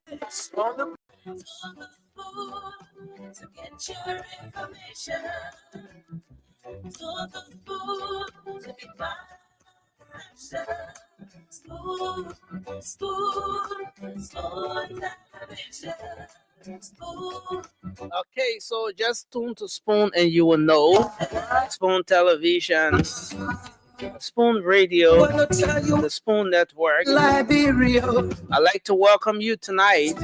It's on the to get your information. To the food to be my Spoon, spoon television. Spoon. Okay, so just tune to Spoon and you will know. Spoon Television, Spoon Radio, the Spoon Network. Liberia. I'd like to welcome you tonight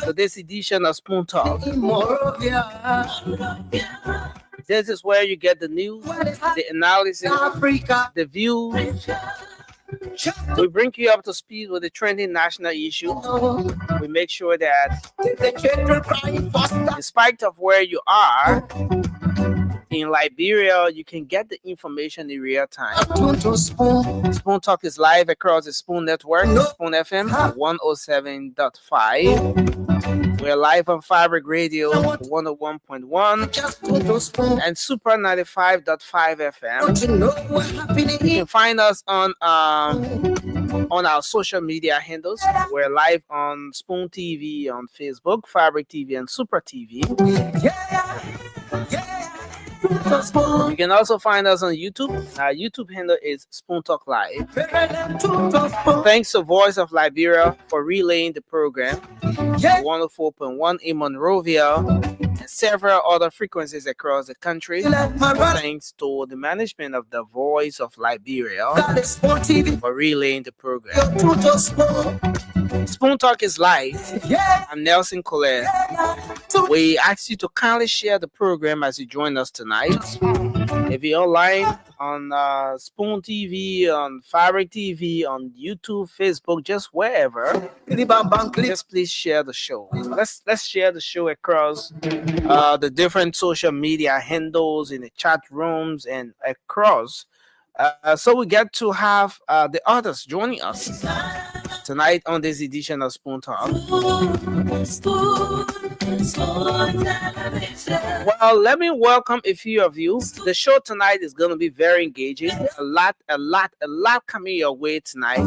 to this edition of Spoon Talk. This is where you get the news, the analysis, the views. We bring you up to speed with the trending national issues. We make sure that, in spite of where you are, in Liberia, you can get the information in real time. Spoon Talk is live across the Spoon Network, Spoon FM 107.5. We're live on Fabric Radio 101.1 and Super 95.5 FM. You can find us on our social media handles. We're live on Spoon TV on Facebook, Fabric TV, and Super TV. You can also find us on YouTube. Our YouTube handle is Spoon Talk Live. Thanks to Voice of Liberia for relaying the program. 104.1 in Monrovia and several other frequencies across the country. Thanks to the management of the Voice of Liberia for relaying the program. Spoon Talk is live. I'm Nelson Colette. We ask you to kindly share the program as you join us tonight. If you're online on Spoon TV, on Fabric TV, on YouTube, Facebook, just wherever, just please share the show. Let's share the show across the different social media handles, in the chat rooms, and across. So we get to have the others joining us tonight on this edition of Spoon Talk. Well, let me welcome a few of you. The show tonight is going to be very engaging. A lot coming your way tonight.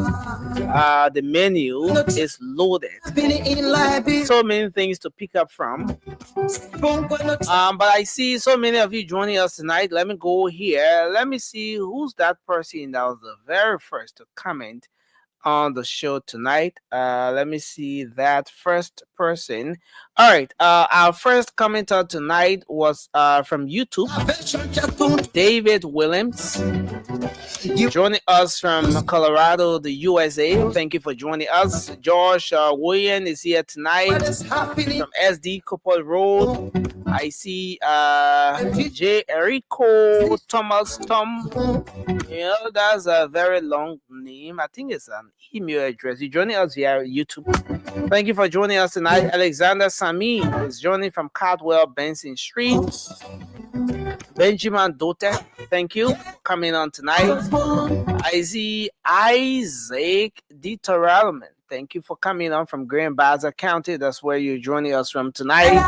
The menu is loaded. So many things to pick up from. But I see so many of you joining us tonight. Let me go here. Let me see who's that person that was the very first to comment on the show tonight. Let me see that first person. All right. Our first commenter tonight was from YouTube, David Williams, joining us from Colorado, the USA. Thank you for joining us. Josh William is here tonight from SD Couple Road. I see J. Erico Thomas Tom. That's a very long name. I think it's an email address. You're joining us via YouTube. Thank you for joining us tonight. Alexander Sami is joining from Cardwell Benson Street. Benjamin Dote, thank you for coming on tonight. I see Isaac Dieterelman. Thank you for coming on from Grand Bassa County. That's where you're joining us from tonight.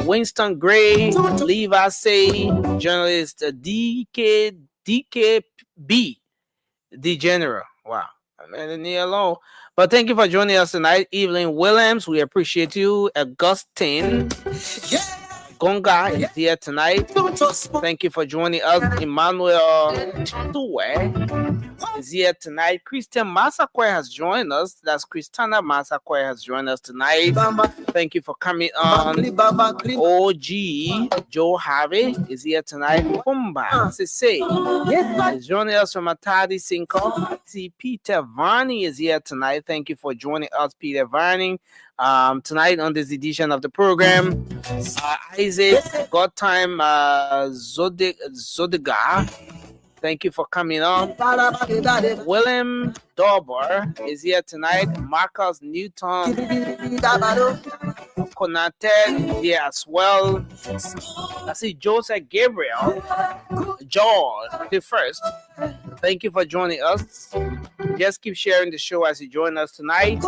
Winston Gray, Levi Say, journalist DKB, General. Wow. I'm alone. But thank you for joining us tonight. Evelyn Williams, we appreciate you. Augustine Gonga is here tonight. Thank you for joining us. Emmanuel Tuwe is here tonight. Christian Masakwe has joined us. That's Christiana Masakwe has joined us tonight. Thank you for coming on. OG Joe Harvey is here tonight. Pumba Sise is joining us from Atadi Cinco. See, Peter Varney is here tonight. Thank you for joining us, Peter Varney. Tonight on this edition of the program, Isaac Godtime Zodiga, thank you for coming on. William Dauber is here tonight. Marcus Newton Konate here as well. I see Joseph Gabriel George the first. Thank you for joining us. Just keep sharing the show as you join us tonight.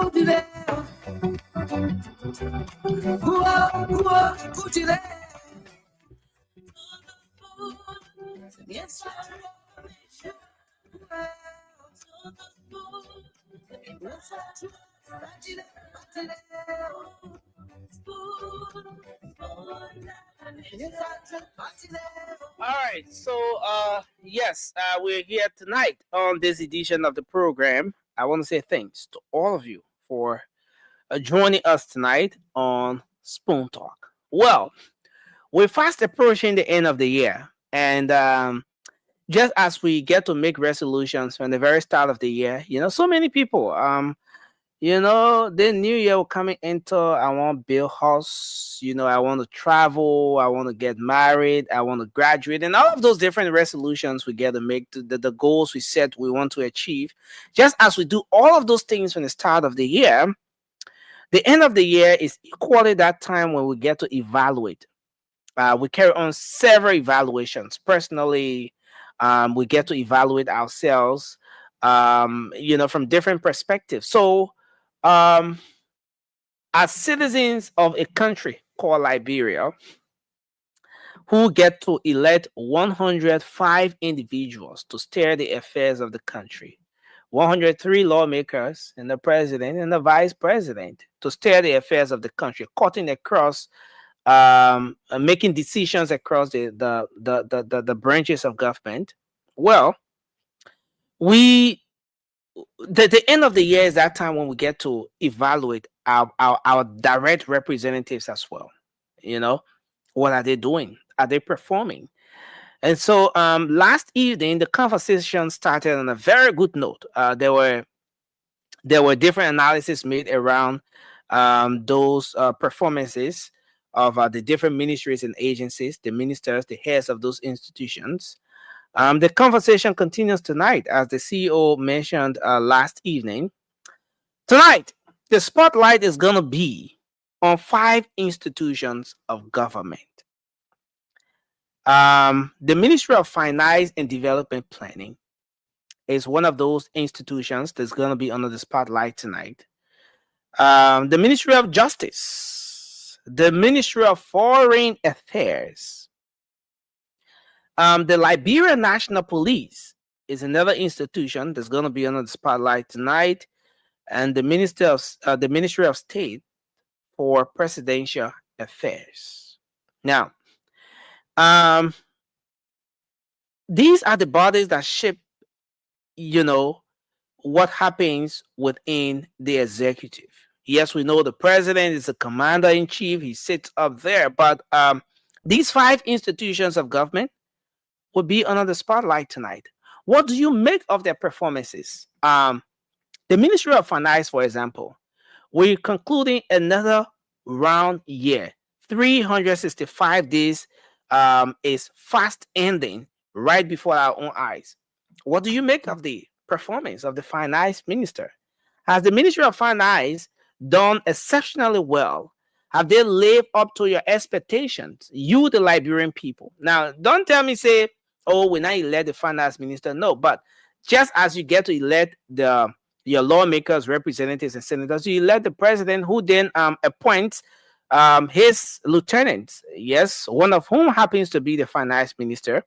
All right, so yes, we're here tonight on this edition of the program. I want to say thanks to all of you for joining us tonight on Spoon Talk. Well, we're fast approaching the end of the year, and just as we get to make resolutions from the very start of the year, so many people, the new year will coming into. I want to build house. I want to travel. I want to get married. I want to graduate, and all of those different resolutions we get to make, the goals we set, we want to achieve. Just as we do all of those things from the start of the year, the end of the year is equally that time when we get to evaluate. We carry on several evaluations. Personally, we get to evaluate ourselves, from different perspectives. So, um, as citizens of a country called Liberia, who get to elect 105 individuals to steer the affairs of the country, 103 lawmakers and the president and the vice president to steer the affairs of the country, cutting across, making decisions across the branches of government. Well, we the end of the year is that time when we get to evaluate our direct representatives as well. What are they doing? Are they performing? And so last evening the conversation started on a very good note. There were different analysis made around those performances of the different ministries and agencies, the ministers, the heads of those institutions. The conversation continues tonight, as the CEO mentioned last evening. Tonight, the spotlight is going to be on 5 institutions of government. The Ministry of Finance and Development Planning is one of those institutions that's going to be under the spotlight tonight. The Ministry of Justice, the Ministry of Foreign Affairs, the Liberia National Police is another institution that's going to be under the spotlight tonight, and the Ministry of State for Presidential Affairs. Now, these are the bodies that shape, what happens within the executive. Yes, we know the president is the commander in chief; he sits up there. But these 5 institutions of government will be under the spotlight tonight. What do you make of their performances? The Ministry of Finance, for example, we're concluding another round year. 365 days is fast ending right before our own eyes. What do you make of the performance of the finance minister? Has the Ministry of Finance done exceptionally well? Have they lived up to your expectations, you, the Liberian people? Now, don't tell me, say, oh, when I elect the finance minister. No, but just as you get to elect your lawmakers, representatives, and senators, you elect the president, who then appoints his lieutenants. Yes, one of whom happens to be the finance minister.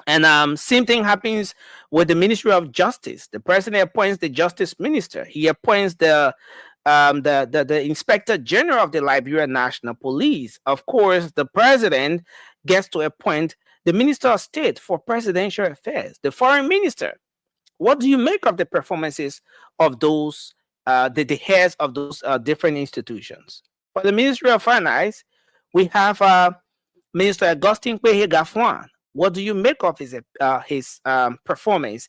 And same thing happens with the Ministry of Justice. The president appoints the justice minister. He appoints the inspector general of the Liberia National Police. Of course, the president gets to appoint the Minister of State for Presidential Affairs, the foreign minister. What do you make of the performances of those, the heads of those different institutions? For the Ministry of Finance, we have Minister Augustine Kwehe Gafuan. What do you make of his performance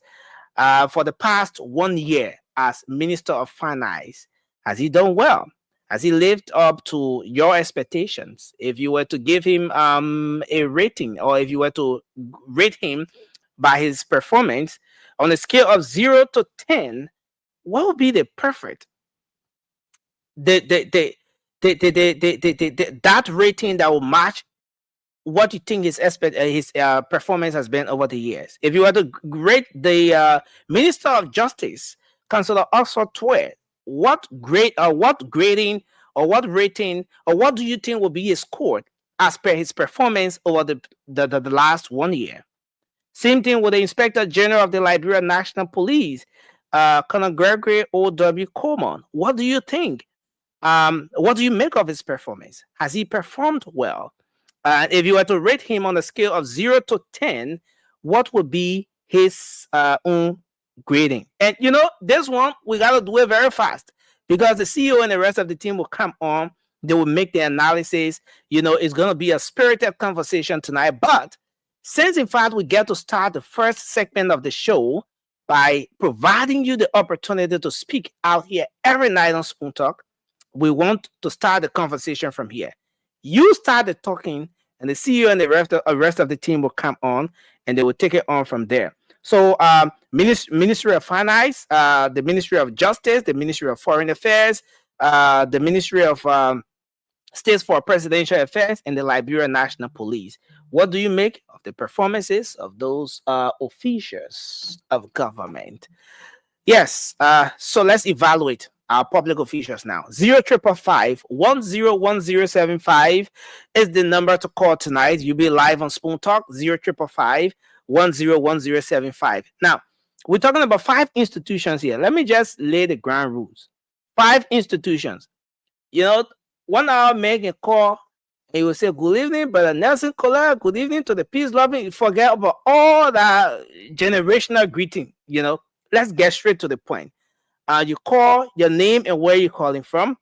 for the past 1 year as Minister of Finance? Has he done well? Has he lived up to your expectations? If you were to give him a rating, or if you were to rate him by his performance on a scale of 0 to 10, what would be the perfect that rating that will match what you think his performance has been over the years? If you were to rate the Minister of Justice, Councillor Oxford Twere, what grade or what grading or what rating or what do you think will be his score as per his performance over the last 1 year? Same thing with the Inspector General of the Liberia National Police, Colonel Gregory O.W. Coleman. What do you think? What do you make of his performance? Has he performed well? If you were to rate him on a scale of 0 to 10, what would be his own grading? And you know, this one, we got to do it very fast because the CEO and the rest of the team will come on. They will make the analysis. You know, it's going to be a spirited conversation tonight. But since, in fact, we get to start the first segment of the show by providing you the opportunity to speak out here every night on Spoon Talk, we want to start the conversation from here. You start the talking, and the CEO and the rest of the team will come on, and they will take it on from there. So, Ministry of Finance, the Ministry of Justice, the Ministry of Foreign Affairs, the Ministry of States for Presidential Affairs, and the Liberia National Police. What do you make of the performances of those officials of government? Yes, so let's evaluate our public officials now. 0555-101075 is the number to call tonight. You'll be live on Spoon Talk. 0555-101075. Now, we're talking about 5 institutions here. Let me just lay the ground rules. 5 institutions. You know, 1 hour make a call, and you will say, good evening, Brother Nelson Kola. Good evening to the peace loving. You forget about all that generational greeting. You know, let's get straight to the point. You call your name and where you're calling from,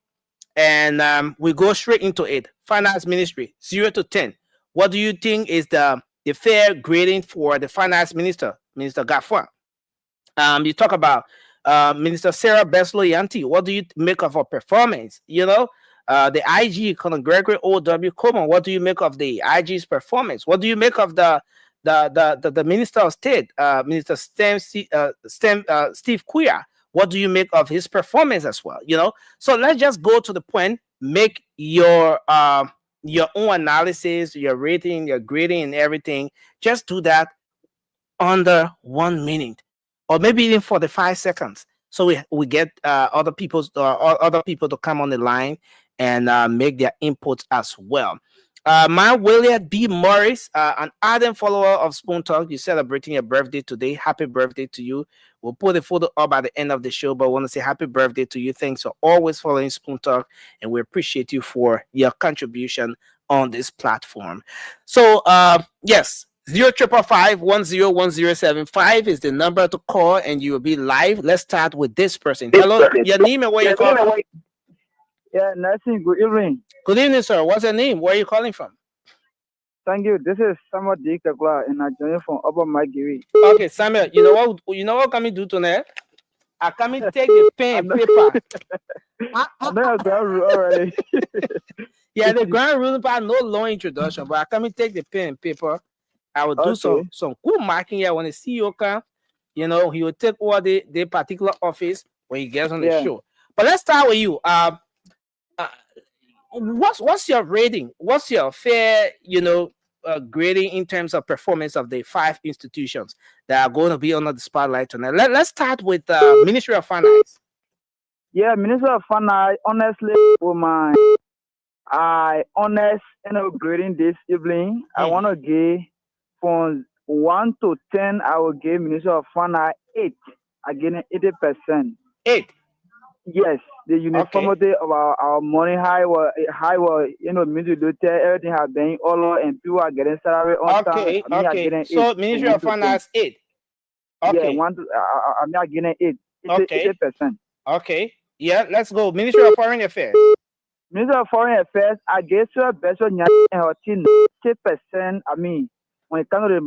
and we go straight into it. Finance Ministry, 0 to 10. What do you think is the fair grading for the Finance Minister, Minister Gaffwa? You talk about Minister Sarah Beslow Yanti. What do you make of her performance? You know, the IG, Colonel Gregory O.W. Coleman. What do you make of the IG's performance? What do you make of the Minister of State, Minister Steve Kuya? What do you make of his performance as well? You know, so let's just go to the point. Make your own analysis, your rating, your grading, and everything. Just do that under 1 minute, or maybe even 45 seconds. So we get other people to come on the line and make their inputs as well. My William B. Morris, an ardent follower of Spoon Talk, you're celebrating your birthday today. Happy birthday to you. We'll put the photo up at the end of the show, but I want to say happy birthday to you. Thanks for always following Spoon Talk, and we appreciate you for your contribution on this platform. So, yes, 0555-101075 is the number to call, and you will be live. Let's start with this person. Hello, your name and where you calling from? Yeah, Nelson, good evening. Good evening, sir. What's your name? Where are you calling from? Thank you. This is Samuel D. Kagwa, and I'm joining from Upper Magiri. Okay, Samuel, you know what can we do tonight? I come and take the pen and paper. I know ground rule already. Yeah, the ground rule, but no long introduction. But I come and take the pen and paper. I will do some good marking here when the CEO come. You know, he will take over the particular office when he gets on the show. But let's start with you. What's your rating? What's your fair, grading in terms of performance of the 5 institutions that are going to be under the spotlight tonight? Let's start with Ministry of Finance. Yeah, Ministry of Finance. Honestly, for my grading this evening, I want to give from 1 to 10. I will give Ministry of Finance 8. Again, 80%. 8. Yes, the uniformity of our money high, music, everything has been all, and people are getting salary on time. Okay. So Ministry of Finance 8. Okay. Yeah, I'm not getting 8. 80%. Okay. Yeah, let's go. Ministry of Foreign Affairs. Ministry of Foreign Affairs, I guess best 80%. I mean, when it comes to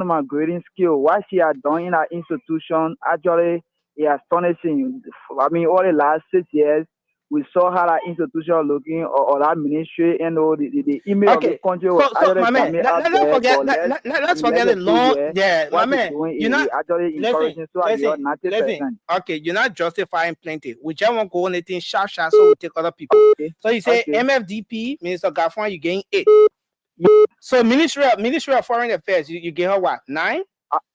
my grading skill, what she has done in our institution, actually. Yeah, astonishing. I mean, all the last 6 years, we saw how that institution looking or that ministry and all the email of the country. So my man, let's forget the long. Yeah, my man, you're not actually encouraging. Listen. Okay, you're not justifying plenty. Whichever one go anything sharp, so we take other people. Okay. So you say MFDP, Minister Gaffwan, you gain 8. So Ministry of Foreign Affairs, you give her what? 9?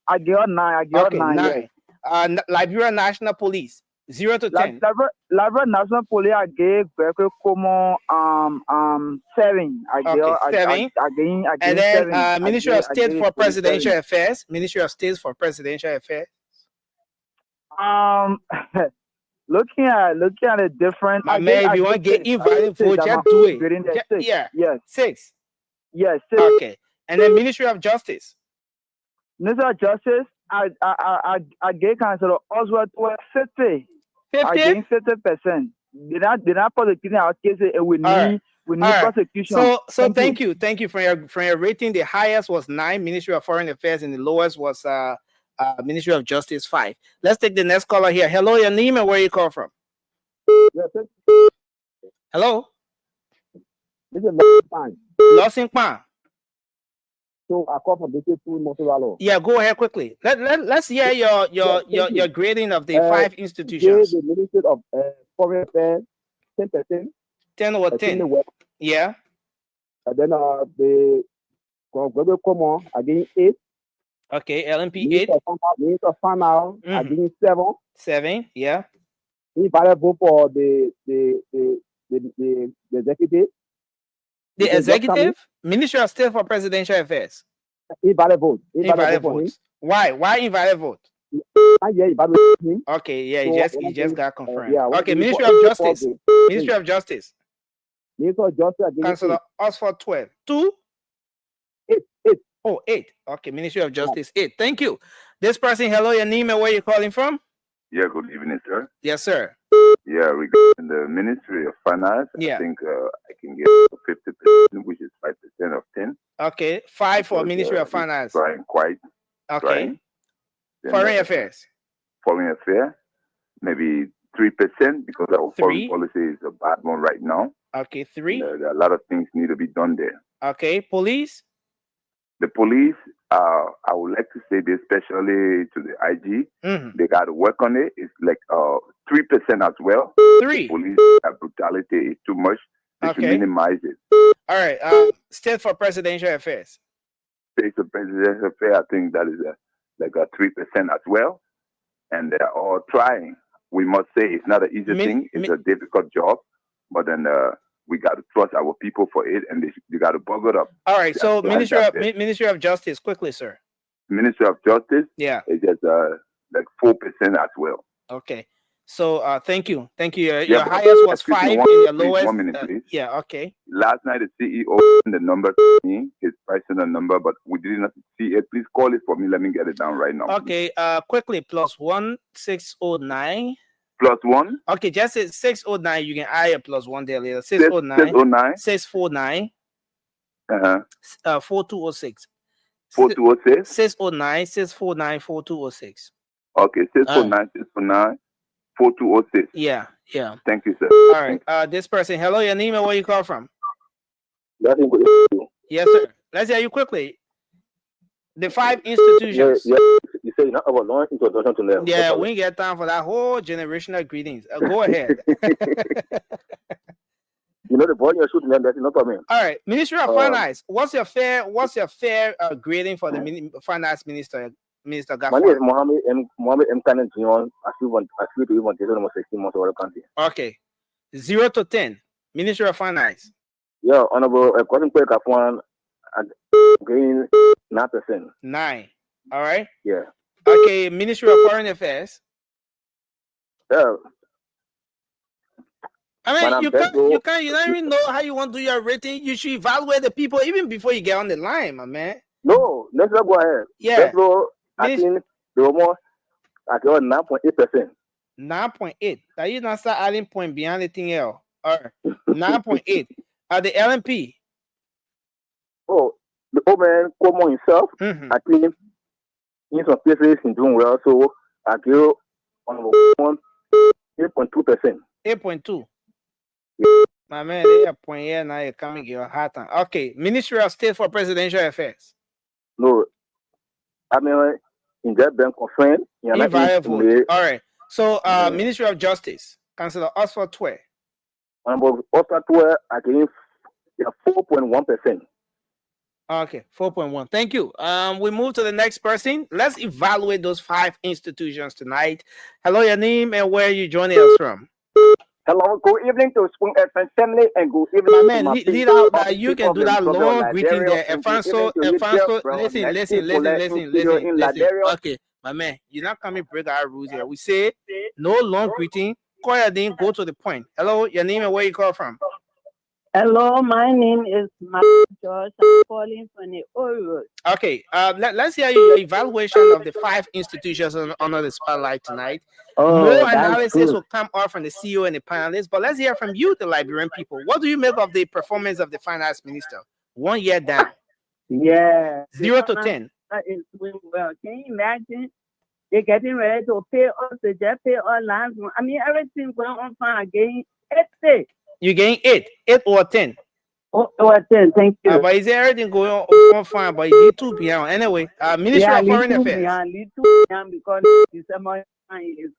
I give her 9. I give her 9. Yeah. Liberia National Police, 0 to 10. Liberia National Police, I gave Gregory Coleman 7. I gave 7. And then 7. Ministry of State for Presidential Affairs. Ministry of State for Presidential Affairs. Looking at the different. My man, if you want to get invalid vote, just do it. Yeah. Yes. 6. Yes. 6. Okay. And then Ministry of Justice. Minister of Justice, I gave Councilor Oswald 50. 50? I gave 50%. They're not prosecuting our case. We need prosecution. So thank you for your rating. The highest was 9, Ministry of Foreign Affairs, and the lowest was Ministry of Justice 5. Let's take the next caller here. Hello, your name and where you call from? Yes, hello. This is Losing Pan. So I call from District 2 Montreal. Yeah, go ahead quickly. Let's hear your grading of the 5 institutions. The Ministry of Foreign Affairs 10%. 10 over 10. Yeah. And then the Global Common again 8. Okay, LMP 8. Minister of Finance again 7. 7, yeah. Invalid vote for the executive. The executive? Ministry of State for Presidential Affairs. Invalid vote. Invalid votes. Why? Why invalid vote? Okay, yeah, you just got confirmed. Okay, Ministry of Justice. Ministry of Justice. Ministry of Justice. Councilor Oxford 12. 2? 8. Oh, 8. Okay, Ministry of Justice 8. Thank you. This person, hello, your name and where you calling from? Yeah, good evening, sir. Yes, sir. Yeah, regarding the Ministry of Finance, yeah. I think I can get 50%, which is 5% of 10. Okay, 5 for Ministry of Finance. Trying quite. Okay. Trying. Foreign Affairs. Foreign Affairs, maybe 3% because our foreign policy is a bad one right now. Okay, 3. There are a lot of things need to be done there. Okay, police. The police, I would like to say this especially to the IG. They got to work on it. It's like 3% as well. 3. The police brutality is too much. They should minimize it. All right. State for Presidential Affairs. State for Presidential Affairs, I think that is like a 3% as well. And they're all trying. We must say it's not an easy thing. It's a difficult job. But then we got to trust our people for it, and they got to bug it up. All right. So Ministry of Justice, quickly, sir. Ministry of Justice. Yeah. It's just like 4% as well. Okay. So thank you. Your highest was 5 and your lowest. 1 minute, please. Yeah. Okay. Last night the CEO the number to me, his personal number, but we didn't see it. Please call it for me. Let me get it down right now. Okay. Quickly, +1 609. +1. Okay, just say 609. You can add a +1 there later. 609 649 4206. 4206. 609 649 4206. Okay, 649 649 4206. Yeah. Thank you, sir. All right. This person, hello, your name and where you call from? Yes, sir. Let's hear you quickly. The 5 institutions. Yeah. You say not about long introduction to them. Yeah, we ain't get time for that whole generational greetings. Go ahead. You know the ball you're shooting them, that's no problem. All right, Ministry of Finance. What's your fair grading for the finance minister, Minister Gaffar? My name is Mohammed M. Kanen Junior. I feel to even take almost 16 months over the country. Okay, 0 to 10. Ministry of Finance. Yeah, honorable. According to Gaffar, gain 9%. 9. All right. Yeah. Okay, Ministry of Foreign Affairs. Yeah. I mean, you don't even know how you want to do your rating. You should evaluate the people even before you get on the line, my man. No, let's not go ahead. Yeah. Let's go. I think the almost at 9.8%. 9.8. Now you not start adding point beyond anything else. All right. 9.8. The LMP. Oh, the old man Cuomo himself. I think in some places he's doing well. So I give on 8.2%. 8.2. Yeah. My man, they are point here now. You're coming your hard time. Okay, Ministry of State for Presidential Affairs. No, I mean in that bank of friend. All right. So, Ministry of Justice, Councilor Oxford 12. Oxford 12, I give 4.1%. Okay, 4.1. Thank you. We move to the next person. Let's evaluate those 5 institutions tonight. Hello, your name and where you joining us from? Hello, good evening to Spoon FM family and good evening my man, to my lead out. You can do that long greeting there. Alfonso, listen. Okay, My man, you're not coming break our rules here. We say no long greeting. Call your name, go to the point. Hello, your name and where you call from? Hello, my name is George. I'm calling from the Oil. Okay, let's hear your evaluation of the 5 institutions under the spotlight tonight. More analysis will come out from the CEO and the panelists, but let's hear from you, the Liberian people. What do you make of the performance of the finance minister? 1 year down. Yeah. 0 to 10. Is doing well. Can you imagine? They're getting ready to pay us the debt, pay our last one. I mean, everything going on fine again. 8. You gain 8 or 10. Or 10, thank you. But is everything going on fine? But you need 2 beyond. Anyway, Ministry of Foreign Affairs. Need 2 beyond because December is.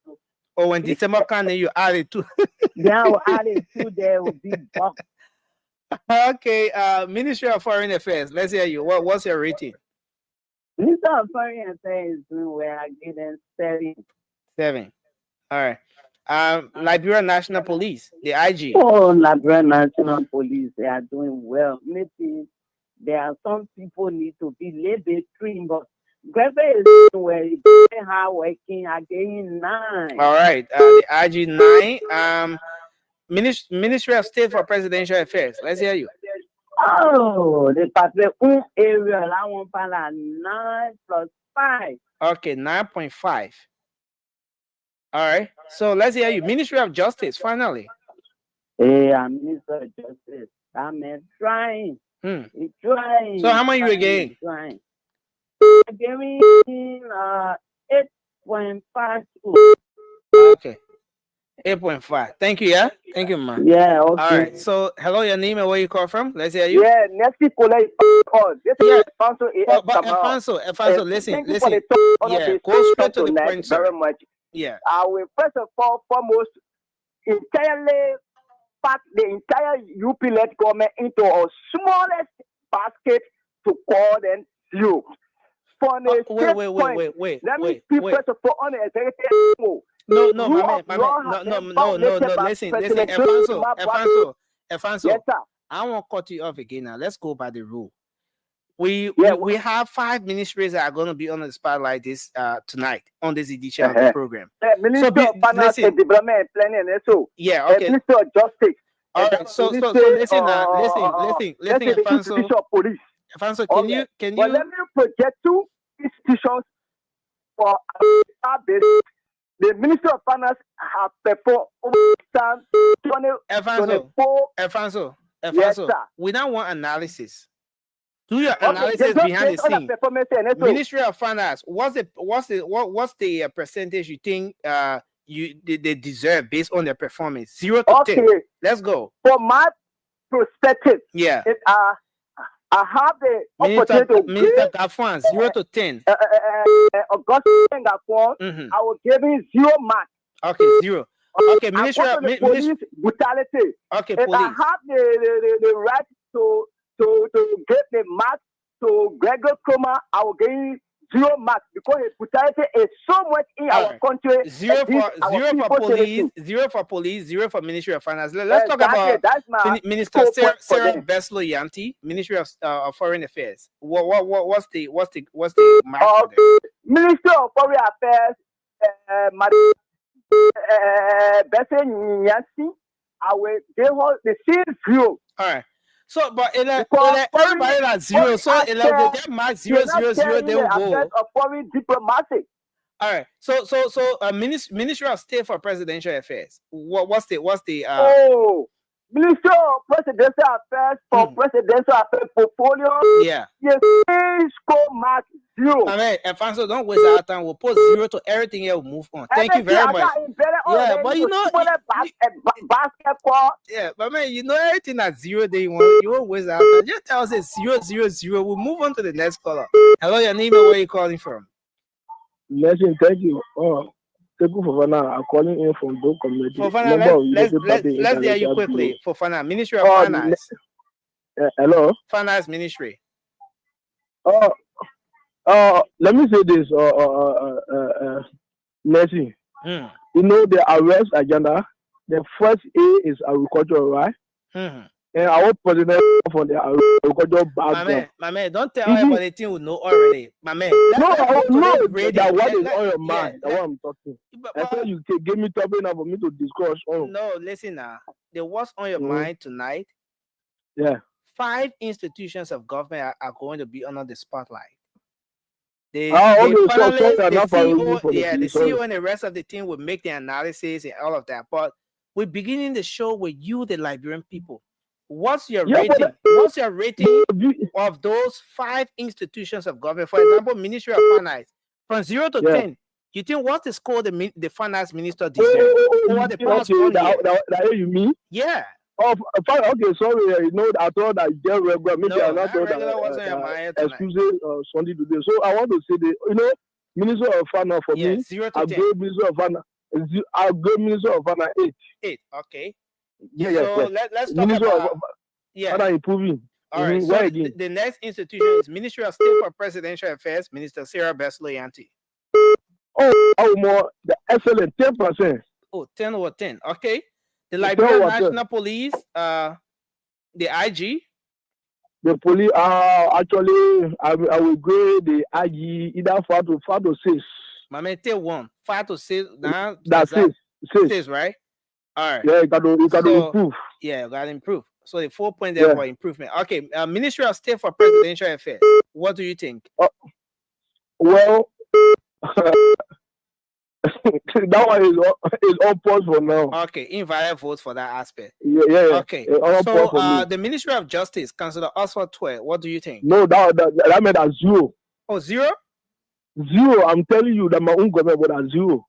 Oh, when December comes, then you add it 2. Yeah, we'll add it 2 there will be box. Okay, Ministry of Foreign Affairs. Let's hear you. What's your rating? Minister of Foreign Affairs is doing well. I give them 7. 7. All right. Liberia National Police, the IG. Oh, Liberia National Police, they are doing well. Maybe there are some people need to be a little bit clean, but Gregory is doing well. He's very hard working. Again, 9. All right. The IG 9. Ministry of State for Presidential Affairs. Let's hear you. Oh, the Patrick area, I want 9 plus 5. Okay, 9.5. All right. So let's hear you. Ministry of Justice, finally. Hey, I'm Minister of Justice. I'm trying. He's trying. So how much you again? Trying. Giving 8.5. Okay. 8.5. Thank you, yeah? Thank you, man. Yeah, okay. All right. So, hello, your name and where you call from? Let's hear you. Yeah, next week, this is Alfonso A.S. But Alfonso, listen. Yeah, go straight to the point, sir. Very much. Yeah. I will first of all, foremost, entirely pack the entire UP-led government into a smallest basket to call them 0. For the wait. Let me speak first of all on the executive. No, listen, Alfonso. Yes, sir. I won't cut you off again now. Let's go by the rule. We have 5 ministries that are going to be on the spotlight this tonight on this edition of the program. Minister of Finance and Development and Planning and so. Yeah, okay. Minister of Justice. All right. So listen, Alfonso. Police. Alfonso, can you? Well, let me project 2 institutions for the Minister of Finance have performed Alfonso, yes, sir. We don't want analysis. Do your analysis behind the scene. Ministry of Finance, what's the percentage you think they deserve based on their performance? 0 to 10. Let's go. For my perspective, yeah. I have the opportunity Minister Gafwan, 0 to 10. Augustine Gafwan, I will give him 0 marks. Okay, 0. Okay, Ministry of Police brutality. Okay, if police. I have the right to give the mark to Gregor Kroma, I will give him 0 marks because his brutality is so much in our country. 0 for police, 0 for police, 0 for Ministry of Finance. Let's talk about Minister Sarah Beslo Yanti, Ministry of Foreign Affairs. What's the mark for them? Ministry of Foreign Affairs, Beslo Yanti, I will give her the same 0. All right. So, but everybody at 0, so they mark 0, 0, 0, they will go. Of foreign diplomacy. All right. So, Ministry of State for Presidential Affairs. What's the Minister of Presidential Affairs for Presidential Affairs portfolio. Yeah. Yes, score mark 0. I mean, Alfonso, don't waste our time. We'll put 0 to everything else. We'll move on. Thank you very much. Yeah, but you know, basketball. Yeah, but man, you know everything at 0 day 1. You won't waste our time. Just tell us it's 0, 0, 0. We'll move on to the next caller. Hello, your name and where you calling from? Listen, thank you. Thank you, Fofana. I'm calling in from Doe Community. Fofana, let's hear you quickly. Fofana, Ministry of Finance. Hello? Finance Ministry. Let me say this, Nancy. You know the arrest agenda. The first A is agriculture, right? And and our president for the my man, don't tell everybody thing we know already. My man. No, that what is on your yeah, mind. That's what I'm talking. I thought you can give me topic now for me to discuss. No, listen now. The what's on your mind tonight? Yeah. 5 institutions of government are going to be under the spotlight. The CEO and the rest of the team will make the analysis and all of that. But we're beginning the show with you, the Liberian people. What's your rating? What's your rating of those 5 institutions of government? For example, Ministry of Finance, from 0 to 10. You think what's the score the finance minister deserves over the past 1 year? That you mean? Yeah. Oh, okay, sorry. You know, I thought that just regular. Maybe I'm not excuse Sunday today. So I want to say that Minister of Finance for me. 0 to 10. Minister of Finance. I'll go Minister of Finance 8. 8. Okay. Yeah. So let's talk about improving. All right. So the next institution is Ministry of State for Presidential Affairs, Minister Sarah Besloyanti. Oh, more the excellent 10%. Oh, 10 over 10. Okay. The Liberian National Police, the IG. The police actually I will grade the IG either 5 to 6. My man, take 1. 5 to 6. Now that's 6, right? All right. Yeah, you got to improve. Yeah, you got to improve. So the 4 points there for improvement. Okay, Ministry of State for Presidential Affairs. What do you think? Well, that one is on pause for now. Okay, invalid vote for that aspect. Yeah. Okay, so the Ministry of Justice, Councillor Oswald Twere, what do you think? No, that meant a 0. Oh, 0? 0. I'm telling you that my own government was a 0.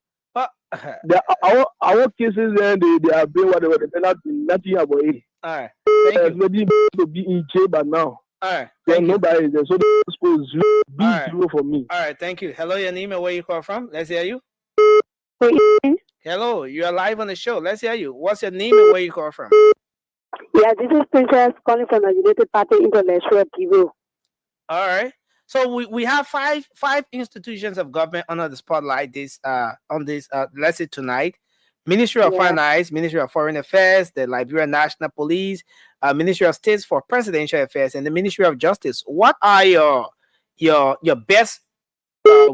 Our cases then they are being whatever they nothing about it. All right, thank you. Maybe to be in jail by now. All right, nobody is there. So the school is 0 for me. All right, thank you. Hello, your name and where you call from? Let's hear you. Hello, you are live on the show. Let's hear you. What's your name and where you call from? Yeah, this is Princess calling from the United Party Intellectual Bureau. All right. So we have five institutions of government under the spotlight let's say tonight. Ministry of Finance, Ministry of Foreign Affairs, the Liberian National Police, Ministry of State for Presidential Affairs, and the Ministry of Justice. What are your best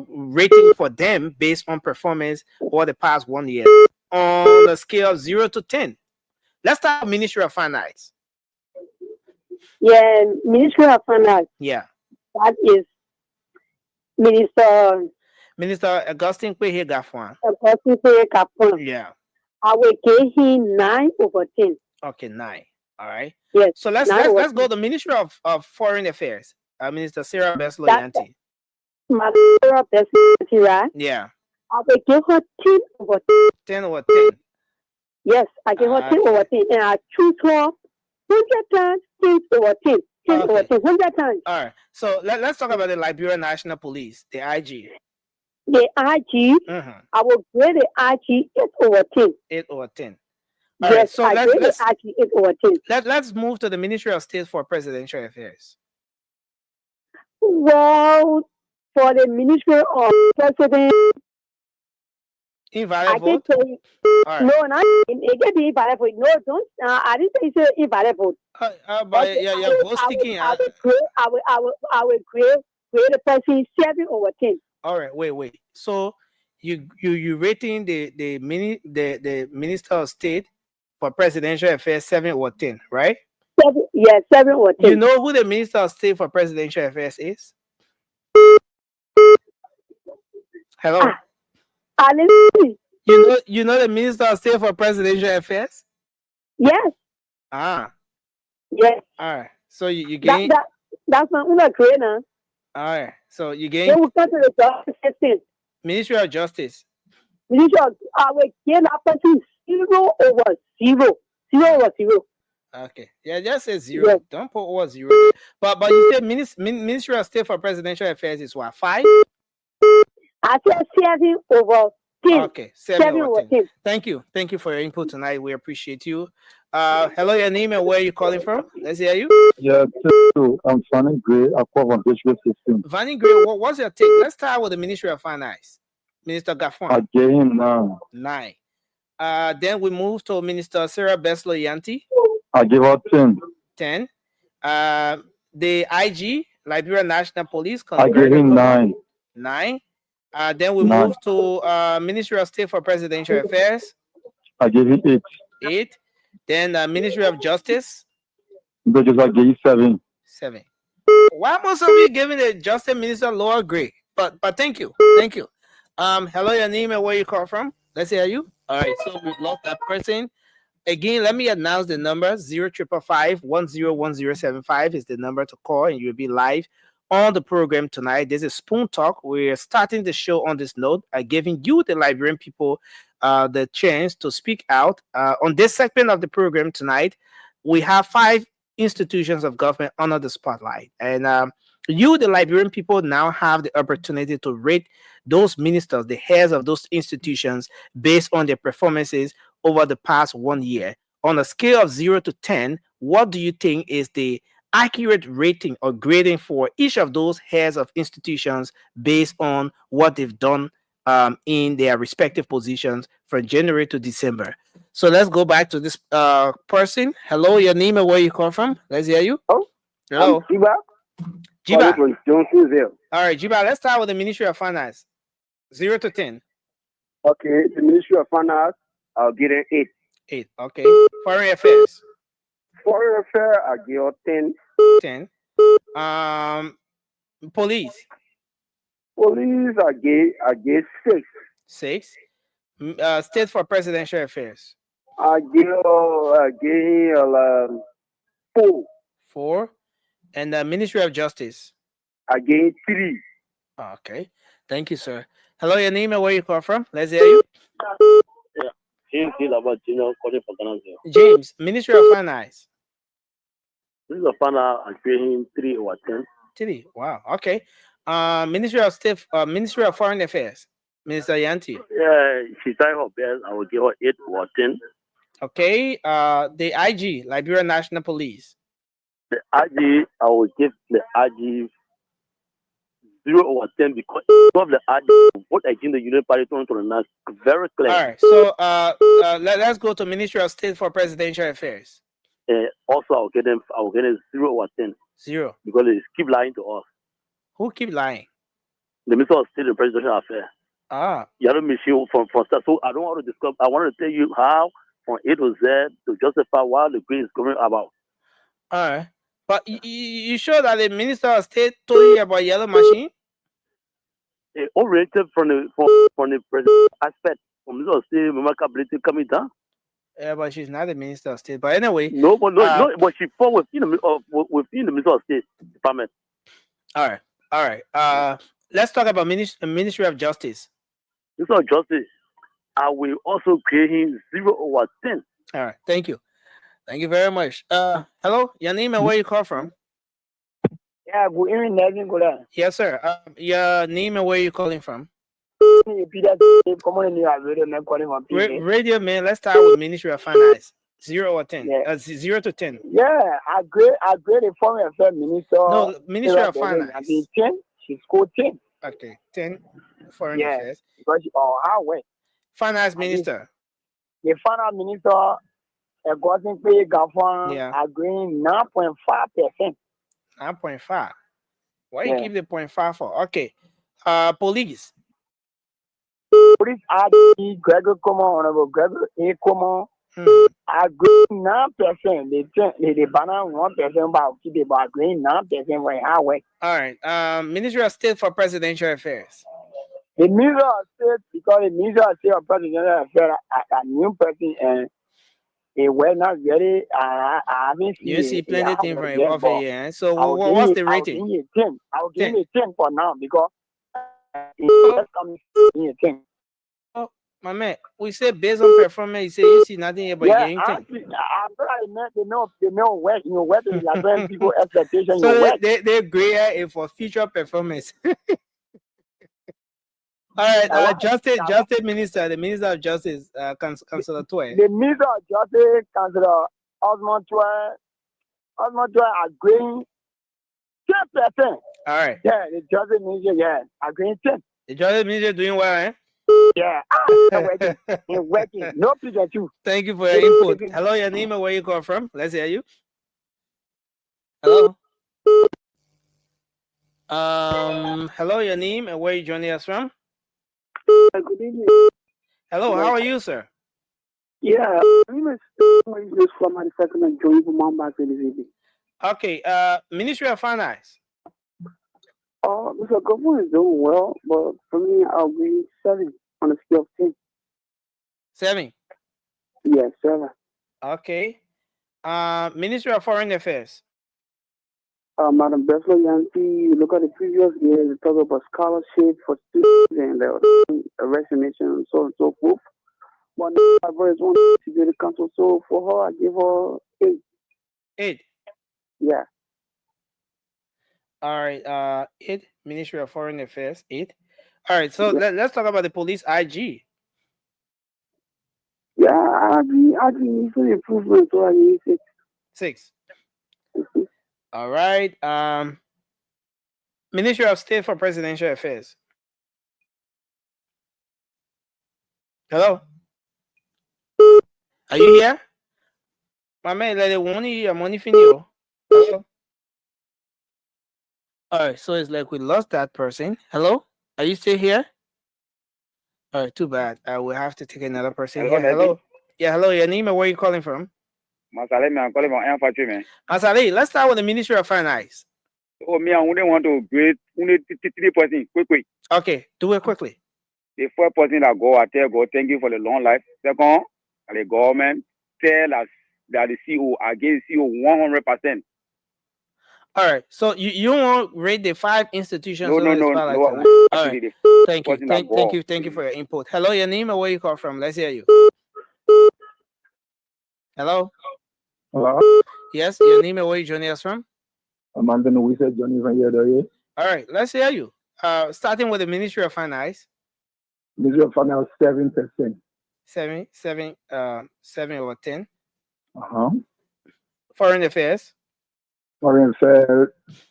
rating for them based on performance over the past 1 year on a scale of 0 to 10? Let's start with Ministry of Finance. Yeah, Ministry of Finance. Yeah. That is Minister Augustine Kwehe Gafwan. Yeah. I will give him 9 over 10. Okay, 9. All right. Yes. So let's go to the Ministry of Foreign Affairs. Minister Sarah Besloyanti. Sarah Besloyanti, right? Yeah. I will give her 10 over 10. 10 over 10. Yes, I give her 10 over 10, and I choose her 100 times 10 over 10. 10 over 10, 100 times. All right. So let's talk about the Liberian National Police, the IG. The IG, I will grade the IG 8 over 10. 8 over 10. All right, so let's the IG 8 over 10. Let's move to the Ministry of State for Presidential Affairs. Well, for the Ministry of President, invalid vote? Right. No, not it can be invalid vote. No, don't. I didn't say it's invalid vote. But your vote sticking. I will grade the person 7 over 10. All right, wait. So you rating the Minister of State for Presidential Affairs 7 over 10, right? 7 over 10. You know who the Minister of State for Presidential Affairs is? Hello. You know the Minister of State for Presidential Affairs? Yes. Yes. All right. So you gain. That's not una trainer. All right. So you gain. Then we go to the Justice. Ministry of Justice. Ministry of I will gain that person 0 over 0. 0 over 0. Okay. Yeah, just say 0. Yes. Don't put over 0. But you said Ministry of State for Presidential Affairs is what? 5? I said 7 over 10. Okay, 7 over 10. Thank you for your input tonight. We appreciate you. Hello, your name and where are you calling from? Let's hear you. Yeah, I'm Vanny Gray. I call from District 16. Vanny Gray, what's your take? Let's start with the Ministry of Finance. Minister Gafwan. I gave him 9. Then we move to Minister Sarah Besloyanti. I give her 10. 10. The IG, Liberia National Police. I gave him 9. 9. Then we 9. move to Ministry of State for Presidential Affairs. I gave him 8. 8. Then Ministry of Justice. Because I gave 7. 7. Why most of you giving the Justice Minister lower grade? But thank you. Thank you. Hello, your name and where you call from? Let's hear you. All right, so we've lost that person. Again, let me announce the number. 0555-101075 is the number to call, and you'll be live on the program tonight. This is Spoon Talk. We're starting the show on this note, giving you, the Liberian people, the chance to speak out. On this segment of the program tonight, we have 5 institutions of government under the spotlight. And you, the Liberian people, now have the opportunity to rate those ministers, the heads of those institutions, based on their performances over the past 1 year. On a scale of 0 to 10, what do you think is the accurate rating or grading for each of those heads of institutions based on what they've done in their respective positions from January to December? So let's go back to this person. Hello, your name and where you come from? Let's hear you. Oh, hello. Jiba. All right, Jiba, let's start with the Ministry of Finance. 0 to 10. Okay, the Ministry of Finance, I'll give it 8. 8, okay. Foreign Affairs. Foreign Affairs, I'll give it 10. 10. Police. Police, I gave 6. 6. State for Presidential Affairs. I gave 4. 4. And the Ministry of Justice. I gave 3. Okay. Thank you, sir. Hello, your name and where you call from? Let's hear you. James, Ministry of Finance. Ministry of Finance, I gave him 3 over 10. 3. Wow. Okay. Ministry of State, Ministry of Foreign Affairs. Minister Yanti. Yeah, she tried her best. I will give her 8 over 10. Okay. The IG, Liberia National Police. The IG, I will give the IG 0 over 10 because of the IG vote against the Union Party to the very clear. All right. So let's go to Ministry of State for Presidential Affairs. Also, I'll get them 0 over 10. 0. Because they keep lying to us. Who keep lying? The Minister of State and Presidential Affairs. You have a mission from start. So I don't want to discuss. I want to tell you how from A to Z to justify why the green is coming about. All right. But you sure that the Minister of State told you about yellow machine? Oriented from the president aspect, from Minister of State remarkability coming down. Yeah, but she's not the Minister of State. But anyway, no, but she fall within the Minister of State department. All right. Let's talk about Ministry of Justice. Minister of Justice, I will also create him 0 over 10. All right. Thank you. Thank you very much. Hello, your name and where you call from? Yeah, good evening, Nevin. Yes, sir. Your name and where you calling from? Radio man. Let's start with Ministry of Finance. 0 or 10. Yeah. 0 to 10. Yeah, I grade the Foreign Affairs Minister. No, Ministry of Finance. I mean 10. She scored 10. Okay, 10. Foreign Affairs. Because how well? Finance Minister. The Finance Minister. According to Gafan, agreeing 9.5%. 9.5. Why you keep the 0.5 for? Okay. Police. Police IG Gregor Common, Honorable Gregor A. Common, agreeing 9%. They banana 1%, but keep it agreeing 9% for highway. All right. Ministry of State for Presidential Affairs. The Ministry of State, because the Ministry of State for Presidential Affairs, a new person and they were not very. I haven't seen. You see plenty things from over here. So what's the rating? I'll give you 10 for now because it's coming 10. Oh, my man, we say based on performance, you say you see nothing here but getting 10. I'm sorry, they know where the Liberian people expectation. So they grade for future performance. All right, Justice Minister, the Minister of Justice, Councillor Toy. The Minister of Justice, Councillor Osmond Toy agreeing 10%. All right. Yeah, the Justice Minister, agreeing 10. The Justice Minister doing well, eh? Yeah, working. No picture too. Thank you for your input. Hello, your name and where you come from? Let's hear you. Hello. Hello, your name and where you joining us from? Good evening. Hello, how are you, sir? Yeah, my name is from the second and joining from Mount evening. Okay, Ministry of Finance. Mr. Government is doing well, but for me, I'll be 7 on a scale of 10. 7? Yes, 7. Okay. Ministry of Foreign Affairs. Madam Bessler Yancey, look at the previous years, we talk about scholarship for students and resignation and so on and so forth. But I've always wanted to do the council, so for her, I give her 8. 8? Yeah. All right, 8, Ministry of Foreign Affairs, 8. All right, so let's talk about the police IG. Yeah, IG needs some improvement, so I need 6. 6. All right. Ministry of State for Presidential Affairs. Hello? Are you here? My man, let it money finio. Hello? All right, so it's like we lost that person. Hello? Are you still here? All right, too bad. I will have to take another person here. Hello? Yeah, hello. Your name and where are you calling from? Masale, I'm calling from Infantry, man. Masale, let's start with the Ministry of Finance. Oh, me, I only want to grade 3%, quick. Okay, do it quickly. The first person that I tell God, thank you for the long life. Second, the government tell us that the CEO, against CEO 100%. All right, so you won't rate the 5 institutions? No. All right. Thank you for your input. Hello, your name and where you call from? Let's hear you. Hello? Hello? Yes, your name and where you joining us from? Amanda Louisa Johnny van here. All right, let's hear you. Starting with the Ministry of Finance. Ministry of Finance 7%. 7 over 10. Uh-huh. Foreign Affairs. Foreign Affairs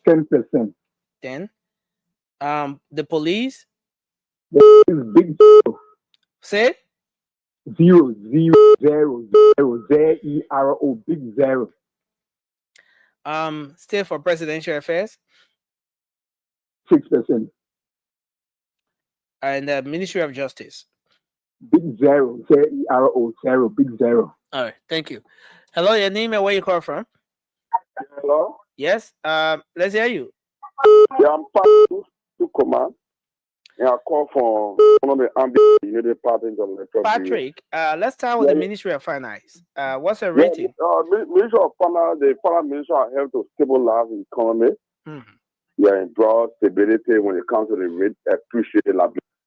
10%. 10. The police. The is big 0. Say? 0, 0, big 0. State for Presidential Affairs. 6%. And the Ministry of Justice. Big 0, 0, big 0. All right, thank you. Hello, your name and where you call from? Hello? Yes, let's hear you. Yeah, I'm Patrick to command. Yeah, I call from one of the United Parties of the Patrick, let's start with the Ministry of Finance. What's the rating? Ministry of Finance, the Finance Ministry are help to stabilize the economy. Yeah, and draw stability when it comes to the rate appreciated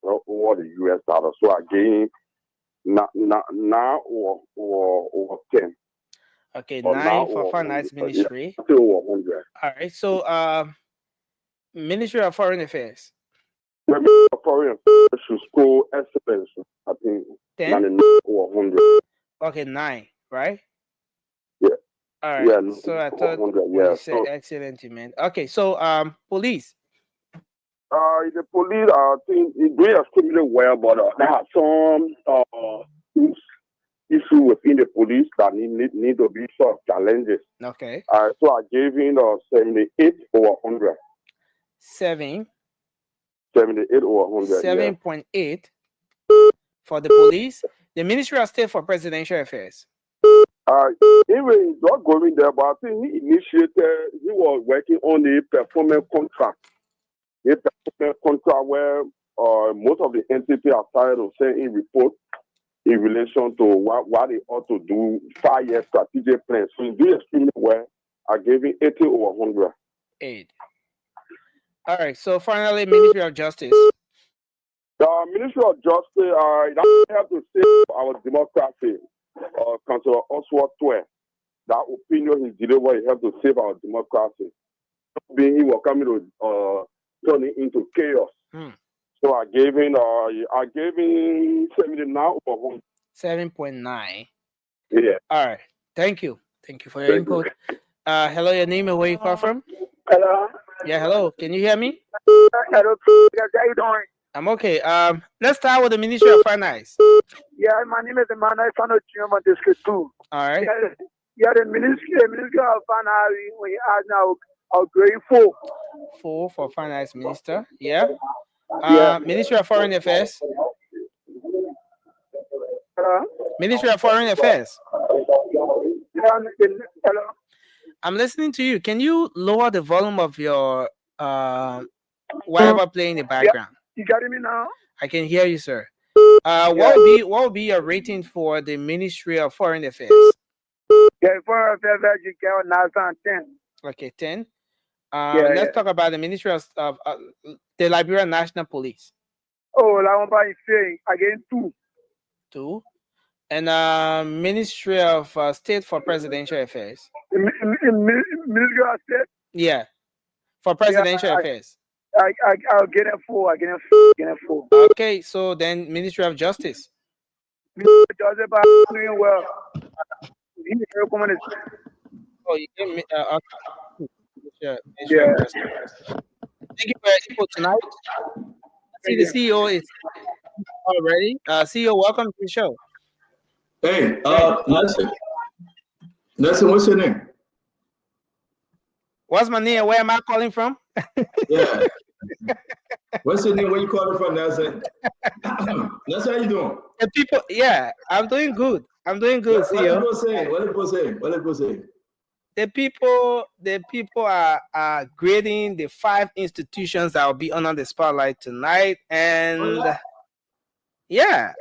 over the US dollar. So again, now or 10. Okay, 9 for Finance Ministry. Yeah, 100. All right, so Ministry of Foreign Affairs. Foreign Affairs should score excellence. I think 10 or 100. Okay, 9, right? Yeah. All right. Yeah, so I thought you said excellent, man. Okay, so police. The police, I think, is doing extremely well, but there are some issue within the police that need to be sort of challenges. Okay. So I gave him 78 over 100. 78 over 100. 7.8 for the police. The Ministry of State for Presidential Affairs. Even not going there, but I think he was working on the performance contract. The performance contract where most of the entity are tired to send in report in relation to what they ought to do, 5-year strategic plan. So he did extremely well. I gave him 80 over 100. 8. All right. So finally, Ministry of Justice. The Ministry of Justice, that have to save our democracy. Councillor Oswald Twe, that opinion he delivered, he have to save our democracy. Being he was coming to turn it into chaos. So I gave him 79 over 100. 7.9. Yeah. All right. Thank you. Thank you for your input. Hello, your name and where you call from? Hello. Yeah, hello. Can you hear me? Hello. How you doing? I'm okay. Let's start with the Ministry of Finance. Yeah, my name is Emmanuel Fano Junior District 2. All right. Yeah, the Ministry of Finance, we are now grade 4. 4 for Finance Minister. Yeah. Yeah. Ministry of Foreign Affairs. Hello? Ministry of Foreign Affairs. Hello? I'm listening to you. Can you lower the volume of your whatever playing in the background? You getting me now? I can hear you, sir. What would be your rating for the Ministry of Foreign Affairs? Yeah, Foreign Affairs, you get now 10. Okay, 10. Let's talk about the Ministry of the Liberian National Police. Oh, I want to say again 2. 2. And Ministry of State for Presidential Affairs. Ministry of State? Yeah, for Presidential Affairs. I'll get a 4. I get a 4. Okay, so then Ministry of Justice. Justice doing well. Oh, you gave me. Yeah. Thank you for your input tonight. I see the CEO is already. CEO, welcome to the show. Hey, Nelson, what's your name? What's my name? Where am I calling from? Yeah. What's your name? Where you calling from, Nelson? Nelson, how you doing? The people, yeah, I'm doing good. I'm doing good, CEO. What people say? The people are grading the 5 institutions that will be under the spotlight tonight, and yeah,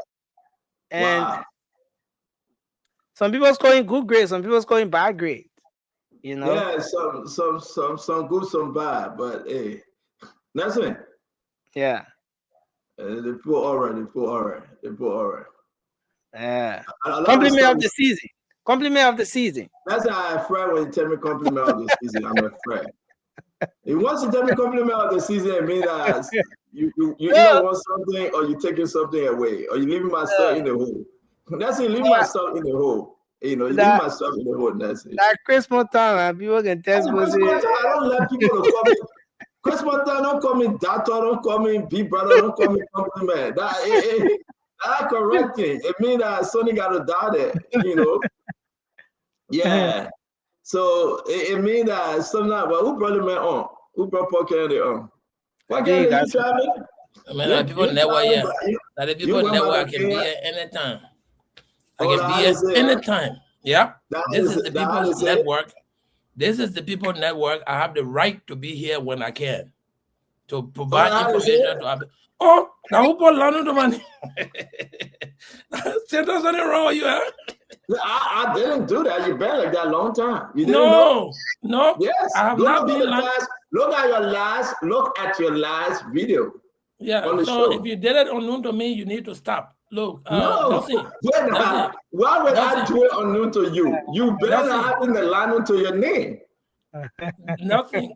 and wow. Some people scoring good grades, some people scoring bad grades. You know, yeah, some good, some bad, but hey, that's it. Yeah, they put all right. Yeah, compliment of the season. Compliment of the season. That's how I'm afraid when you tell me compliment of the season. I'm afraid. If once you tell me compliment of the season, it means that you either want something or you're taking something away, or you're leaving my stuff in the hole. That's it, leaving my stuff in the hole. You know, you leave my stuff in the hole. That's it. Like Chris Montana, people can tell me. I don't let people to call me. Chris Montana, don't call me doctor, don't call me big brother, don't call me compliment. That's correcting. It means that Sonny got to die there, you know. Yeah. So it means that sometimes, well, who brought the man on? Who brought Paul Kennedy on? What game did you try me? I mean, people network, yeah. That the people network can be here anytime. I can be here anytime. Yeah. This is the people's network. This is the people network. I have the right to be here when I can. To provide information to other. Oh, now who put Lano the money? There's nothing wrong with you, huh? I didn't do that. You've been like that a long time. You didn't know? No. Yes. I have not been look at your last video. Yeah. So if you did it unknown to me, you need to stop. Look, nothing. Why would I do it unknown to you? You better having the line to your name. Nothing.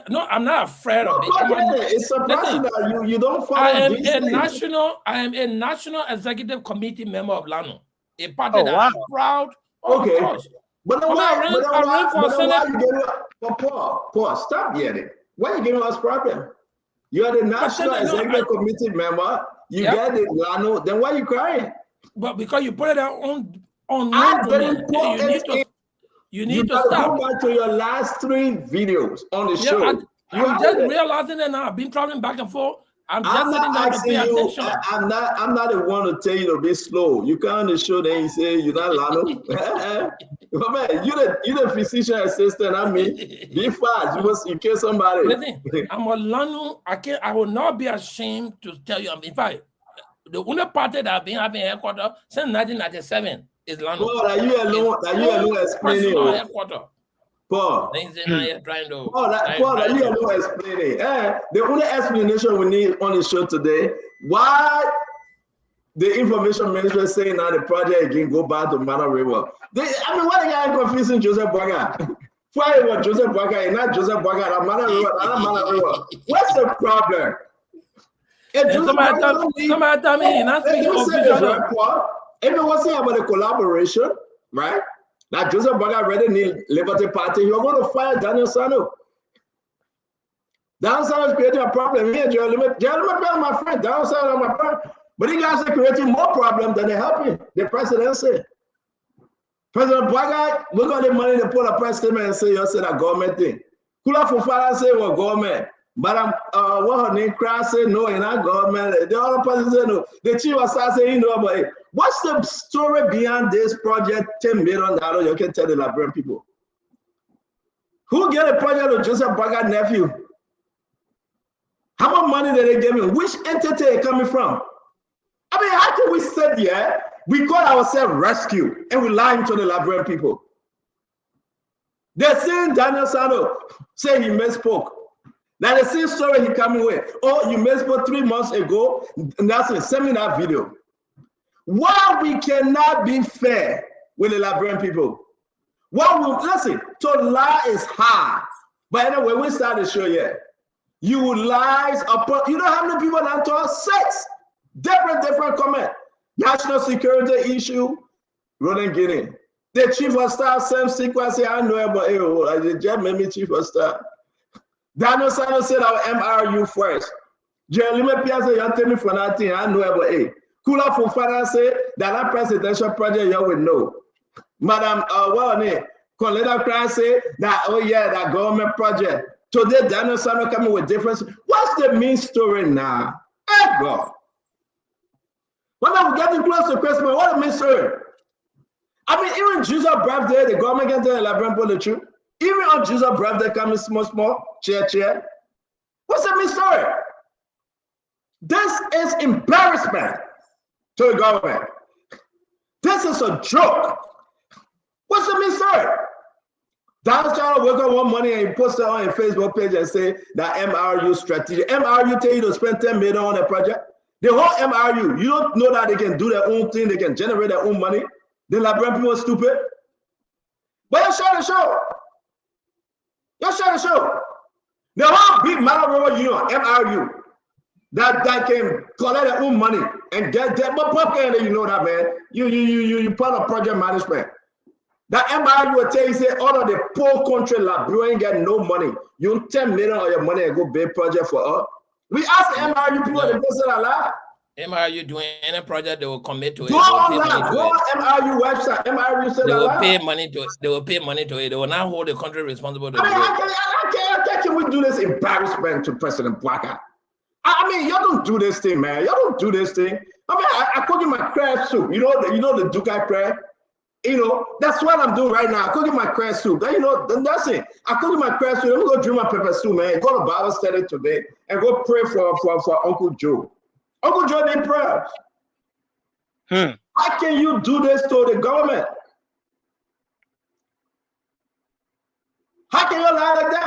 No, I'm not afraid of it. It's surprising that you don't follow. I am a national executive committee member of LANO. A party that I'm proud of. Okay. But Paul, stop yelling. Why are you giving us problem? You are the national executive committee member. You get it, LANO. Then why are you crying? But because you put it on you need to stop. Go back to your last 3 videos on the show. I'm just realizing that now. I've been traveling back and forth. I'm just sitting down to pay attention. I'm not the one to tell you to be slow. You come on the show, then you say you're not LANO. Man, you're the physician assistant. I mean, be fast. You kill somebody. Listen, I'm a LANO. I will not be ashamed to tell you. In fact, the only party that I've been having headquarters since 1997 is LANO. Paul, are you alone explaining? Paul, are you alone explaining? The only explanation we need on the show today, why the information minister is saying now the project again go back to Mana River. Why the guy confusing Joseph Boaga? Why was Joseph Boaga and not Joseph Boaga and Mana River, not Mana River? What's the problem? Somebody tell me you're not speaking officially. If it wasn't about a collaboration, right? Like Joseph Boaga ready need Liberty Party, you're going to fire Daniel Sano. Daniel Sano is creating a problem here, Jeremy my friend. Daniel Sano my friend. But you guys are creating more problems than they're helping the presidency. President Bwaga, we got the money to put a press statement and say you said a government thing. Kula Fufara say well government. Madam, what her name crash say no in our government. The other person say no. The chief was saying no, but what's the story behind this project? $10 million you can tell the Liberian people. Who get a project with Joseph Bwaga nephew? How much money did they give him? Which entity are coming from? I mean, how can we sit here? We call ourselves rescue and we lying to the Liberian people. They're saying Daniel Sano say he misspoke. Now the same story he coming with. Oh, you misspoke 3 months ago. And that's it. Send me that video. Why we cannot be fair with the Liberian people? What we listen, to lie is hard. But anyway, we start the show here. You lies upon, you know how many people now talk? 6 different comment. National security issue, Roland Guinea. The chief of staff, same sequence, I know about it. The job made me chief of staff. Daniel Sano said our MRU first. Jeremy Piazza, you tell me for nothing, I know about it. Kula Fufara said that presidential project you will know. Madam, Coletta Cry said that, oh yeah, that government project. Today, Daniel Sano coming with difference. What's the main story now? Hey, God. When I'm getting close to Christmas, what the main story? I mean, even Jesus' birthday, the government can tell the Liberian people the truth. Even on Jesus' birthday, coming small, cheer. What's the main story? This is embarrassment to the government. This is a joke. What's the main story? Donald Trump will work on one money and he post it on a Facebook page and say that MRU strategy. MRU tell you to spend $10 million on a project. The whole MRU, you don't know that they can do their own thing, they can generate their own money. The Liberian people are stupid. But you share the show. You share the show. The whole big Mara River Union, MRU, that can collect their own money and get that. But popcorn, you know that, man. You part of project management. That MRU will tell you, say, all of the poor country Liberian get no money. You 10 million of your money and go build project for us. We ask the MRU people to go say a lot. MRU doing any project, they will commit to it. Go on MRU website. MRU said they will pay money to it. They will pay money to it. They will not hold the country responsible to do it. How can we do this embarrassment to President Bwaga? I mean, y'all don't do this thing, man. Y'all don't do this thing. I mean, I cook in my crab soup. You know the Dukai crab. You know, that's what I'm doing right now. I cook in my crab soup. You know, that's it. I cook in my crab soup. Let me go drink my pepper soup, man. Go to Bible study today and go pray for Uncle Joe. Uncle Joe need prayers. How can you do this to the government? How can you lie like that?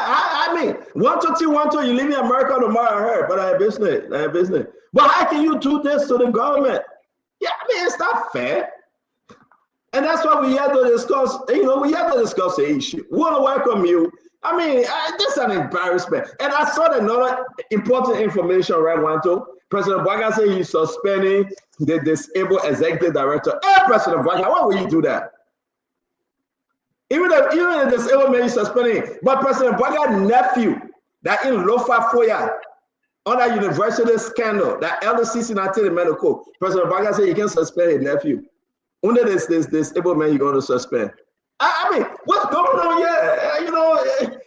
I mean, 1, 2, 3, 1, 2, you leave in America tomorrow, I heard, but I have business. But how can you do this to the government? Yeah, I mean, it's not fair. And that's why we have to discuss, we have to discuss the issue. We want to welcome you. I mean, this is an embarrassment. And I saw another important information, right, Wanto? President Bwaga said he's suspending the disabled executive director. Hey, President Bwaga, why would you do that? Even the disabled man is suspending. But President Bwaga's nephew, that in Lofa Foya, on that university scandal, that LCC not the medical, President Bwaga said he can suspend his nephew. Under this disabled man, you're going to suspend. I mean, what's going on here?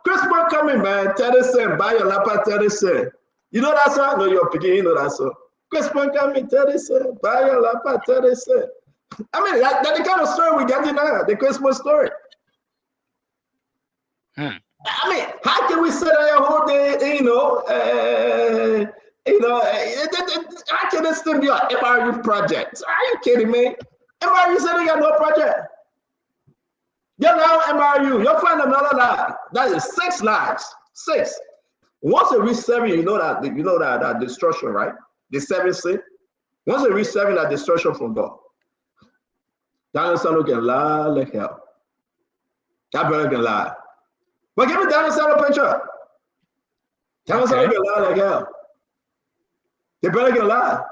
Christmas coming, man. 30 cents, buy your lapa 30 cents. You know that song? No, you're picking, you know that song. Christmas coming, 30 cents, buy your lapa 30 cents. I mean, that's the kind of story we get in now, the Christmas story. I mean, how can we sit there whole day, how can this thing be an MRU project? Are you kidding me? MRU said they got no project. You're now MRU. You'll find another lie. That is 6 lies. 6. Once they reach 7, you know that destruction, right? The 7th sin. Once they reach 7, that destruction from God. Daniel Sano can lie like hell. That brother can lie. But give me Daniel Sano picture. Daniel Sano can lie like hell. The brother can lie.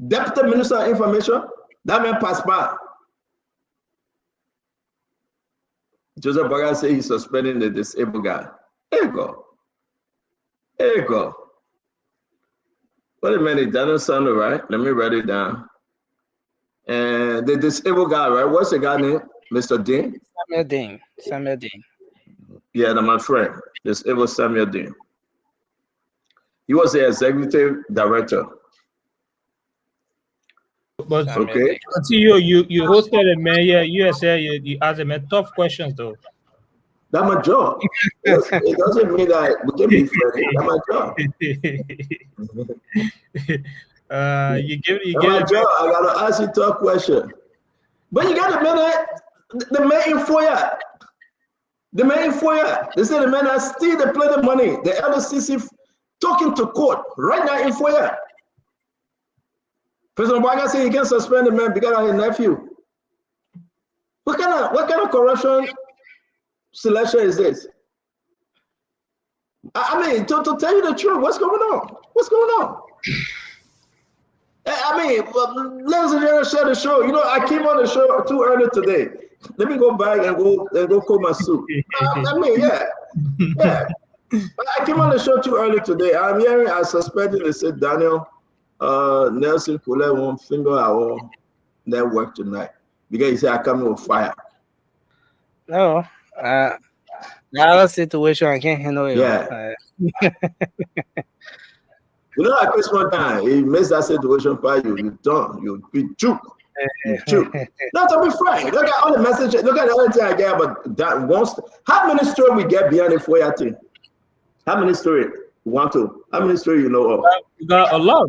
Deputy Minister of Information, that man passed by. Joseph Bwaga said he's suspending the disabled guy. There you go. There you go. Wait a minute, Daniel Sano, right? Let me write it down. And the disabled guy, right? What's the guy name? Mr. Dean? Samuel Dean. Yeah, that's my friend. Disabled Samuel Dean. He was the executive director. But okay. You hosted a man here. You said you asked a man tough questions though. That's my job. It doesn't mean that we can be friendly. That's my job. You give my job. I gotta ask you a tough question. But you got a minute. The man in foyer. The man in foyer. They say the man has still they play the money. The LCC talking to court right now in foyer. President Obama said he can suspend the man because of his nephew. What kind of corruption selection is this? I mean, to tell you the truth, what's going on? What's going on? I mean, ladies and gentlemen, share the show. You know, I came on the show too early today. Let me go back and go cook my soup. I mean, yeah. I came on the show too early today. I'm hearing I suspected they said Daniel Nelson Poulet won't finger our network tonight because he said I come with fire. No, that situation I can't handle it. Yeah. You know, at Christmas time, he makes that situation for you. You don't. You be juke. Not to be frank. Look at all the messages. Look at the other thing I get about that once. How many stories we get behind the foyer thing? How many stories you want to? How many stories you know of? We got a lot.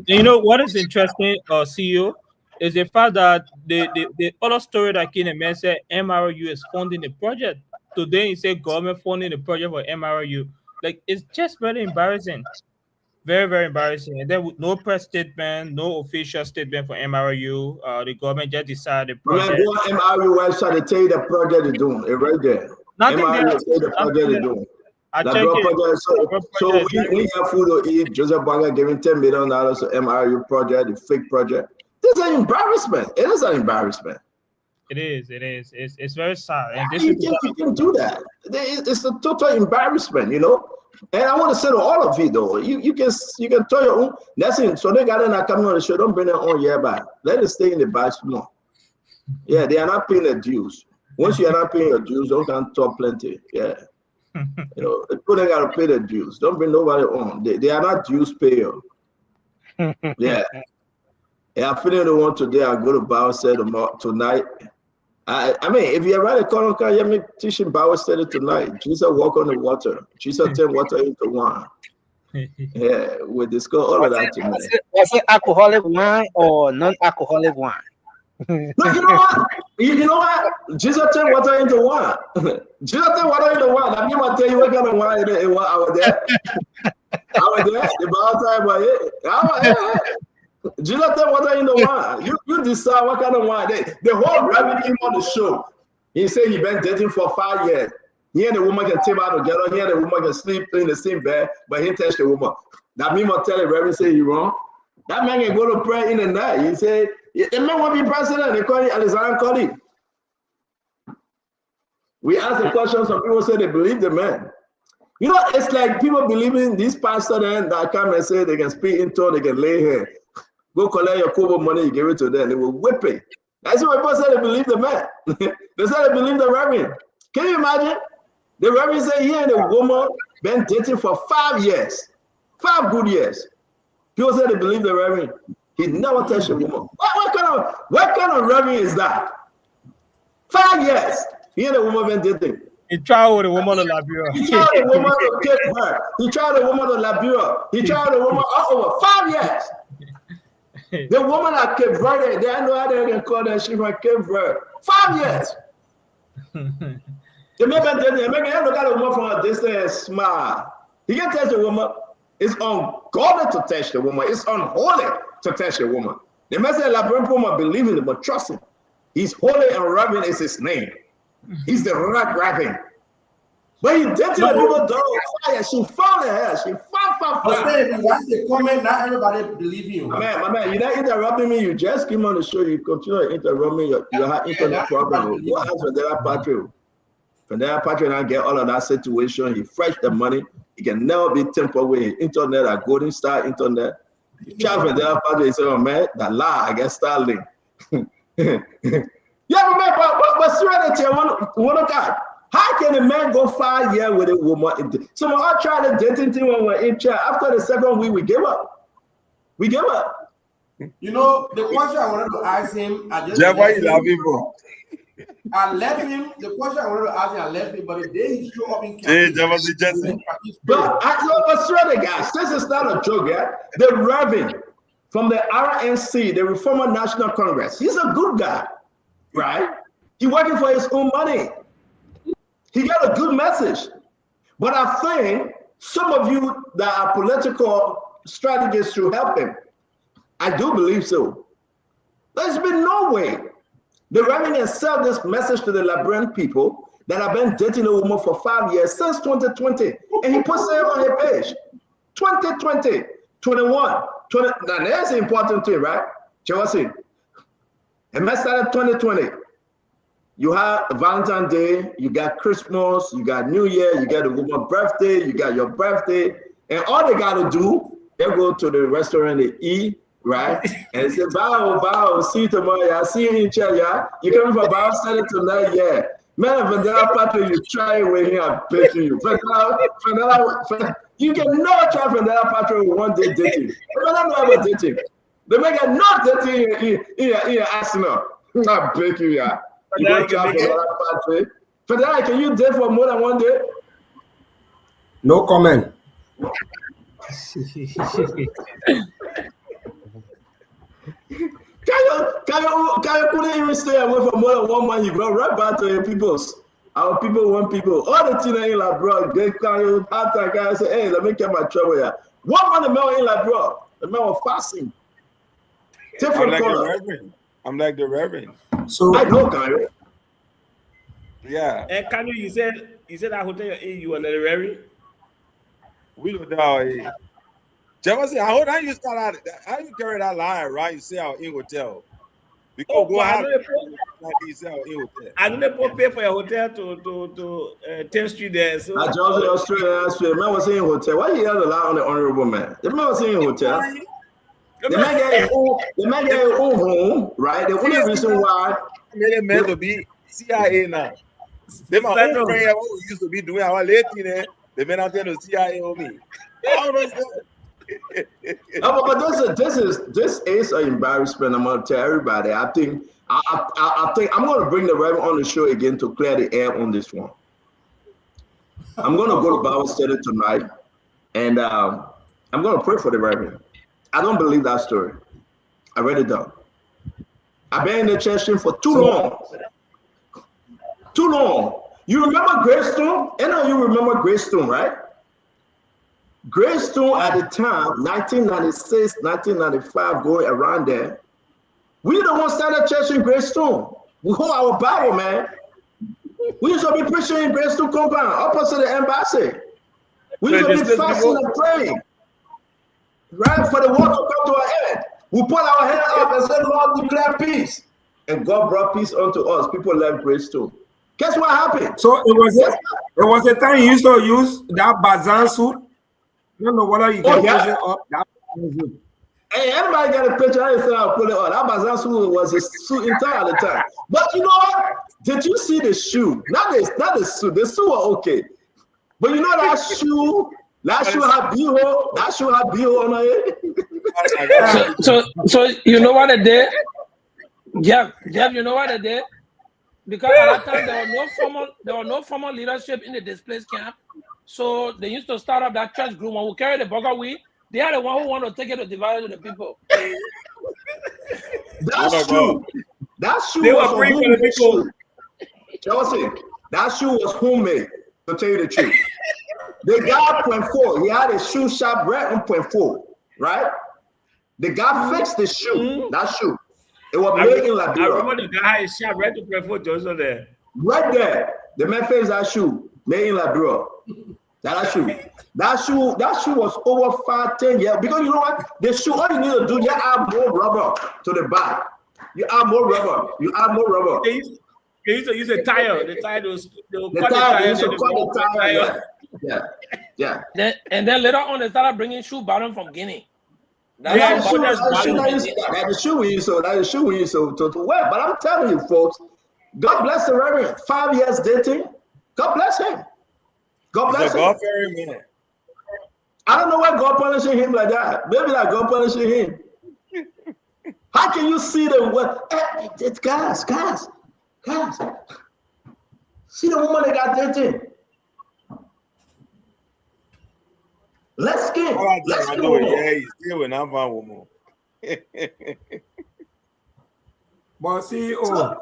You know what is interesting, CEO, is the fact that the other story that came in man said MRU is funding the project. Today he said government funding the project for MRU. Like, it's just very embarrassing. Very, very embarrassing. And then with no press statement, no official statement for MRU. The government just decided. When I go on MRU website, they tell you the project they're doing. It's right there. MRU say the project they're doing. So we have food to eat. Joseph Baga giving $10 million to MRU project, the fake project. This is an embarrassment. It is an embarrassment. It is. It's very sad. And you can do that. It's a total embarrassment, you know. And I want to say to all of you though, you can tell your own. That's it. So they got in not coming on the show. Don't bring their own year back. Let it stay in the box more. Yeah, they are not paying their dues. Once you are not paying your dues, don't come talk plenty. Yeah. You know, people they gotta pay their dues. Don't bring nobody on. They are not dues payer. Yeah. Yeah, I feel the one today. I go to Bible study tonight. I mean, if you write a column, you me teaching Bible study tonight. Jesus walk on the water. Jesus turn water into wine. Yeah, we discuss all of that tonight. Was it alcoholic wine or non-alcoholic wine? No, you know what? Jesus turned water into wine. Jesus turned water into wine. I'm gonna tell you what kind of wine it was. I was there. The Bible time, but Jesus turned water into wine. You decide what kind of wine. The whole rabbit came on the show. He said he been dating for 5 years. He and the woman can take out together. He and the woman can sleep in the same bed, but he touched the woman. That means I tell the Reverend say he wrong. That man can go to pray in the night. He said, the man want to be president. They call it Alexander Colley. We ask the question, some people say they believe the man. You know, it's like people believing these pastors that come and say they can speak in tongues, they can lay here. Go collect your Kobo money, you give it to them, they will whip it. That's what people say they believe the man. They say they believe the Reverend. Can you imagine? The Reverend said he and the woman been dating for 5 years. 5 good years. People say they believe the Reverend. He never touched a woman. What kind of Reverend is that? 5 years. He and the woman been dating. He tried with a woman in Liberia. He tried a woman to kill her. He tried a woman in Liberia. He tried a woman over 5 years. The woman at Cape Verde, they know how they can call that she from Cape Verde. 5 years. They make look at a woman from a distance, smile. He can touch a woman. It's ungodly to touch the woman. It's unholy to touch a woman. The message Liberian woman believe in him, but trust him. He's holy and Reverend is his name. He's the right Reverend. But he dated the woman dog fire. She found her. She found. That's the comment. Not everybody believe you. My man, you're not interrupting me. You just came on the show. You continue to interrupt me. You have internet problem. What happens with that Patrick? When that Patrick and I get all of that situation, he fresh the money. He can never be tempered with internet, a golden star internet. You try for that Patrick, he say, oh man, that lie, I get Starlink. Yeah, but seriously, what God? How can a man go 5 years with a woman? So we all tried the dating thing when we're in chair. After the second week, we gave up. We gave up. You know, the question I wanted to ask him, I just Jeff, why you laughing for? I left him. The question I wanted to ask him, I left him, but the day he showed up in Hey, Jesse. But seriously, guys, this is not a joke, yeah? The Reverend from the RNC, the Reformer National Congress, he's a good guy, right? He's working for his own money. He got a good message. But I think some of you that are political strategists should help him. I do believe so. There's been no way the Reverend has sell this message to the Liberian people that have been dating a woman for 5 years since 2020. And he puts it on his page. 2020, 21, 20. Now that's the important thing, right? Chelsea. And that started 2020. You have Valentine's Day, you got Christmas, you got New Year, you got the woman's birthday, you got your birthday. And all they got to do, they go to the restaurant, they eat, right? And say, bow, see you tomorrow, yeah. See you in chair, yeah. You coming for Bible study tonight, yeah. Man, Vanilla Patrick, you try it with him, I'm picking you. You can never try Vanilla Patrick with 1 day dating. Vanilla never dating. They make it not dating in Arsenal. I'm picking you, yeah. You go try Vanilla Patrick. Vanilla, can you date for more than 1 day? No comment. Can couldn't even stay away for more than 1 month. You go right back to your peoples. Our people want people. All the teen in like, bro, they can after guy say, hey, let me get my trouble here. 1 month the man in like, bro, the man was fasting. I'm like the Reverend. So I know, Kanye. Yeah. And Kanye, you said that hotel you were the Reverend. We don't know. Jefferson, how you start out? How you carry that line, right? You say our in hotel. Because go out. I don't pay for your hotel to 10th Street there. So I just Australia. Man was in hotel. Why you have the line on the honorable man? The man was in hotel. The man get his own home, right? The only reason why they meant to be CIA now. They my own friend who used to be doing our late there. They men out there to CIA on me. But this is an embarrassment. I'm gonna tell everybody. I think I'm gonna bring the Reverend on the show again to clear the air on this one. I'm gonna go to Bible study tonight, and I'm gonna pray for the Reverend. I don't believe that story. I read it down. I've been in the church for too long. Too long. You remember Greystone? I know you remember Greystone, right? Greystone at the time, 1996, 1995, going around there. We the ones started church in Greystone. We hold our Bible, man. We used to be preaching in Greystone compound, opposite the embassy. We used to be fasting and praying. Right for the water to come to our head. We put our head up and said, Lord, declare peace. And God brought peace unto us. People left Greystone. Guess what happened? So it was a time you used to use that Bazan suit. I don't know whether you can use it up. Hey, anybody got a picture? I said I'll put it on. That Bazan suit was a suit entire the time. But you know what? Did you see the shoe? Not the suit. The suit was okay. But you know that shoe? That shoe had B-hole. That shoe had B-hole on it. So you know what they did? Jeff, you know what they did? Because at that time there was no formal leadership in the displaced camp. So they used to start up that church group. When we carry the burger weed, they are the one who want to take it to divide it to the people. That's true. That shoe was homemade shoe. Chelsea, that shoe was homemade, to tell you the truth. The guy 0.4, he had a shoe shop right on 0.4, right? The guy fixed the shoe, that shoe. It was made in Liberia. I remember the guy had a shop right to 0.4 also there. Right there. The man fixed that shoe, made in Liberia. That shoe was over 5-10 years. Because you know what? The shoe, all you need to do, you add more rubber to the back. You add more rubber. They used to use a tire. The tire was the tire. Yeah. And then later on, they started bringing shoe bottom from Guinea. That's the shoe we use to wear. But I'm telling you, folks, God bless the Reverend. 5 years dating. God bless him. God bless him. God-fearing man. I don't know why God punishing him like that. Maybe that God punishing him. How can you see the what? It's guys. See the woman that got dating. Let's get. Let's do it. Yeah, he's still with that woman. But CEO,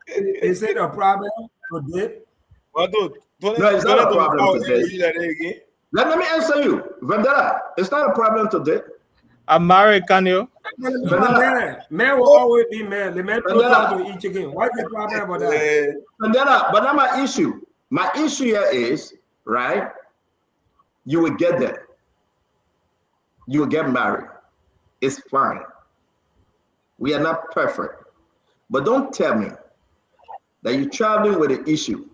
is it a problem today? No, it's not a problem today. Let me answer you, Vendetta. It's not a problem today. I'm married, can you? Man will always be man. The man will talk to each again. What's the problem about that? Vendetta, but not my issue. My issue here is, right? You will get there. You will get married. It's fine. We are not perfect. But don't tell me that you're traveling with an issue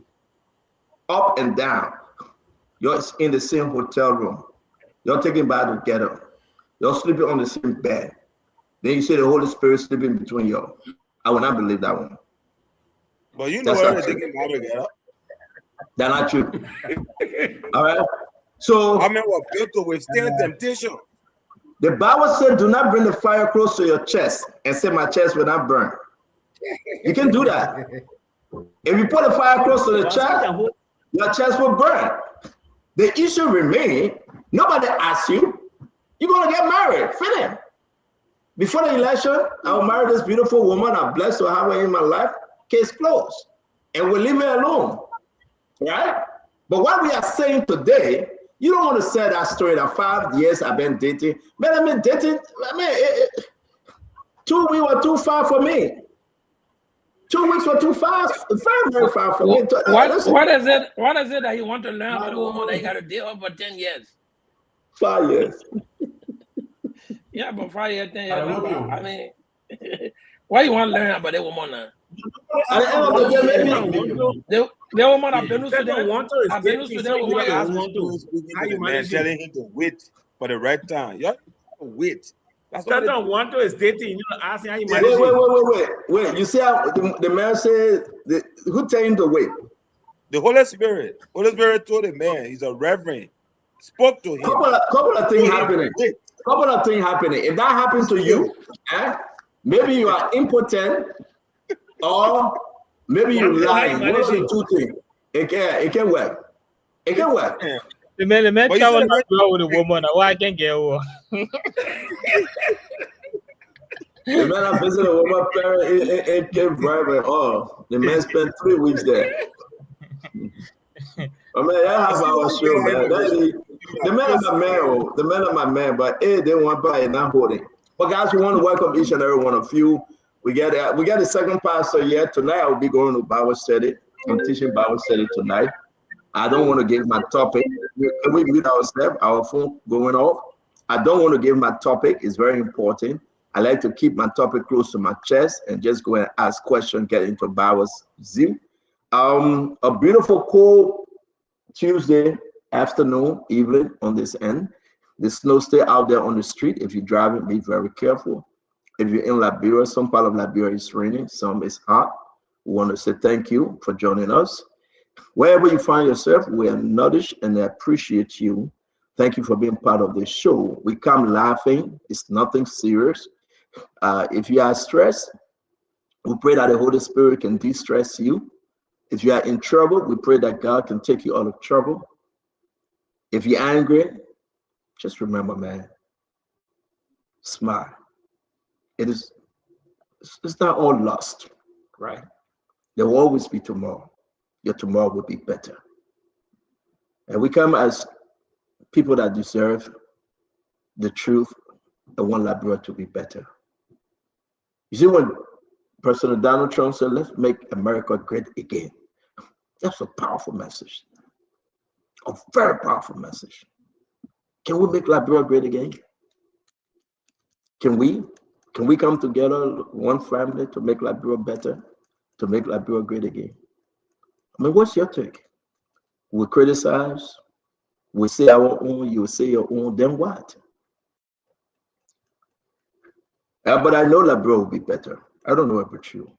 up and down. You're in the same hotel room. You're taking bath together. You're sleeping on the same bed. Then you say the Holy Spirit sleeping between you. I will not believe that one. But you know what they're taking bath together. That's not true. All right. So I mean, what built to withstand temptation. The Bible said, "Do not bring the fire close to your chest and say, my chest will not burn." You can do that. If you put the fire close to the chest, your chest will burn. The issue remains. Nobody asks you. You're gonna get married. Finish. Before the election, I will marry this beautiful woman. I'm blessed to have her in my life. Case closed, and we'll leave her alone. Right? But what we are saying today, you don't want to say that story that 5 years I've been dating. Man, I've been dating. 2 weeks were too far for me. 2 weeks were too fast. Very far for me. What is it that you want to learn about a woman that you got to deal with for 10 years? 5 years. Yeah, but 5 years, 10 years. I mean, why you want to learn about a woman now? The woman I've been to them. I've been to them. Man telling him to wait for the right time. You have to wait. That's what I want to is dating. You know, asking how you manage. Wait. You see how the man said, who tell him to wait? The Holy Spirit. Holy Spirit told the man, he's a reverend, spoke to him. Couple of things happening. If that happens to you, maybe you are impotent, or maybe you're lying. One of the two things. It can work. It can work. The man travel with a woman. Why I can't get over? The man I visited a woman parent in Cape Breton. Oh, the man spent 3 weeks there. Oh man, that has our show, man. The men are my man, but they want by not holding. But guys, we want to welcome each and every one of you. We get the second pastor here tonight. I will be going to Bible study. I'm teaching Bible study tonight. I don't want to give my topic. We mute ourselves, our phone going off. I don't want to give my topic. It's very important. I like to keep my topic close to my chest and just go and ask questions, get into Bible Zoom. A beautiful, cold Tuesday afternoon, evening on this end. The snow stay out there on the street. If you're driving, be very careful. If you're in Liberia, some part of Liberia is raining, some is hot. We want to say thank you for joining us. Wherever you find yourself, we acknowledge and appreciate you. Thank you for being part of this show. We come laughing. It's nothing serious. If you are stressed, we pray that the Holy Spirit can de-stress you. If you are in trouble, we pray that God can take you out of trouble. If you're angry, just remember, man, smile. It's not all lost, right? There will always be tomorrow. Your tomorrow will be better. And we come as people that deserve the truth and want Liberia to be better. You see, when President Donald Trump said, let's make America great again, that's a powerful message. A very powerful message. Can we make Liberia great again? Can we come together, one family, to make Liberia better, to make Liberia great again? I mean, what's your take? We criticize, we say our own, you say your own, then what? But I know Labro will be better. I don't know about you.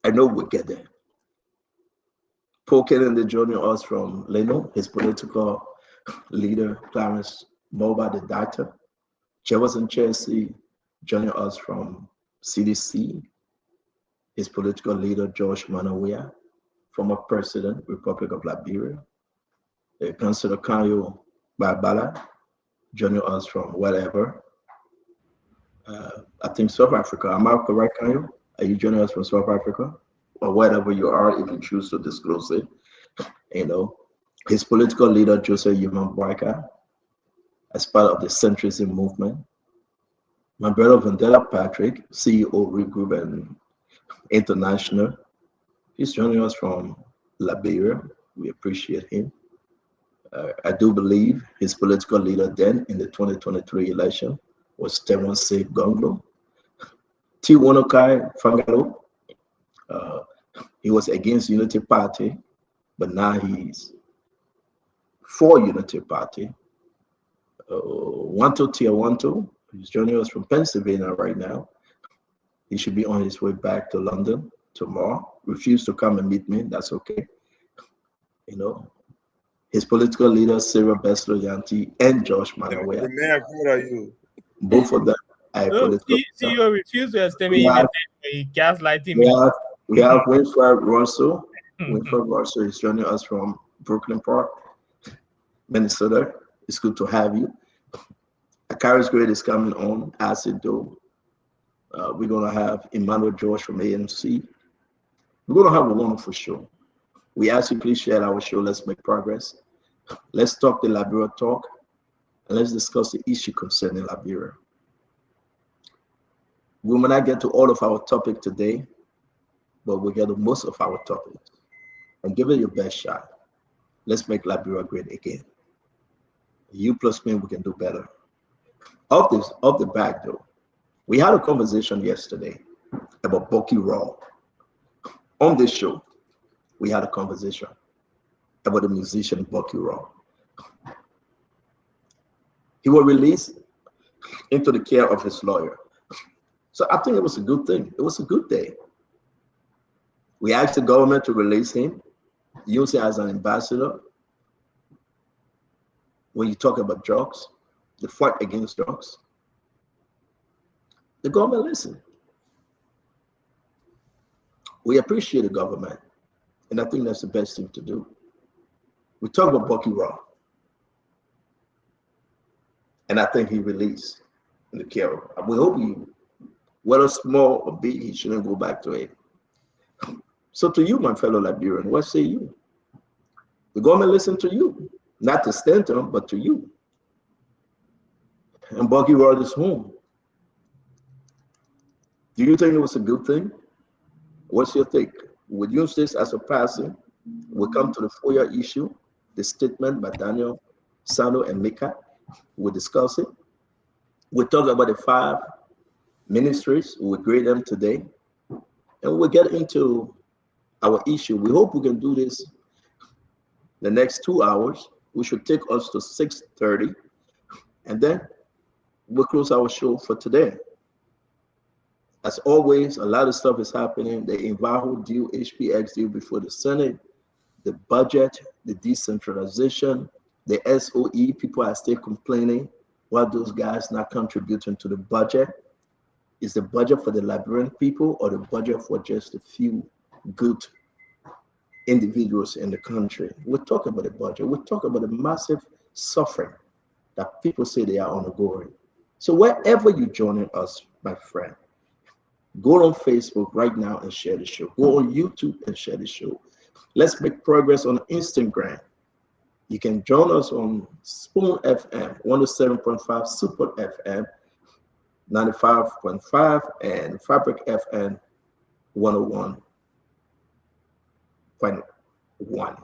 I know we'll get there. Paul Kennedy joining us from Leno, his political leader, Clarence Moba, the doctor. Jefferson Chelsea joining us from CDC, his political leader, George Manawia, former president, Republic of Liberia. Councillor Kanyo Barbala joining us from wherever. I think South Africa. Am I correct, Kanyo? Are you joining us from South Africa? Or wherever you are, if you choose to disclose it. His political leader, Joseph Yuman Boyka, as part of the centrism movement. My brother Vandela Patrick, CEO Regroup and International. He's joining us from Liberia. We appreciate him. I do believe his political leader then in the 2023 election was Temonse Gonglo. T. Wonokai Fangalo. He was against Unity Party, but now he's for Unity Party. Wanto Tiawanto, he's joining us from Pennsylvania right now. He should be on his way back to London tomorrow. Refused to come and meet me, that's okay. His political leaders, Sarah Beslo Yanti and Josh Manawea. The man, what are you? Both of them are political. CEO refused to extend me even he gaslighting me. We have Winfred Russell. Winfred Russell is joining us from Brooklyn Park, Minnesota. It's good to have you. Akaris Grade is coming on, Acid Doe. We're going to have Emmanuel George from AMC. We're going to have a wonderful show. We ask you please share our show. Let's make progress. Let's talk the Liberia talk, and let's discuss the issue concerning Liberia. We may not get to all of our topic today, but we'll get to most of our topics. And give it your best shot. Let's make Liberia great again. You plus me, we can do better. Off the back though, we had a conversation yesterday about Bucky Raw. On this show, we had a conversation about the musician Bucky Raw. He was released into the care of his lawyer. So I think it was a good thing. It was a good day. We asked the government to release him, use him as an ambassador. When you talk about drugs, the fight against drugs, the government listened. We appreciate the government, and I think that's the best thing to do. We talk about Bucky Raw, and I think he released in the care of. We hope you, whether small or big, he shouldn't go back to it. So to you, my fellow Liberian, what say you? The government listened to you, not to Stanton, but to you. And Bucky Raw is home. Do you think it was a good thing? What's your take? Would you use this as a passing? We'll come to the FOIA issue, the statement by Daniel, Sano, and Mika. We'll discuss it. We'll talk about the 5 ministries. We'll grade them today. And we'll get into our issue. We hope we can do this the next 2 hours. We should take us to 6:30. And then we'll close our show for today. As always, a lot of stuff is happening. The Invaho deal, HPX deal before the Senate, the budget, the decentralization, the SOE. People are still complaining why those guys not contributing to the budget. Is the budget for the Liberian people or the budget for just a few good individuals in the country? We're talking about the budget. We're talking about the massive suffering that people say they are undergoing. So wherever you're joining us, my friend, go on Facebook right now and share the show. Go on YouTube and share the show. Let's make progress on Instagram. You can join us on Spoon FM, 107.5, Super FM, 95.5, and Fabric FM, 101.1.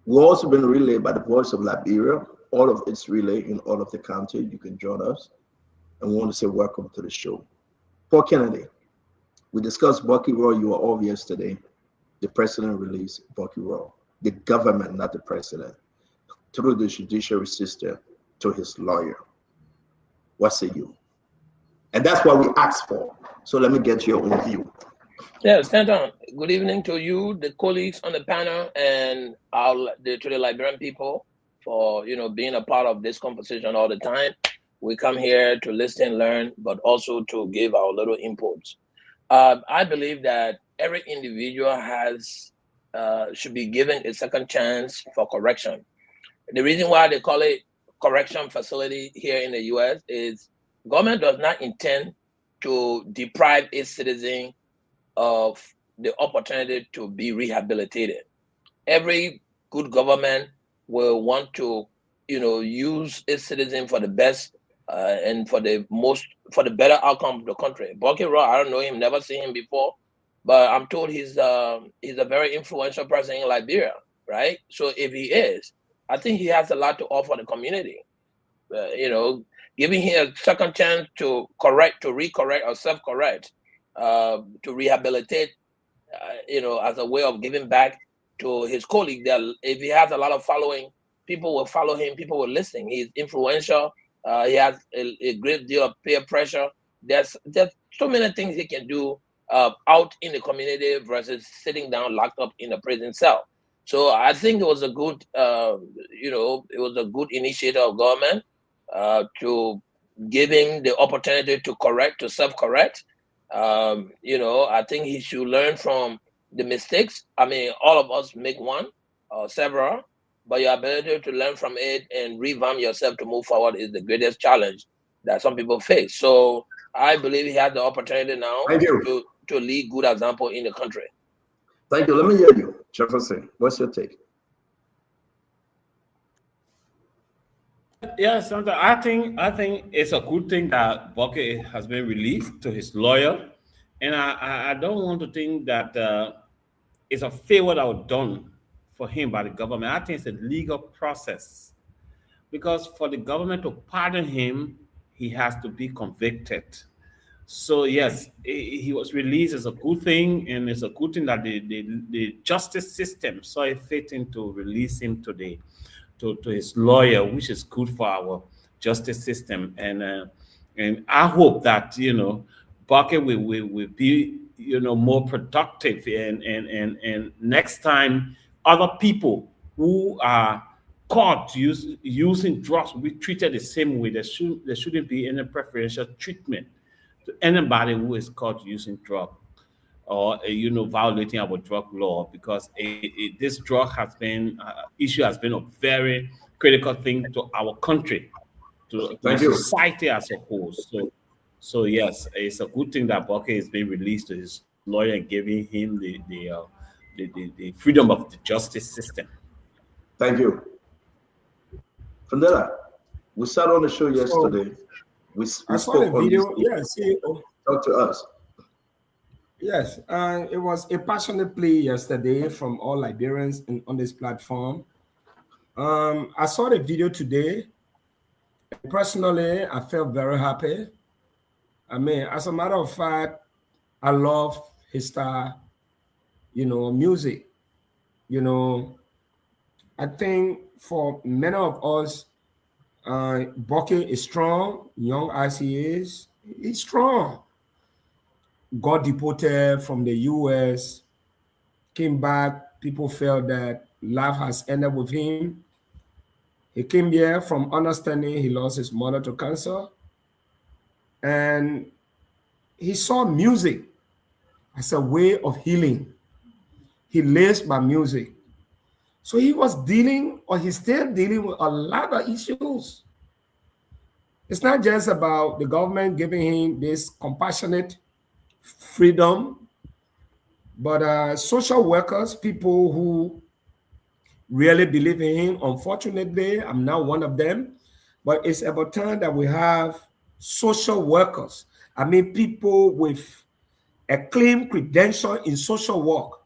We've also been relayed by the Voice of Liberia. All of it's relayed in all of the county. You can join us. And we want to say welcome to the show. Paul Kennedy, we discussed Bucky Raw. You were off yesterday. The president released Bucky Raw. The government, not the president, through the judiciary system to his lawyer. What say you? And that's what we asked for. So let me get your own view. Yes, Stanton. Good evening to you, the colleagues on the panel, and to the Liberian people for being a part of this conversation all the time. We come here to listen, learn, but also to give our little inputs. I believe that every individual should be given a second chance for correction. The reason why they call it correction facility here in the U.S. is government does not intend to deprive its citizen of the opportunity to be rehabilitated. Every good government will want to, use its citizen for the best and for the better outcome of the country. Bucky Raw, I don't know him, never seen him before, but I'm told he's a very influential person in Liberia, right? So if he is, I think he has a lot to offer the community. Giving him a second chance to recorrect or self-correct, to rehabilitate, as a way of giving back to his colleague. That if he has a lot of following, people will follow him, people will listen. He's influential. He has a great deal of peer pressure. There's so many things he can do out in the community versus sitting down locked up in a prison cell. So I think it was a good, initiative of government to giving the opportunity to self-correct. I think he should learn from the mistakes. I mean, all of us make one or several, but your ability to learn from it and revamp yourself to move forward is the greatest challenge that some people face. So I believe he has the opportunity now to lead good example in the country. Thank you. Let me hear you, Jefferson. What's your take? Yes, I think it's a good thing that Bucky has been released to his lawyer, and I don't want to think that it's a favor that was done for him by the government. I think it's a legal process, because for the government to pardon him, he has to be convicted. So yes, he was released as a good thing, and it's a good thing that the justice system saw it fitting to release him today to his lawyer, which is good for our justice system. And I hope that Bucky will be more productive, and next time other people who are caught using drugs will be treated the same way. There shouldn't be any preferential treatment to anybody who is caught using drugs or violating our drug law, because this drug issue has been a very critical thing to our country, to society as a whole. So yes, it's a good thing that Bucky is being released to his lawyer and giving him the freedom of the justice system. Thank you. Fandela, we sat on the show yesterday. We saw the video. Yes, talk to us. Yes, it was a passionate plea yesterday from all Liberians on this platform. I saw the video today. Personally, I felt very happy. I mean, as a matter of fact, I love his style, music. I think for many of us, Bucky is strong, young as he is, he's strong. Got deported from the US, came back, people felt that life has ended with him. He came here from understanding he lost his mother to cancer, and he saw music as a way of healing. He lives by music. So he was he's still dealing with a lot of issues. It's not just about the government giving him this compassionate freedom, but social workers, people who really believe in him. Unfortunately, I'm not one of them, but it's about time that we have social workers. I mean, people with a clean credential in social work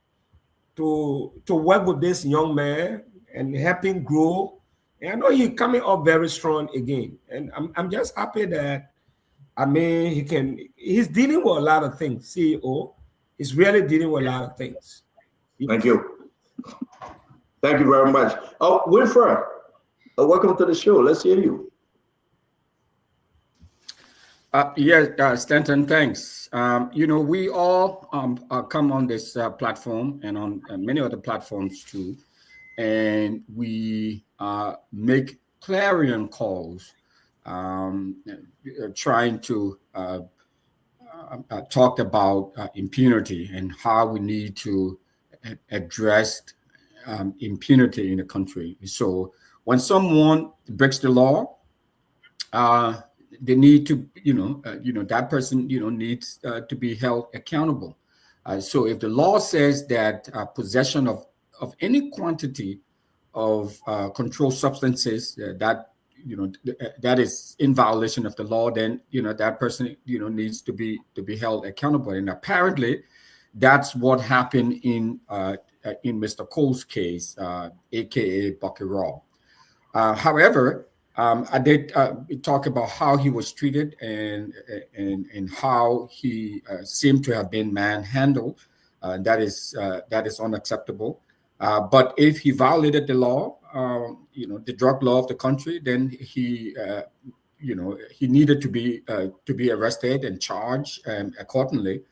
to work with this young man and help him grow. And I know he's coming up very strong again. And I'm just happy that, I mean, he's dealing with a lot of things. CEO is really dealing with a lot of things. Thank you. Thank you very much. Oh, Winfrey, welcome to the show. Let's hear you. Yes, Stanton, thanks. We all come on this platform and on many other platforms too, and we make clarion calls, trying to talk about impunity and how we need to address impunity in the country. So when someone breaks the law, they need to, that person, needs to be held accountable. So if the law says that possession of any quantity of controlled substances that is in violation of the law, then that person needs to be held accountable. And apparently, that's what happened in Mr. Cole's case, aka Bucky Raw. However, I did talk about how he was treated and how he seemed to have been manhandled. That is unacceptable. But if he violated the law, the drug law of the country, then he needed to be arrested and charged accordingly.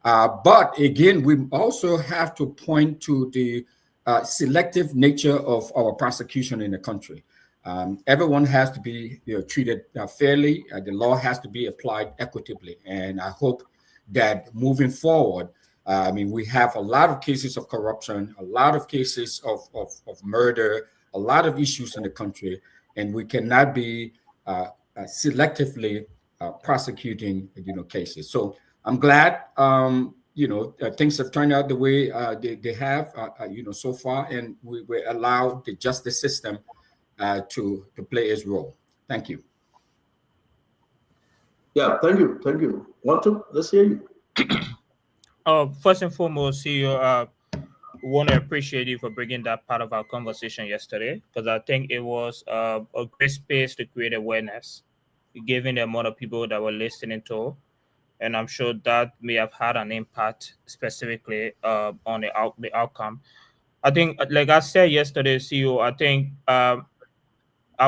But again, we also have to point to the selective nature of our prosecution in the country. Everyone has to be treated fairly. The law has to be applied equitably. And I hope that moving forward, we have a lot of cases of corruption, a lot of cases of murder, a lot of issues in the country, and we cannot be selectively prosecuting cases. So I'm glad things have turned out the way they have so far, and we allow the justice system to play its role. Thank you. Yeah, thank you. Let's hear you. First and foremost, CEO, want to appreciate you for bringing that part of our conversation yesterday, because I think it was a great space to create awareness, given the amount of people that were listening to, and I'm sure that may have had an impact specifically on the outcome. I think, like I said yesterday, CEO, I think I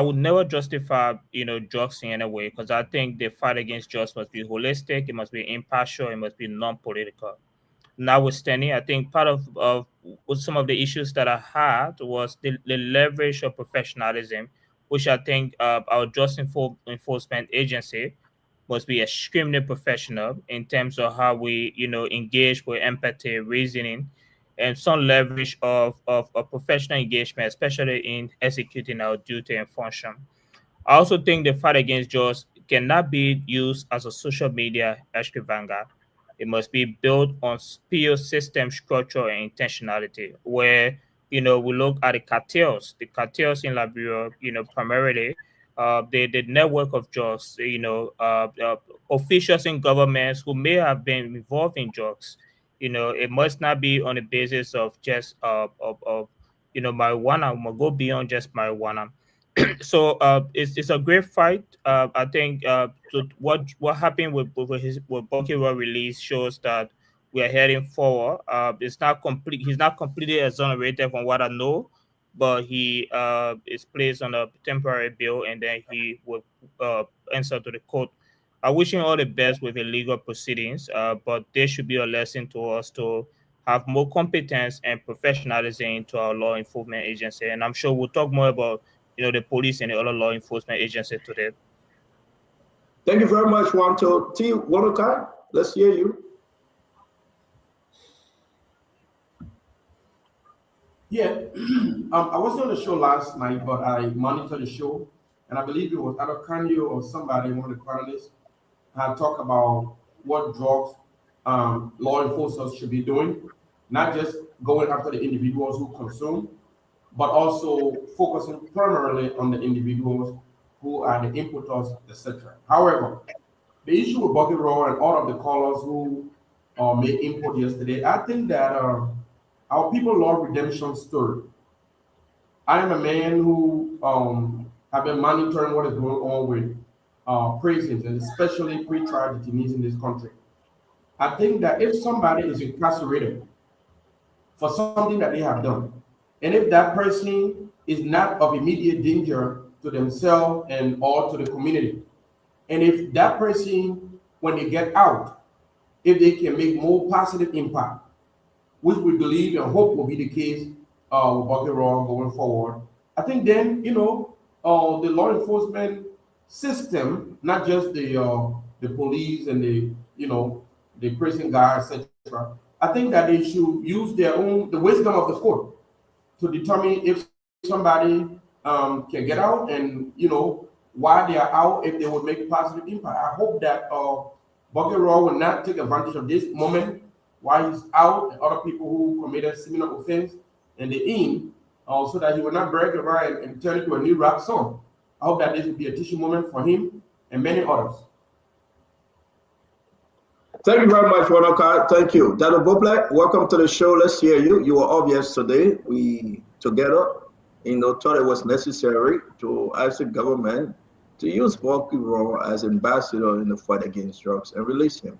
would never justify, drugs in any way, because I think the fight against drugs must be holistic, it must be impartial, it must be non-political. Notwithstanding, I think part of some of the issues that I had was the leverage of professionalism, which I think our justice enforcement agency must be extremely professional in terms of how we, engage with empathy, reasoning, and some leverage of professional engagement, especially in executing our duty and function. I also think the fight against drugs cannot be used as a social media extravaganza. It must be built on PO system structure and intentionality, where we look at the cartels in Liberia, primarily the network of drugs, officials in governments who may have been involved in drugs. It must not be on the basis of just marijuana. It must go beyond just marijuana. So it's a great fight. I think what happened with Bucky Raw release shows that we are heading forward. It's not complete. He's not completely exonerated from what I know, but he is placed on a temporary bail, and then he will answer to the court. I wish him all the best with the legal proceedings. But there should be a lesson to us to have more competence and professionalism into our law enforcement agency, and I'm sure we'll talk more about the police and the other law enforcement agencies today. Thank you very much, Wanto. T. Wanokai, let's hear you. Yeah, I wasn't on the show last night, but I monitored the show, and I believe it was Adokanyo or somebody, one of the panelists, had talked about what drugs law enforcement should be doing, not just going after the individuals who consume, but also focusing primarily on the individuals who are the importers, etc. However, the issue with Bucky Raw and all of the callers who made input yesterday, I think that our people love redemption story. I am a man who have been monitoring what is going on with prisons, and especially pre-trial detainees in this country. I think that if somebody is incarcerated for something that they have done, and if that person is not of immediate danger to themselves and or to the community, And if that person, when they get out, if they can make more positive impact, which we believe and hope will be the case with Bucky Raw going forward, I think then, the law enforcement system, not just the police and the prison guards, etc. I think that they should use the wisdom of the court to determine if somebody can get out and, while they are out, if they would make positive impact. I hope that Bucky Raw will not take advantage of this moment while he's out and other people who committed similar offense and they in, so that he will not break around and turn into a new rap song. I hope that this will be a teaching moment for him and many others. Thank you very much, Wanoka. Thank you. Dado Boblek, welcome to the show. Let's hear you. You were obvious today. We together, thought it was necessary to ask the government to use Bucky Raw as ambassador in the fight against drugs and release him.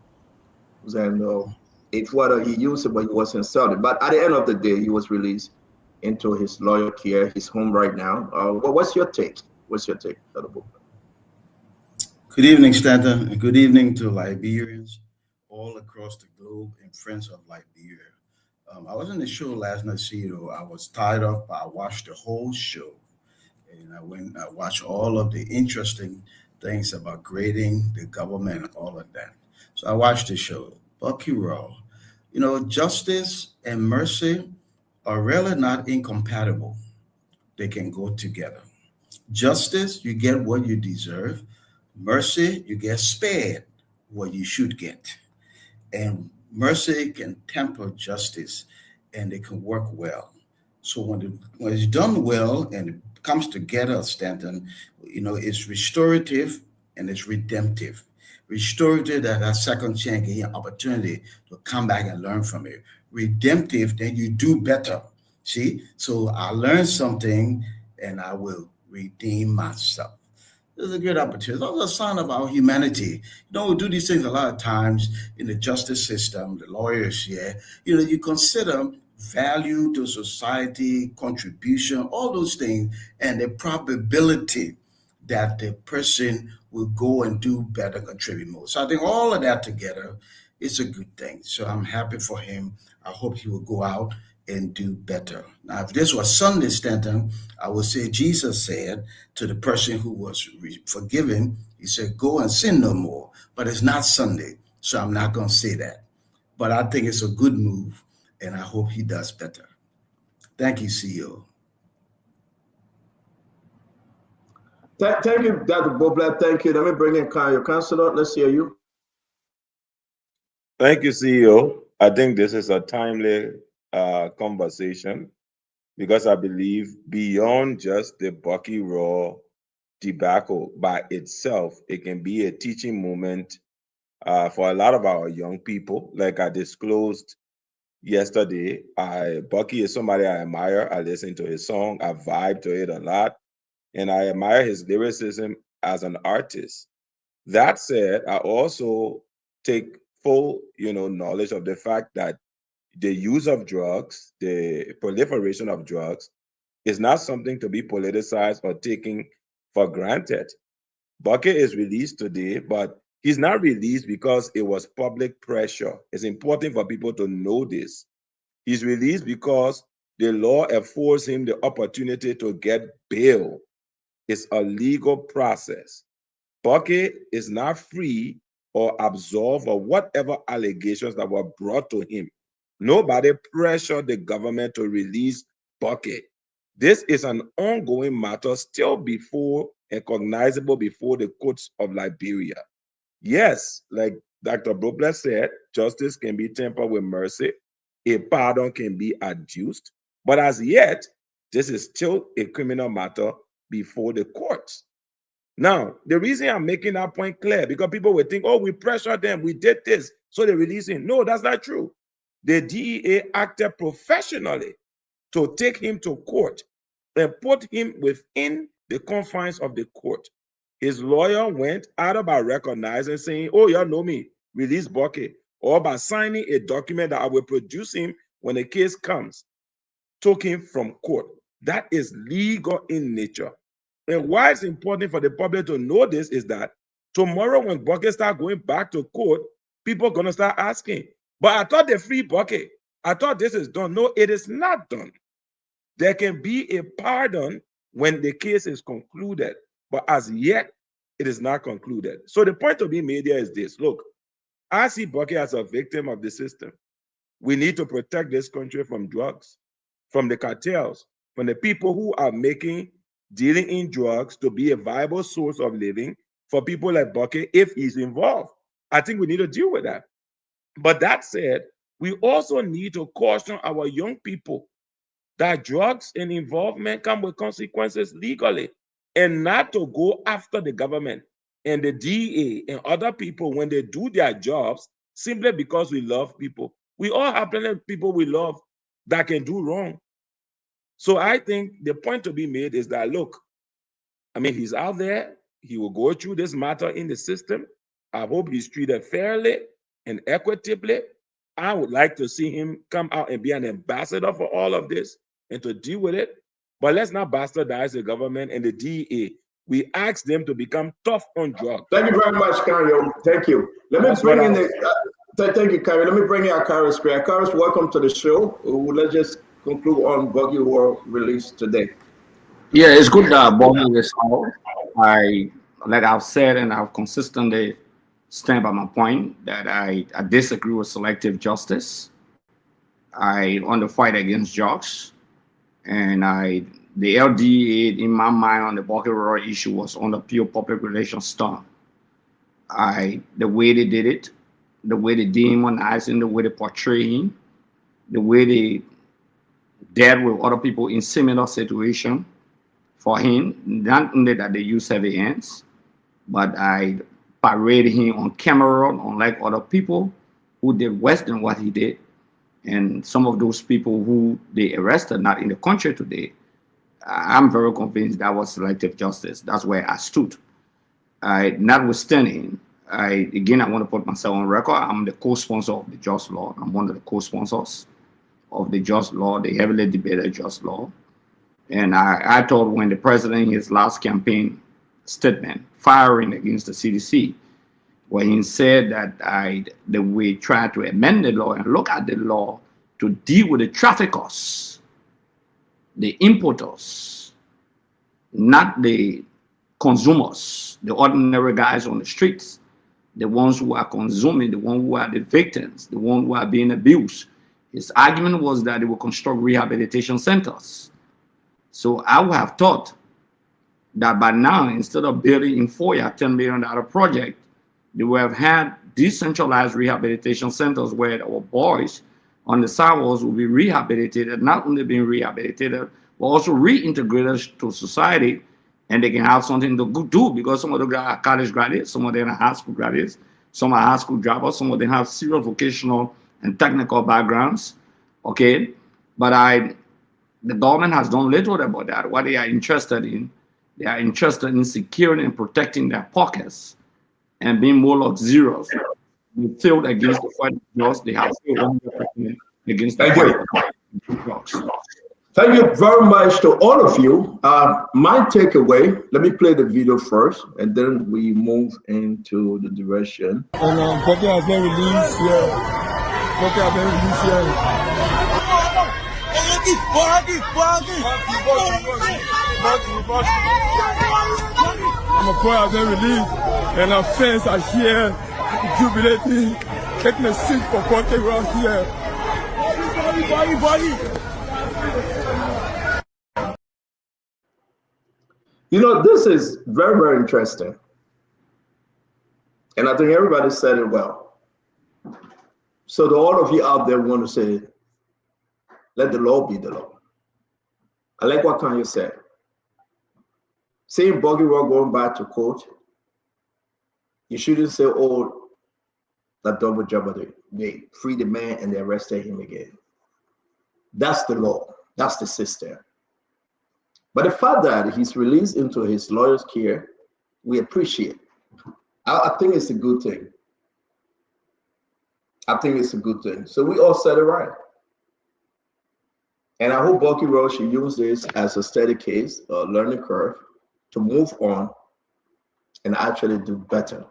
And if whether he used it, but he was insulted. But at the end of the day, he was released into his loyal care, his home right now. What's your take? What's your take, Dado Boblek? Good evening, Stanton, and good evening to Liberians all across the globe and friends of Liberia. I was in the show last night, I was tied up. I watched the whole show, and I watched all of the interesting things about grading the government and all of that. So I watched the show. Bucky Raw, justice and mercy are really not incompatible. They can go together. Justice, you get what you deserve. Mercy, you get spared what you should get. And mercy can temper justice, and they can work well. So when it's done well and it comes together, Stanton, it's restorative and it's redemptive. Restorative, that second chance, give you an opportunity to come back and learn from it. Redemptive, then you do better. See? So I learned something and I will redeem myself. This is a good opportunity. It's also a sign of our humanity. We do these things a lot of times in the justice system, the lawyers here. You consider value to society, contribution, all those things, and the probability that the person will go and do better, contribute more. So I think all of that together is a good thing. So I'm happy for him. I hope he will go out and do better. Now, if this was Sunday, Stanton, I would say Jesus said to the person who was forgiven, he said, go and sin no more. But it's not Sunday, so I'm not going to say that. But I think it's a good move, and I hope he does better. Thank you, CEO. Thank you, Dr. Boblek. Thank you. Let me bring in your counselor. Let's hear you. Thank you, CEO. I think this is a timely conversation because I believe beyond just the Bucky Raw debacle by itself, it can be a teaching moment for a lot of our young people. Like I disclosed yesterday, Bucky is somebody I admire. I listen to his song. I vibe to it a lot. And I admire his lyricism as an artist. That said, I also take full, knowledge of the fact that the use of drugs, the proliferation of drugs, is not something to be politicized or taken for granted. Bucky is released today, but he's not released because it was public pressure. It's important for people to know this. He's released because the law affords him the opportunity to get bail. It's a legal process. Bucky is not free or absolved of whatever allegations that were brought to him. Nobody pressured the government to release Bucky. This is an ongoing matter still before and cognizable before the courts of Liberia. Yes, like Dr. Boblek said, justice can be tempered with mercy. A pardon can be adduced. But as yet, this is still a criminal matter before the courts. Now, the reason I'm making that point clear, because people will think, oh, we pressured them, we did this, so they released him. No, that's not true. The DEA acted professionally to take him to court and put him within the confines of the court. His lawyer went either by recognizing, saying, oh, y'all know me, release Bucky, or by signing a document that I will produce him when the case comes, took him from court. That is legal in nature. And why it's important for the public to know this is that Tomorrow, when Bucky start going back to court, people are going to start asking, but I thought they free Bucky. I thought this is done. No, it is not done. There can be a pardon when the case is concluded, but as yet, it is not concluded. So the point to be made here is this. Look, I see Bucky as a victim of the system. We need to protect this country from drugs, from the cartels, from the people who are making dealing in drugs to be a viable source of living for people like Bucky if he's involved. I think we need to deal with that. But that said, we also need to caution our young people that drugs and involvement come with consequences legally, and not to go after the government and the DA and other people when they do their jobs simply because we love people. We all have plenty of people we love that can do wrong. So I think the point to be made is that, look, I mean, he's out there. He will go through this matter in the system. I hope he's treated fairly and equitably. I would like to see him come out and be an ambassador for all of this and to deal with it. But let's not bastardize the government and the DEA. We ask them to become tough on drugs. Thank you very much, Kario. Thank you. Let me bring in thank you, Kario. Let me bring in Akaris. Akaris, welcome to the show. Let's just conclude on Bucky World release today. Yeah, it's good that Bucky is out. Like I've said, and I've consistently stand by my point that I disagree with selective justice. I on the fight against drugs, and the LDA in my mind on the Bucky World issue was on the pure public relations stunt. The way they did it, the way they demonized him, the way they portray him, the way they dealt with other people in similar situation for him, not only that they use heavy hands, but I paraded him on camera, unlike other people who did worse than what he did. And some of those people who they arrested, not in the country today, I'm very convinced that was selective justice. That's where I stood. Notwithstanding, I want to put myself on record. I'm the co-sponsor of the Just Law. I'm one of the co-sponsors of the Just Law, the heavily debated Just Law. And I thought when the president in his last campaign statement, firing against the CDC, where he said that we try to amend the law and look at the law to deal with the traffickers, the importers, not the consumers, the ordinary guys on the streets, the ones who are consuming, the ones who are the victims, the ones who are being abused. His argument was that they will construct rehabilitation centers. So I would have thought that by now, instead of building in FOIA $10 million project, they would have had decentralized rehabilitation centers where our boys on the sidewalks will be rehabilitated, not only being rehabilitated, but also reintegrated to society, and they can have something to do, because some of them are college graduates, some of them are high school graduates, some are high school dropouts, some of them have serious vocational and technical backgrounds, okay? But the government has done little about that. What they are interested in, they are interested in securing and protecting their pockets and being more luxurious. They failed against the fight drugs. They have failed against the fight drugs. Thank you very much to all of you. My takeaway, let me play the video first, and then we move into the direction. And Bucky has been released here. Bucky has been released here. I'm a boy has been released, and our fans are here, jubilating, taking a seat for Bucky World here. Everybody. You know, this is very, very interesting. And I think everybody said it well. So to all of you out there want to say, let the law be the law. I like what Kanye said. Seeing Bucky World going back to court, you shouldn't say, oh, that double jeopardy. They freed the man and they arrested him again. That's the law. That's the system. But the fact that he's released into his lawyer's care, we appreciate. I think it's a good thing. I think it's a good thing. So we all said it right. And I hope Bucky World should use this as a steady case, a learning curve, to move on and actually do better.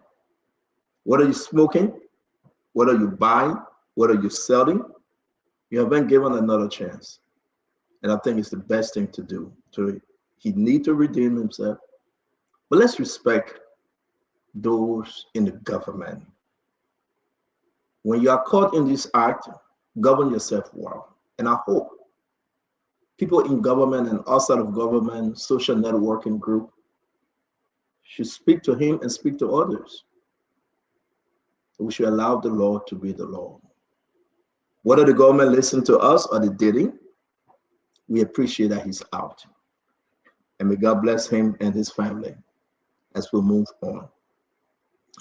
Whether you're smoking, whether you're buying, whether you're selling, you have been given another chance. And I think it's the best thing to do. He needs to redeem himself. But let's respect those in the government. When you are caught in this act, govern yourself well. And I hope people in government and outside of government, social networking group, should speak to him and speak to others. We should allow the law to be the law. Whether the government listened to us or they didn't, we appreciate that he's out. And may God bless him and his family as we move on.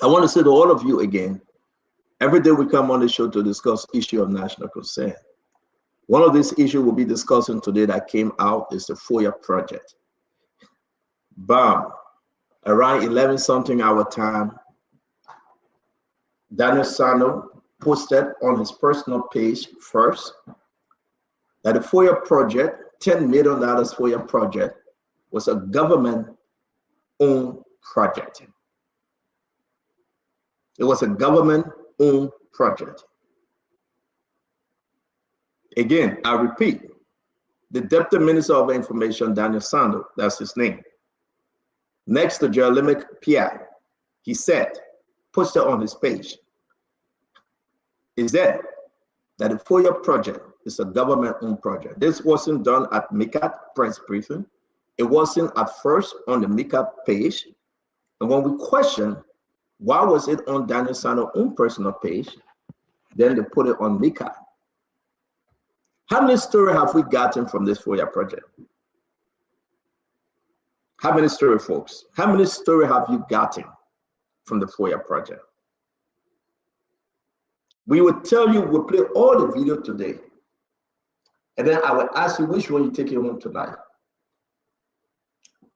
I want to say to all of you again, every day we come on the show to discuss issue of national concern. One of these issues we'll be discussing today that came out is the FOIA project. Bam, around 11 something hour time, Daniel Sano posted on his personal page first that the FOIA project, $10 million FOIA project, was a government-owned project. It was a government-owned project. Again, I repeat, the Deputy Minister of Information, Daniel Sando, that's his name, next to Jeremiah Pierre, he said, posted on his page, is that the FOIA project is a government-owned project. This wasn't done at MICAT press briefing. It wasn't at first on the MICAT page. And when we questioned why was it on Daniel Sano's own personal page, then they put it on MICAT. How many stories have we gotten from this FOIA project? How many stories, folks? How many stories have you gotten from the FOIA project? We will tell you, we'll play all the video today. And then I will ask you which one you take home tonight.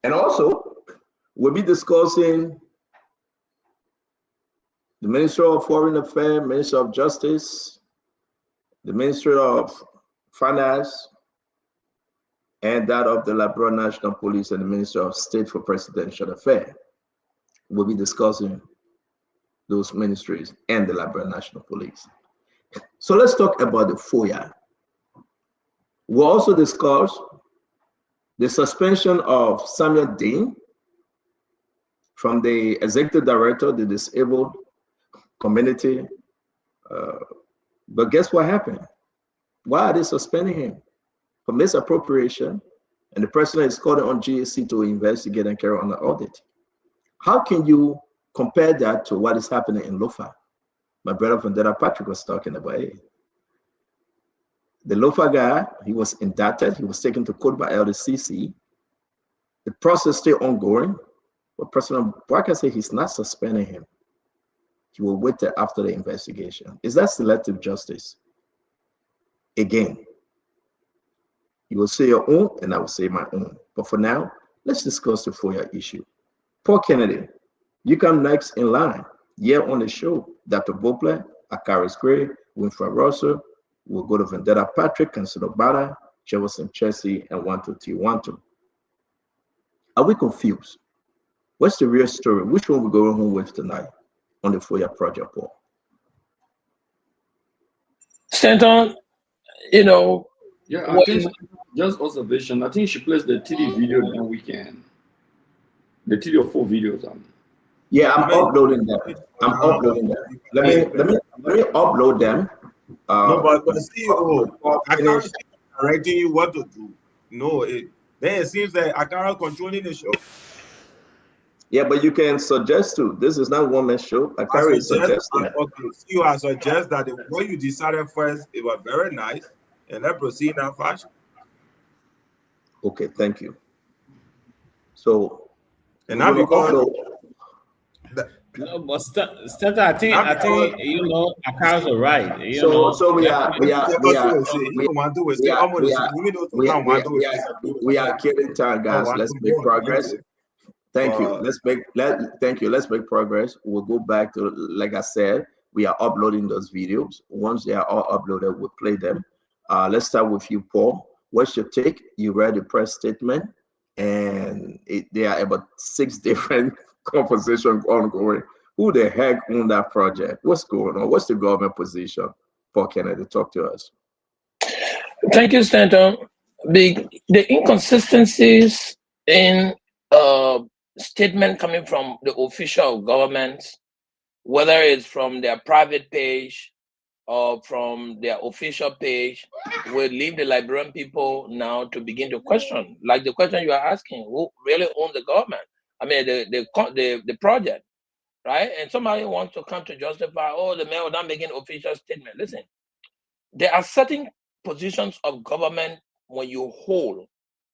And also, we'll be discussing the Ministry of Foreign Affairs, Ministry of Justice, the Ministry of Finance, and that of the Liberia National Police and the Ministry of State for Presidential Affairs. We'll be discussing those ministries and the Liberia National Police. So let's talk about the FOIA. We'll also discuss the suspension of Samuel Dean from the Executive Director of the Disabled Community. But guess what happened? Why are they suspending him? For misappropriation, and the president is calling on GAC to investigate and carry on the audit. How can you compare that to what is happening in Lofa? My brother Vendetta Patrick was talking about it. The Lofa guy, he was indicted, he was taken to court by LDCC. The process is still ongoing, but President Barker said he's not suspending him. He will wait till after the investigation. Is that selective justice? Again, you will say your own, and I will say my own. But for now, let's discuss the FOIA issue. Paul Kennedy, you come next in line. Here on the show, Dr. Bopler, Akaris Gray, Winfred Russell, we'll go to Vendetta Patrick, Councilor Bada, Jefferson Chelsea, and 12T12. Are we confused? What's the real story? Which one we're going home with tonight on the FOIA project, Paul? Stanton, you know. Yeah, I think just observation. I think she plays the TD video that weekend. The TD of 4 videos. Yeah, I'm uploading them. I'm uploading them. Let me upload them. No, but CEO, I can't see directing you what to do. No, then it seems that I can't controlling the show. Yeah, but you can suggest to. This is not one man show. I can't suggest. Okay, CEO, I suggest that what you decided first, it was very nice, and let's proceed in that fashion. Okay, thank you. So, and now because. No, but Stanton, I think you know, Akaris are right. We are killing time, guys. Let's make progress. Thank you. Let's make progress. We'll go back to, like I said, we are uploading those videos. Once they are all uploaded, we'll play them. Let's start with you, Paul. What's your take? You read the press statement, and there are about 6 different conversation ongoing. Who the heck owned that project? What's going on? What's the government position? Paul Kennedy, talk to us. Thank you, Stanton. The inconsistencies in statement coming from the official governments, whether it's from their private page or from their official page, will leave the Liberian people now to begin to question, like the question you are asking: who really owns the government? I mean, the project, right? And somebody wants to come to justify, oh, the mayor not making official statement. Listen, there are certain positions of government when you hold,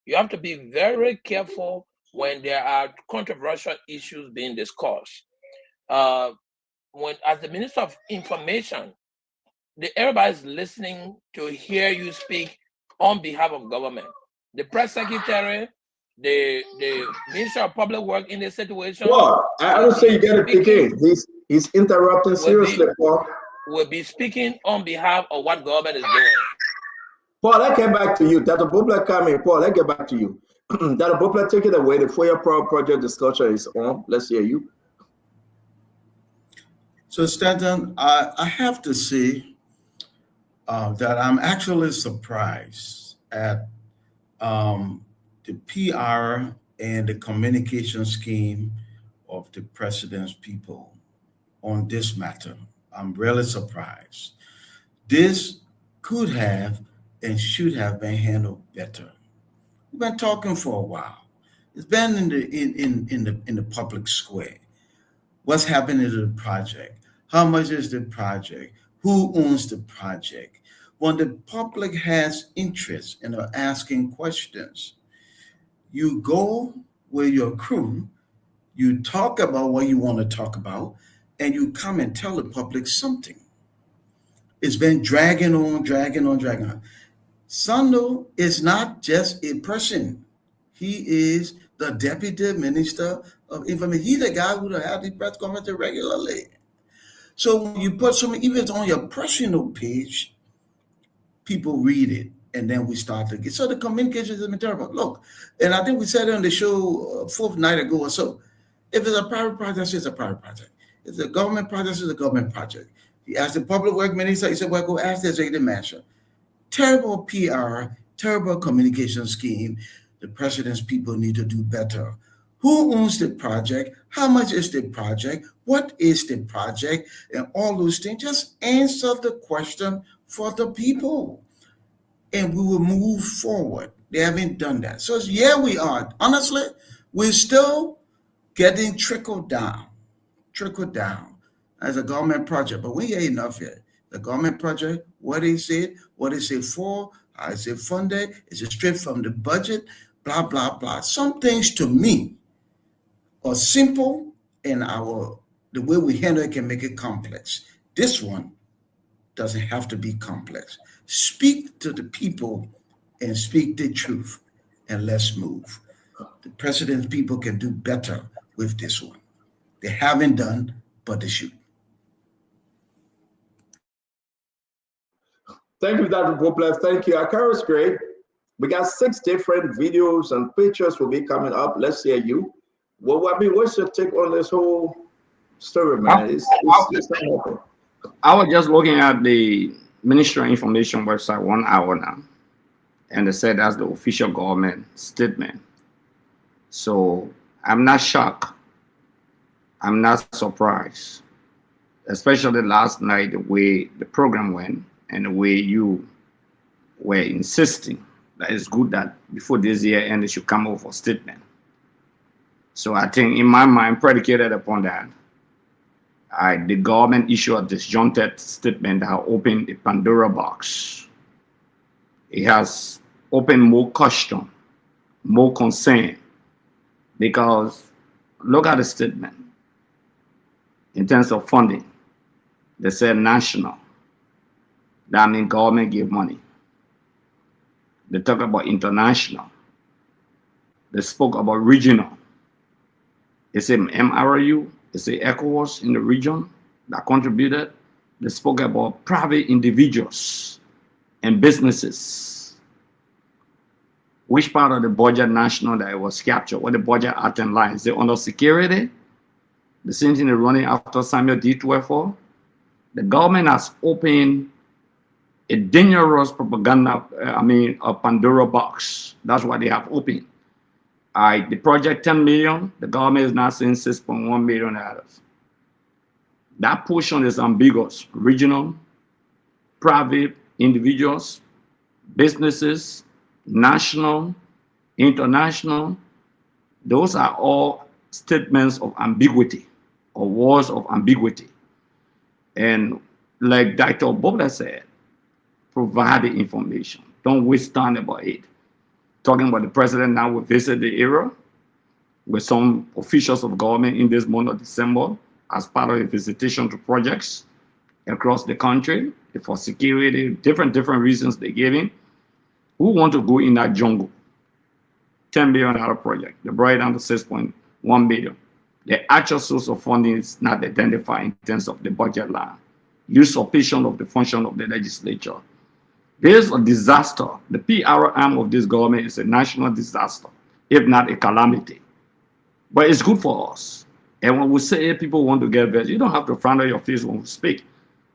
you have to be very careful when there are controversial issues being discussed. When, as the Minister of Information, everybody's listening to hear you speak on behalf of government. The press secretary, the Minister of Public Work in this situation. Well, I don't say you get it again. He's interrupting seriously, Paul. Will be speaking on behalf of what government is doing. Paul, let's get back to you. Dr. Bopla coming. Paul, let's get back to you. Dr. Bopla, take it away. The FOIA project discussion is on. Let's hear you. So, Stanton, I have to say that I'm actually surprised at the PR and the communication scheme of the president's people on this matter. I'm really surprised. This could have and should have been handled better. We've been talking for a while. It's been in the public square. What's happening to the project? How much is the project? Who owns the project? When the public has interest and are asking questions, you go with your crew, you talk about what you want to talk about, and you come and tell the public something. It's been dragging on. Sando is not just a person. He is the Deputy Minister of Information. He's the guy who had the press conference regularly. So when you put some events on your personal page, people read it, and then we start to get. So the communication has been terrible. Look, and I think we said it on the show fourth night ago or so. If it's a private project, it's a private project. If it's a government project, it's a government project. He asked the public work minister, he said, well, go ask the executive manager. Terrible PR, terrible communication scheme. The president's people need to do better. Who owns the project? How much is the project? What is the project? And all those things. Just answer the question for the people. And we will move forward. They haven't done that. So yeah, we are. Honestly, we're still getting trickled down as a government project. But we ain't enough yet. The government project, what is it for? How is it funded? Is it straight from the budget? Blah, blah, blah. Some things to me are simple, and the way we handle it can make it complex. This one doesn't have to be complex. Speak to the people and speak the truth, and let's move. The president's people can do better with this one. They haven't done, but they should. Thank you, Dr. Bopla. Thank you. Akara is great. We got 6 different videos and pictures will be coming up. Let's hear you. Well, I mean, what's your take on this whole story, man? I was just looking at the Ministry of Information website 1 hour now, and they said that's the official government statement. So I'm not shocked. I'm not surprised, especially last night, the way the program went and the way you were insisting that it's good that before this year end, they should come out for statement. So I think in my mind, predicated upon that, the government issued a disjointed statement that opened the Pandora box. It has opened more question, more concern, because look at the statement. In terms of funding, they said national. That means government give money. They talk about international. They spoke about regional. They say MRU, they say ECOWAS in the region that contributed. They spoke about private individuals and businesses. Which part of the budget national that it was captured? What the budget item line? Is it under security? The same thing is running after Samuel D. 12. The government has opened a dangerous propaganda, a Pandora box. That's what they have opened. The project 10 million, the government is now saying 6.1 million. That portion is ambiguous. Regional, private, individuals, businesses, national, international. Those are all statements of ambiguity or words of ambiguity. And like Dr. Bobla said, provide the information. Don't waste time about it. Talking about the president now will visit the area with some officials of government in this month of December as part of a visitation to projects across the country for security, different reasons they gave him. Who want to go in that jungle? $10 billion project. They brought it down to 6.1 billion. The actual source of funding is not identified in terms of the budget line. Usurpation of the function of the legislature. There's a disaster. The PR arm of this government is a national disaster, if not a calamity. But it's good for us. And when we say people want to get better, you don't have to frown on your face when we speak.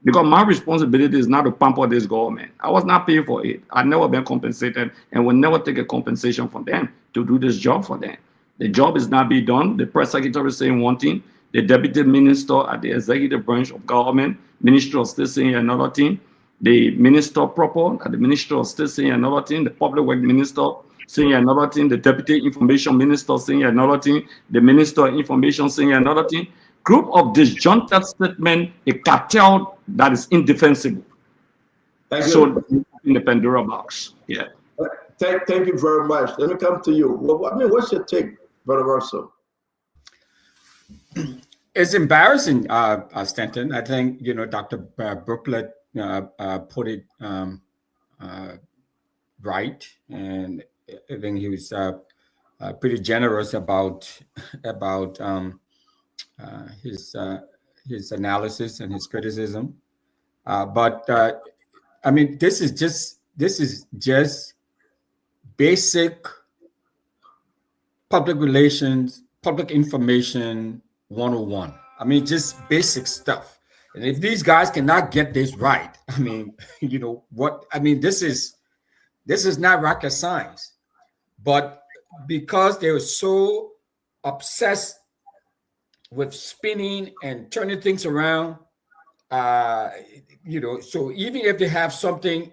Because my responsibility is not to pamper this government. I was not paid for it. I've never been compensated and will never take a compensation from them to do this job for them. The job is not being done. The press secretary is saying one thing. The deputy minister at the executive branch of government, Minister of State saying another thing. The minister proper at the Minister of State saying another thing. The public work minister saying another thing. The deputy information minister saying another thing. The minister of information saying another thing. Group of disjointed statement, a cartel that is indefensible. Thank you. So in the Pandora box. Yeah. Thank you very much. Let me come to you. Well, I mean, what's your take, Brother Russell? It's embarrassing, Stanton. I think, Dr. Brooklet put it right, and I think he was pretty generous about his analysis and his criticism. But I mean, this is just basic public relations, public information 101. I mean, just basic stuff. And if these guys cannot get this right, I mean, what? I mean, this is not rocket science. But because they were so obsessed with spinning and turning things around, so even if they have something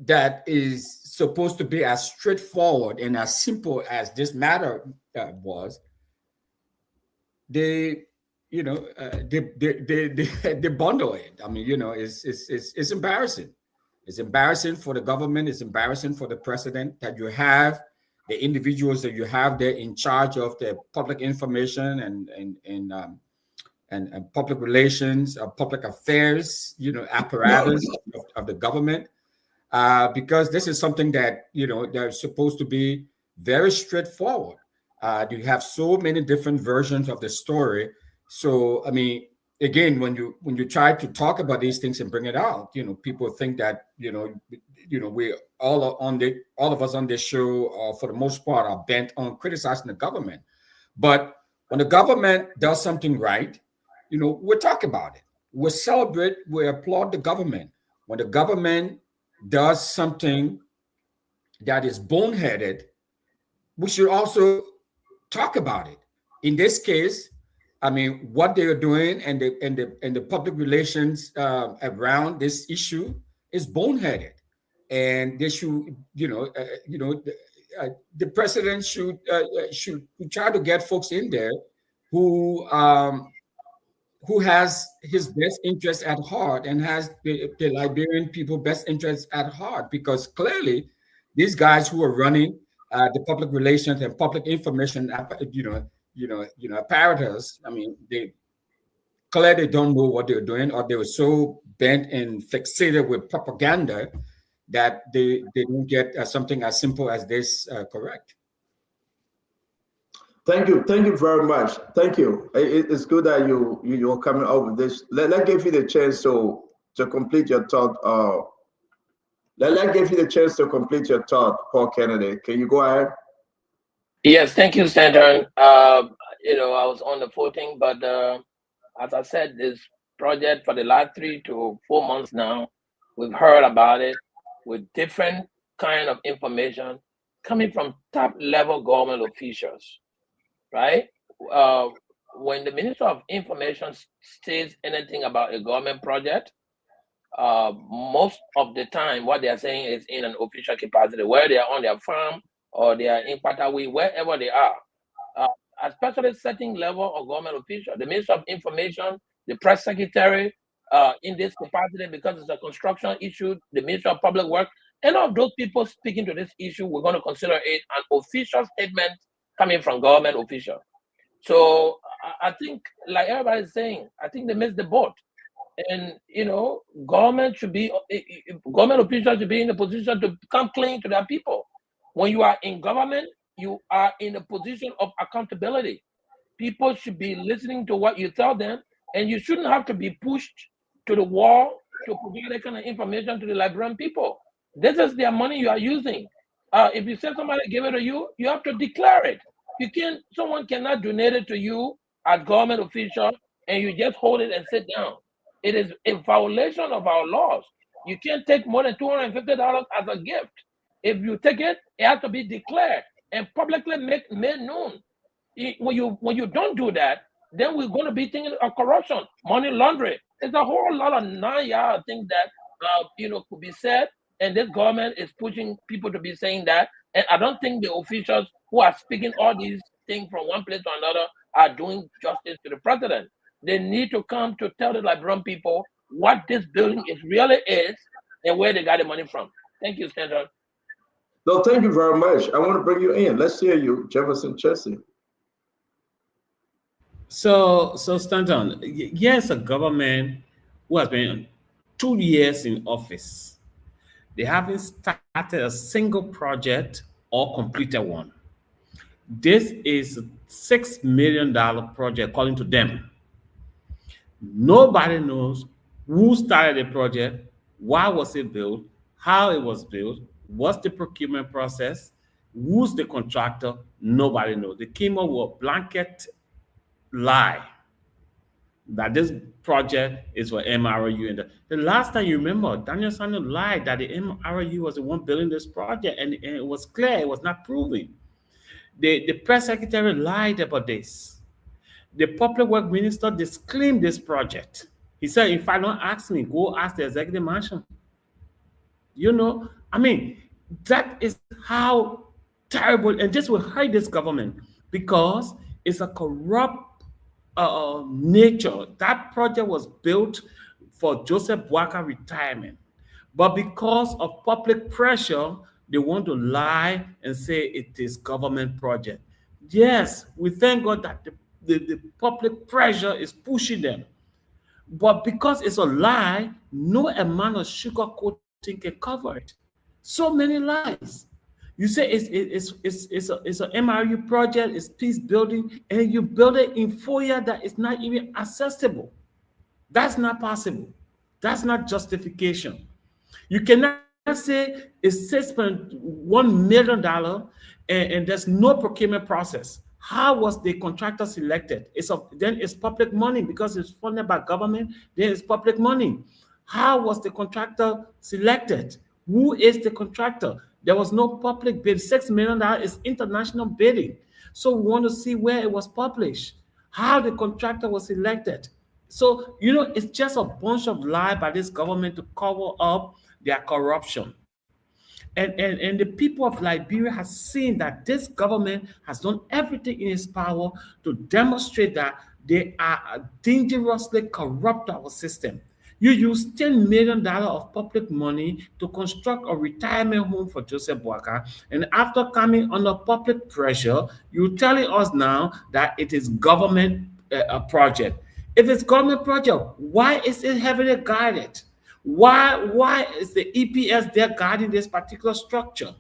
that is supposed to be as straightforward and as simple as this matter was, they bundle it. I mean, it's embarrassing. It's embarrassing for the government. It's embarrassing for the president that you have the individuals that you have there in charge of the public information and public relations, public affairs, apparatus of the government, because this is something that they're supposed to be very straightforward. You have so many different versions of the story. So I mean, again, when you try to talk about these things and bring it out, people think that we all of us on this show, for the most part, are bent on criticizing the government. But when the government does something right, we talk about it. We celebrate, we applaud the government. When the government does something that is boneheaded, we should also talk about it. In this case, I mean, what they are doing and the public relations around this issue is boneheaded, and they should, the president should try to get folks in there who has his best interests at heart and has the Liberian people best interests at heart, because clearly these guys who are running the public relations and public information, apparatus, I mean, they clearly don't know what they're doing, or they were so bent and fixated with propaganda that they don't get something as simple as this correct. Thank you very much. Thank you. It's good that you're coming up with this. Let's give you the chance to complete your thought. Let's give you the chance to complete your thought, Paul Kennedy. Can you go ahead? Yes, thank you, Stanton. I was on the 14th, but as I said, this project for the last 3 to 4 months now, we've heard about it with different kind of information coming from top level government officials, right? When the Minister of Information says anything about a government project, most of the time what they are saying is in an official capacity, where they are on their farm or they are in Patawi, wherever they are. Especially setting level of government official, the Minister of Information, the Press Secretary, in this capacity, because it's a construction issue, the Minister of Public Works, any of those people speaking to this issue, we're going to consider it an official statement coming from government official. So I think, like everybody's saying, I think they missed the boat. And government officials should be in a position to come clean to their people. When you are in government, you are in a position of accountability. People should be listening to what you tell them, and you shouldn't have to be pushed to the wall to provide that kind of information to the Liberian people. This is their money you are using. If you say somebody give it to you, you have to declare it. Someone cannot donate it to you as government official, and you just hold it and sit down. It is a violation of our laws. You can't take more than $250 as a gift. If you take it, it has to be declared and publicly made known. When you don't do that, then we're going to be thinking of corruption, money laundering. There's a whole lot of naya things that could be said, and this government is pushing people to be saying that. And I don't think the officials who are speaking all these things from one place to another are doing justice to the president. They need to come to tell the Liberian people what this building really is and where they got the money from. Thank you, Stanton. No, thank you very much. I want to bring you in. Let's hear you, Jefferson Chessie. So Stanton, yes, a government who has been 2 years in office, they haven't started a single project or completed one. This is a $6 million project, according to them. Nobody knows who started the project, why was it built, how it was built, what's the procurement process, who's the contractor. Nobody knows. They came up with a blanket lie that this project is for MRU. And the last time you remember, Daniel Sano lied that the MRU was the one building this project, and it was clear it was not proven. The press secretary lied about this. The public work minister disclaimed this project. He said, if I don't ask me, go ask the executive mansion. That is how terrible, and this will hurt this government because it's a corrupt nature. That project was built for Joseph Boakai retirement, but because of public pressure, they want to lie and say it is government project. Yes, we thank God that the public pressure is pushing them, but because it's a lie, no amount of sugarcoating can cover it. So many lies. You say it's an MRU project, it's peace building, and you build it in 4 years that is not even accessible. That's not possible. That's not justification. You cannot say it's $6.1 million and there's no procurement process. How was the contractor selected? Then it's public money because it's funded by government. Then it's public money. How was the contractor selected? Who is the contractor? There was no public bid. $6 million is international bidding. So we want to see where it was published, how the contractor was selected. So, it's just a bunch of lies by this government to cover up their corruption. And the people of Liberia have seen that this government has done everything in its power to demonstrate that they are dangerously corrupt our system. You use $10 million of public money to construct a retirement home for Joseph Boakai, and after coming under public pressure, you're telling us now that it is government project. If it's government project, why is it heavily guarded? Why is the EPS there guarding this particular structure?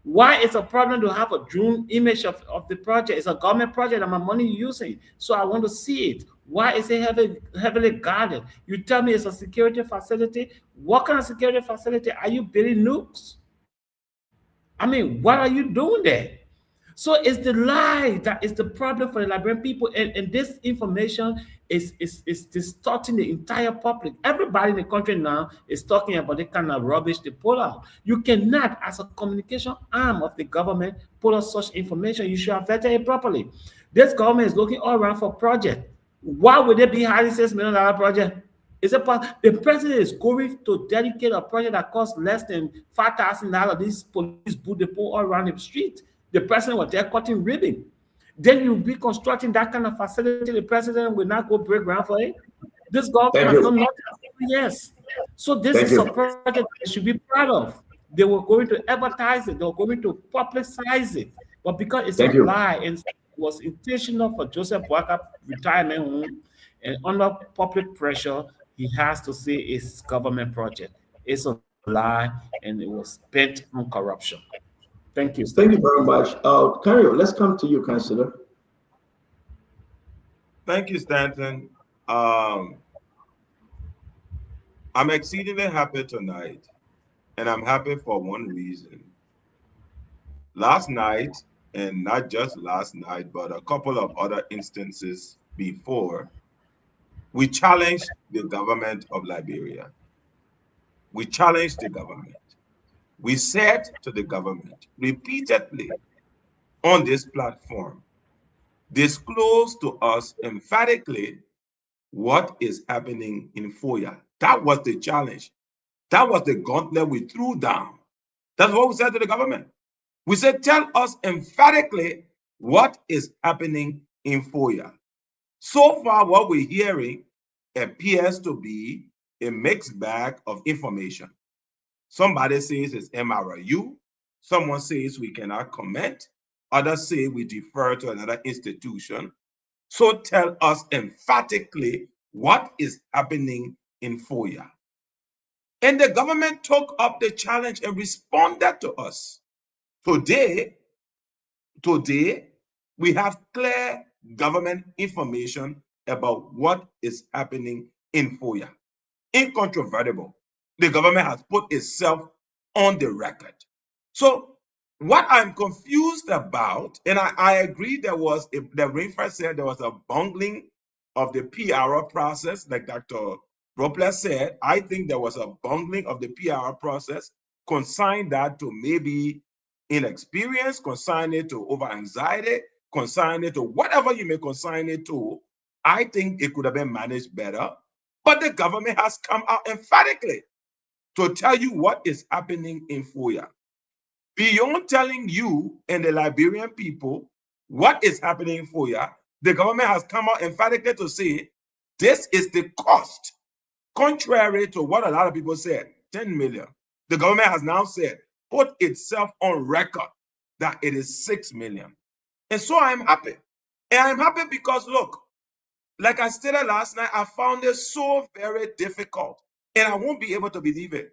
Why is a problem to have a drone image of the project? It's a government project and my money using, so I want to see it. Why is it heavily guarded? You tell me it's a security facility. What kind of security facility? Are you building nukes? What are you doing there? So it's the lie that is the problem for the Liberian people, and this information is distorting the entire public. Everybody in the country now is talking about the kind of rubbish they pull out. You cannot, as a communication arm of the government, pull out such information. You should have vetted it properly. This government is looking all around for projects. Why would they be hiring $6 million project? Is it the president is going to dedicate a project that costs less than $5,000? These police boot the pull all around the street. The president was there cutting ribbon. Then you'll be constructing that kind of facility. The president will not go break ground for it. This government has done nothing. Yes. So this is a project they should be proud of. They were going to advertise it. They were going to publicize it. But because it's a lie and it was intentional for Joseph Boakai retirement home, and under public pressure, he has to say it's government project. It's a lie, and it was spent on corruption. Thank you. Thank you very much. Cario, let's come to you, Councillor. Thank you, Stanton. I'm exceedingly happy tonight, and I'm happy for one reason. Last night, and not just last night, but a couple of other instances before, we challenged the government of Liberia. We challenged the government. We said to the government repeatedly on this platform, disclose to us emphatically what is happening in Foya. That was the challenge. That was the gauntlet we threw down. That's what we said to the government. We said, tell us emphatically what is happening in Foya. So far, what we're hearing appears to be a mixed bag of information. Somebody says it's MRU. Someone says we cannot comment. Others say we defer to another institution. So tell us emphatically what is happening in Foya. And the government took up the challenge and responded to us. Today, we have clear government information about what is happening in Foya. Incontrovertible. The government has put itself on the record. So what I'm confused about, and I agree the Rainford said there was a bungling of the PRO process, like Dr. Robles said. I think there was a bungling of the PRO process, consign that to maybe inexperience, consign it to over-anxiety, consign it to whatever you may consign it to. I think it could have been managed better, but the government has come out emphatically to tell you what is happening in Foya. Beyond telling you and the Liberian people what is happening in Foya, the government has come out emphatically to say, this is the cost. Contrary to what a lot of people said, 10 million. The government has now said, put itself on record that it is 6 million. And so I'm happy. And I'm happy because, look, like I stated last night, I found it so very difficult. And I won't be able to believe it.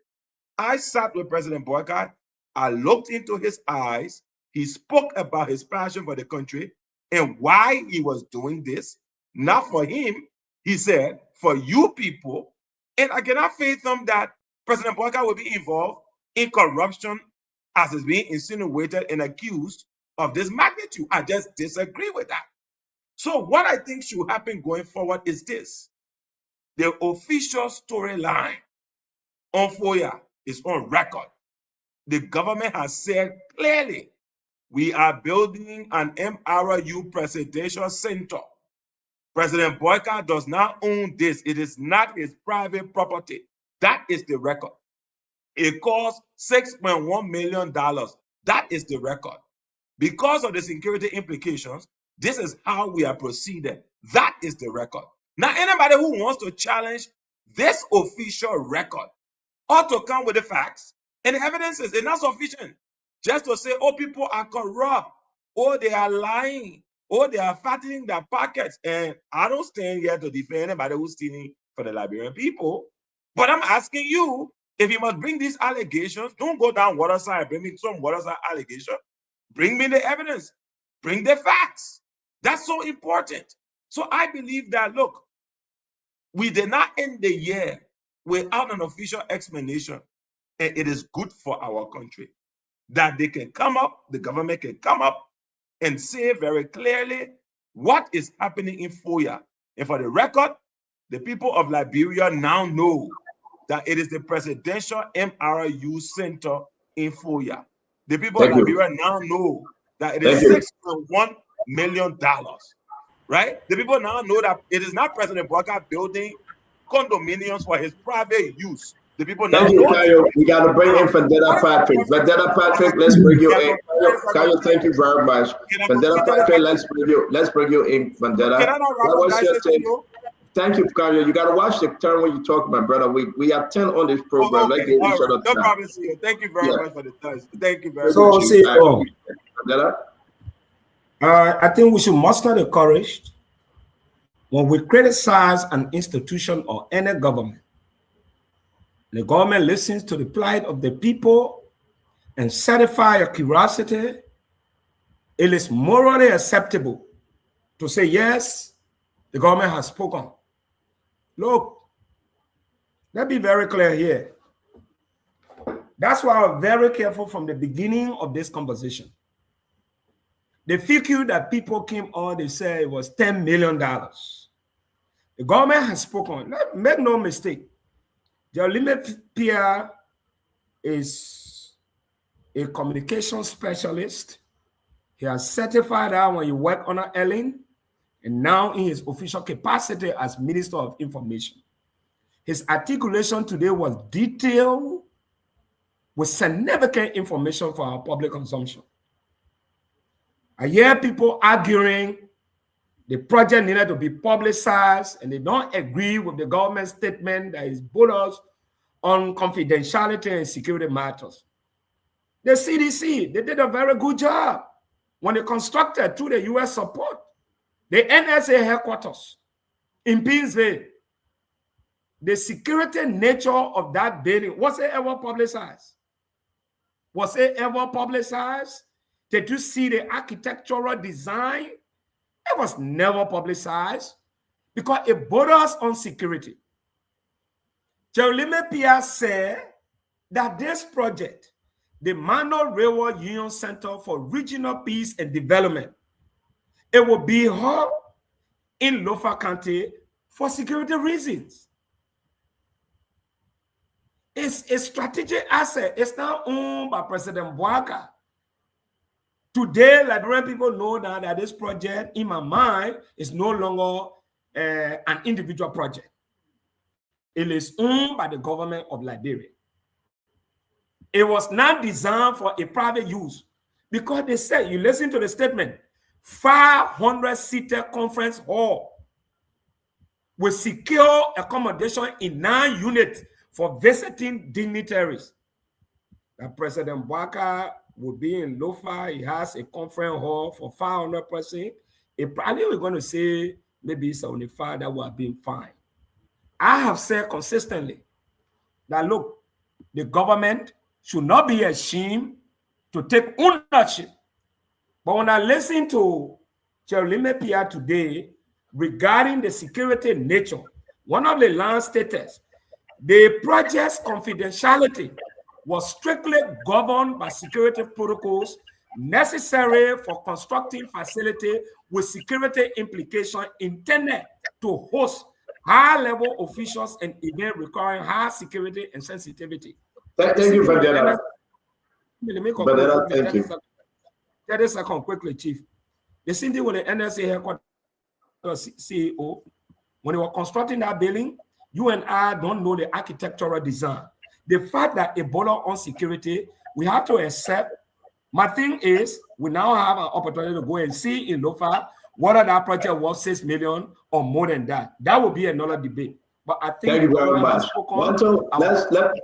I sat with President Boakai. I looked into his eyes. He spoke about his passion for the country and why he was doing this. Not for him, he said, for you people. And I cannot fathom that President Boakai will be involved in corruption as is being insinuated and accused of this magnitude. I just disagree with that. So what I think should happen going forward is this. The official storyline on Foya is on record. The government has said clearly, we are building an MRU presidential center. President Boakai does not own this. It is not his private property. That is the record. It costs $6.1 million. That is the record. Because of the security implications, this is how we are proceeding. That is the record. Now, anybody who wants to challenge this official record ought to come with the facts and the evidence is not sufficient just to say, oh, people are corrupt, or they are lying, or they are fattening their pockets. And I don't stand here to defend anybody who's stealing for the Liberian people, but I'm asking you, if you must bring these allegations, don't go down waterside, bring me some waterside allegation, bring me the evidence, bring the facts. That's so important. So I believe that, look, we did not end the year without an official explanation, and it is good for our country that they can come up, the government can come up and say very clearly what is happening in Foya. And for the record, the people of Liberia now know that it is the Presidential MRU Center in Foya. The people of Liberia now know that it is $6.1 million, right? The people now know that it is not President Bouakai building condominiums for his private use. The people now know. Kayo. We got to bring in Vendetta Patrick. Vendetta Patrick, let's bring you in. Kayo, thank you very much. Vendetta Patrick, let's bring you in, Vendetta. Thank you, Kayo. You got to watch the turn when you talk, my brother. We have 10 on this program. Let's give each other time. No problem, CEO. Thank you very much for the time. Thank you very much. CEO, I think we should muster the courage when we criticize an institution or any government. The government listens to the plight of the people and satisfy your curiosity. It is morally acceptable to say, yes, the government has spoken. Look, let's be very clear here. That's why I'm very careful from the beginning of this conversation. The figure that people came on, they say it was $10 million. The government has spoken. Make no mistake. Jerolime Pia is a communication specialist. He has certified that when he worked on Ellen, and now in his official capacity as Minister of Information. His articulation today was detailed with significant information for our public consumption. I hear people arguing the project needed to be publicized, and they don't agree with the government statement that is bonus on confidentiality and security matters. The CDC, they did a very good job when they constructed through the U.S. support the NSA headquarters in Painesville. The security nature of that building, was it ever publicized? Was it ever publicized? Did you see the architectural design? It was never publicized because it borders on security. Jerolime Pia said that this project, the Mano Railroad Union Center for Regional Peace and Development, it will be held in Lofa County for security reasons. It's a strategic asset. It's now owned by President Bouakai. Today, Liberian people know now that this project, in my mind, is no longer an individual project. It is owned by the government of Liberia. It was not designed for a private use because they said, you listen to the statement, 500-seater conference hall with secure accommodation in 9 units for visiting dignitaries. That President Bouakai will be in Lofa. He has a conference hall for 500 persons. It probably we're going to say maybe 75 that would have been fine. I have said consistently that, look, the government should not be ashamed to take ownership. But when I listen to Jerolime Pia today regarding the security nature, one of the land status, the project's confidentiality was strictly governed by security protocols necessary for constructing facility with security implication intended to host high-level officials and events requiring high security and sensitivity. Thank you, Vendetta. Thank you. 30 seconds quickly, Chief. The same thing with the NSA headquarters CEO, when they were constructing that building, you and I don't know the architectural design. The fact that it border on security, we have to accept. My thing is, we now have an opportunity to go and see in Lofa whether that project was 6 million or more than that. That would be another debate. But I think thank you very much.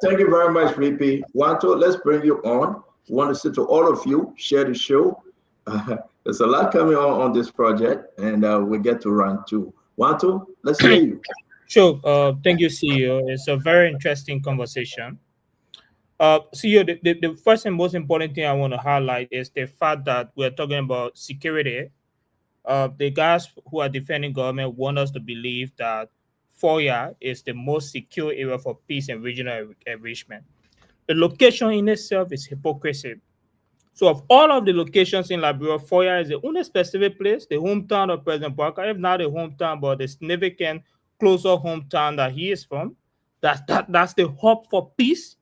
Thank you very much, VP. Wanto, let's bring you on. We want to say to all of you, share the show. There's a lot coming on this project, and we get to run too. Wanto, let's hear you. Sure. Thank you, CEO. It's a very interesting conversation. CEO, the first and most important thing I want to highlight is the fact that we're talking about security. The guys who are defending government want us to believe that Foya is the most secure area for peace and regional enrichment. The location in itself is hypocrisy. So of all of the locations in Liberia, Foya is the only specific place, the hometown of President Bouakai, if not the hometown, but the significant closer hometown that he is from. That's the hub for peace.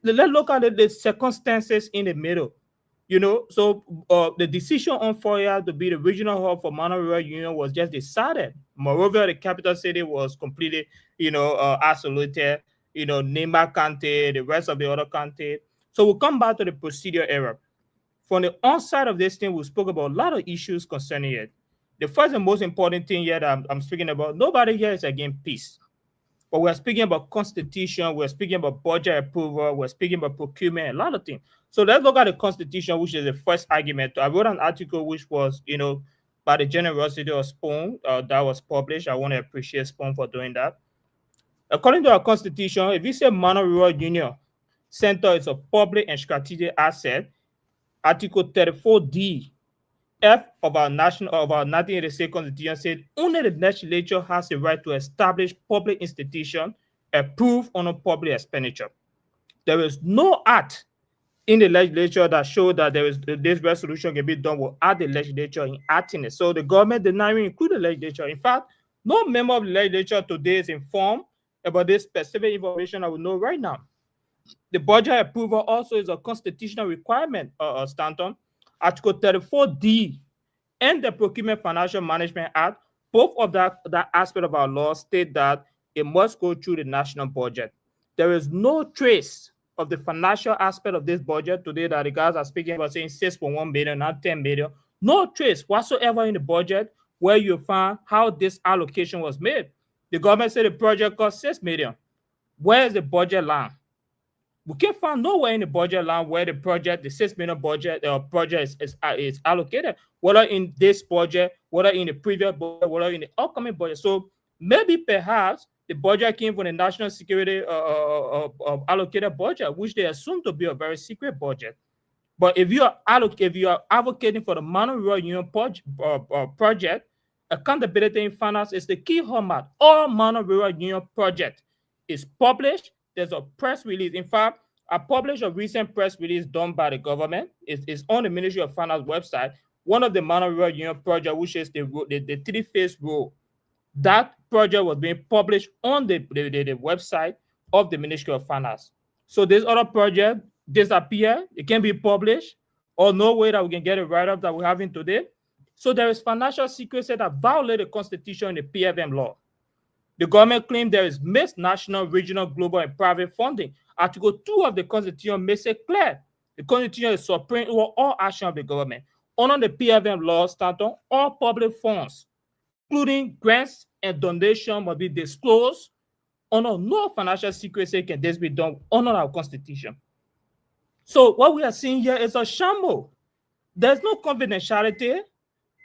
Let's look at the circumstances in the middle. You know, so the decision on Foya to be the regional hub for Mano Rural Union was just decided. Moreover, the capital city was completely, isolated. Nema Kante, the rest of the other Kante. So we'll come back to the procedure era. From the onset of this thing, we spoke about a lot of issues concerning it. The first and most important thing here that I'm speaking about, nobody here is against peace. But we're speaking about constitution, we're speaking about budget approval, we're speaking about procurement, a lot of things. So let's look at the constitution, which is the first argument. I wrote an article which was, by the generosity of Spoon, that was published. I want to appreciate Spoon for doing that. According to our constitution, if you say Mano Rural Union Center is a public and strategic asset, Article 34D F of our 1986 Constitution said only the legislature has the right to establish public institution approved on a public expenditure. There is no act in the legislature that showed that this resolution can be done without the legislature enacting it. So the government did not even include the legislature. In fact, no member of the legislature today is informed about this specific information I will know right now. The budget approval also is a constitutional requirement, Stanton. Article 34D and the Procurement Financial Management Act, both of that aspect of our law state that it must go through the national budget. There is no trace of the financial aspect of this budget today that the guys are speaking about saying 6.1 billion, not 10 billion. No trace whatsoever in the budget where you find how this allocation was made. The government said the project cost 6 million. Where is the budget line? We can't find nowhere in the budget line where the 6 million budget project is allocated, whether in this budget, whether in the previous budget, whether in the upcoming budget. So maybe perhaps the budget came from the national security allocated budget, which they assume to be a very secret budget. But if you are advocating for the Mano Rural Union project, accountability in finance is the key hallmark. All Mano Rural Union project is published. There's a press release. In fact, I published a recent press release done by the government. It's on the Ministry of Finance website. One of the Mano Rural Union project, which is the 3-phase road. That project was being published on the website of the Ministry of Finance. So this other project disappear. It can be published, or no way that we can get a write-up that we're having today. So there is financial secrecy that violate the Constitution and the PFM law. The government claimed there is mixed national, regional, global, and private funding. Article 2 of the Constitution makes it clear. The Constitution is supreme over all action of the government. Under the PFM law, Stanton, all public funds, including grants and donations, must be disclosed. Under no financial secrecy can this be done under our Constitution. So what we are seeing here is a shambles. There's no confidentiality.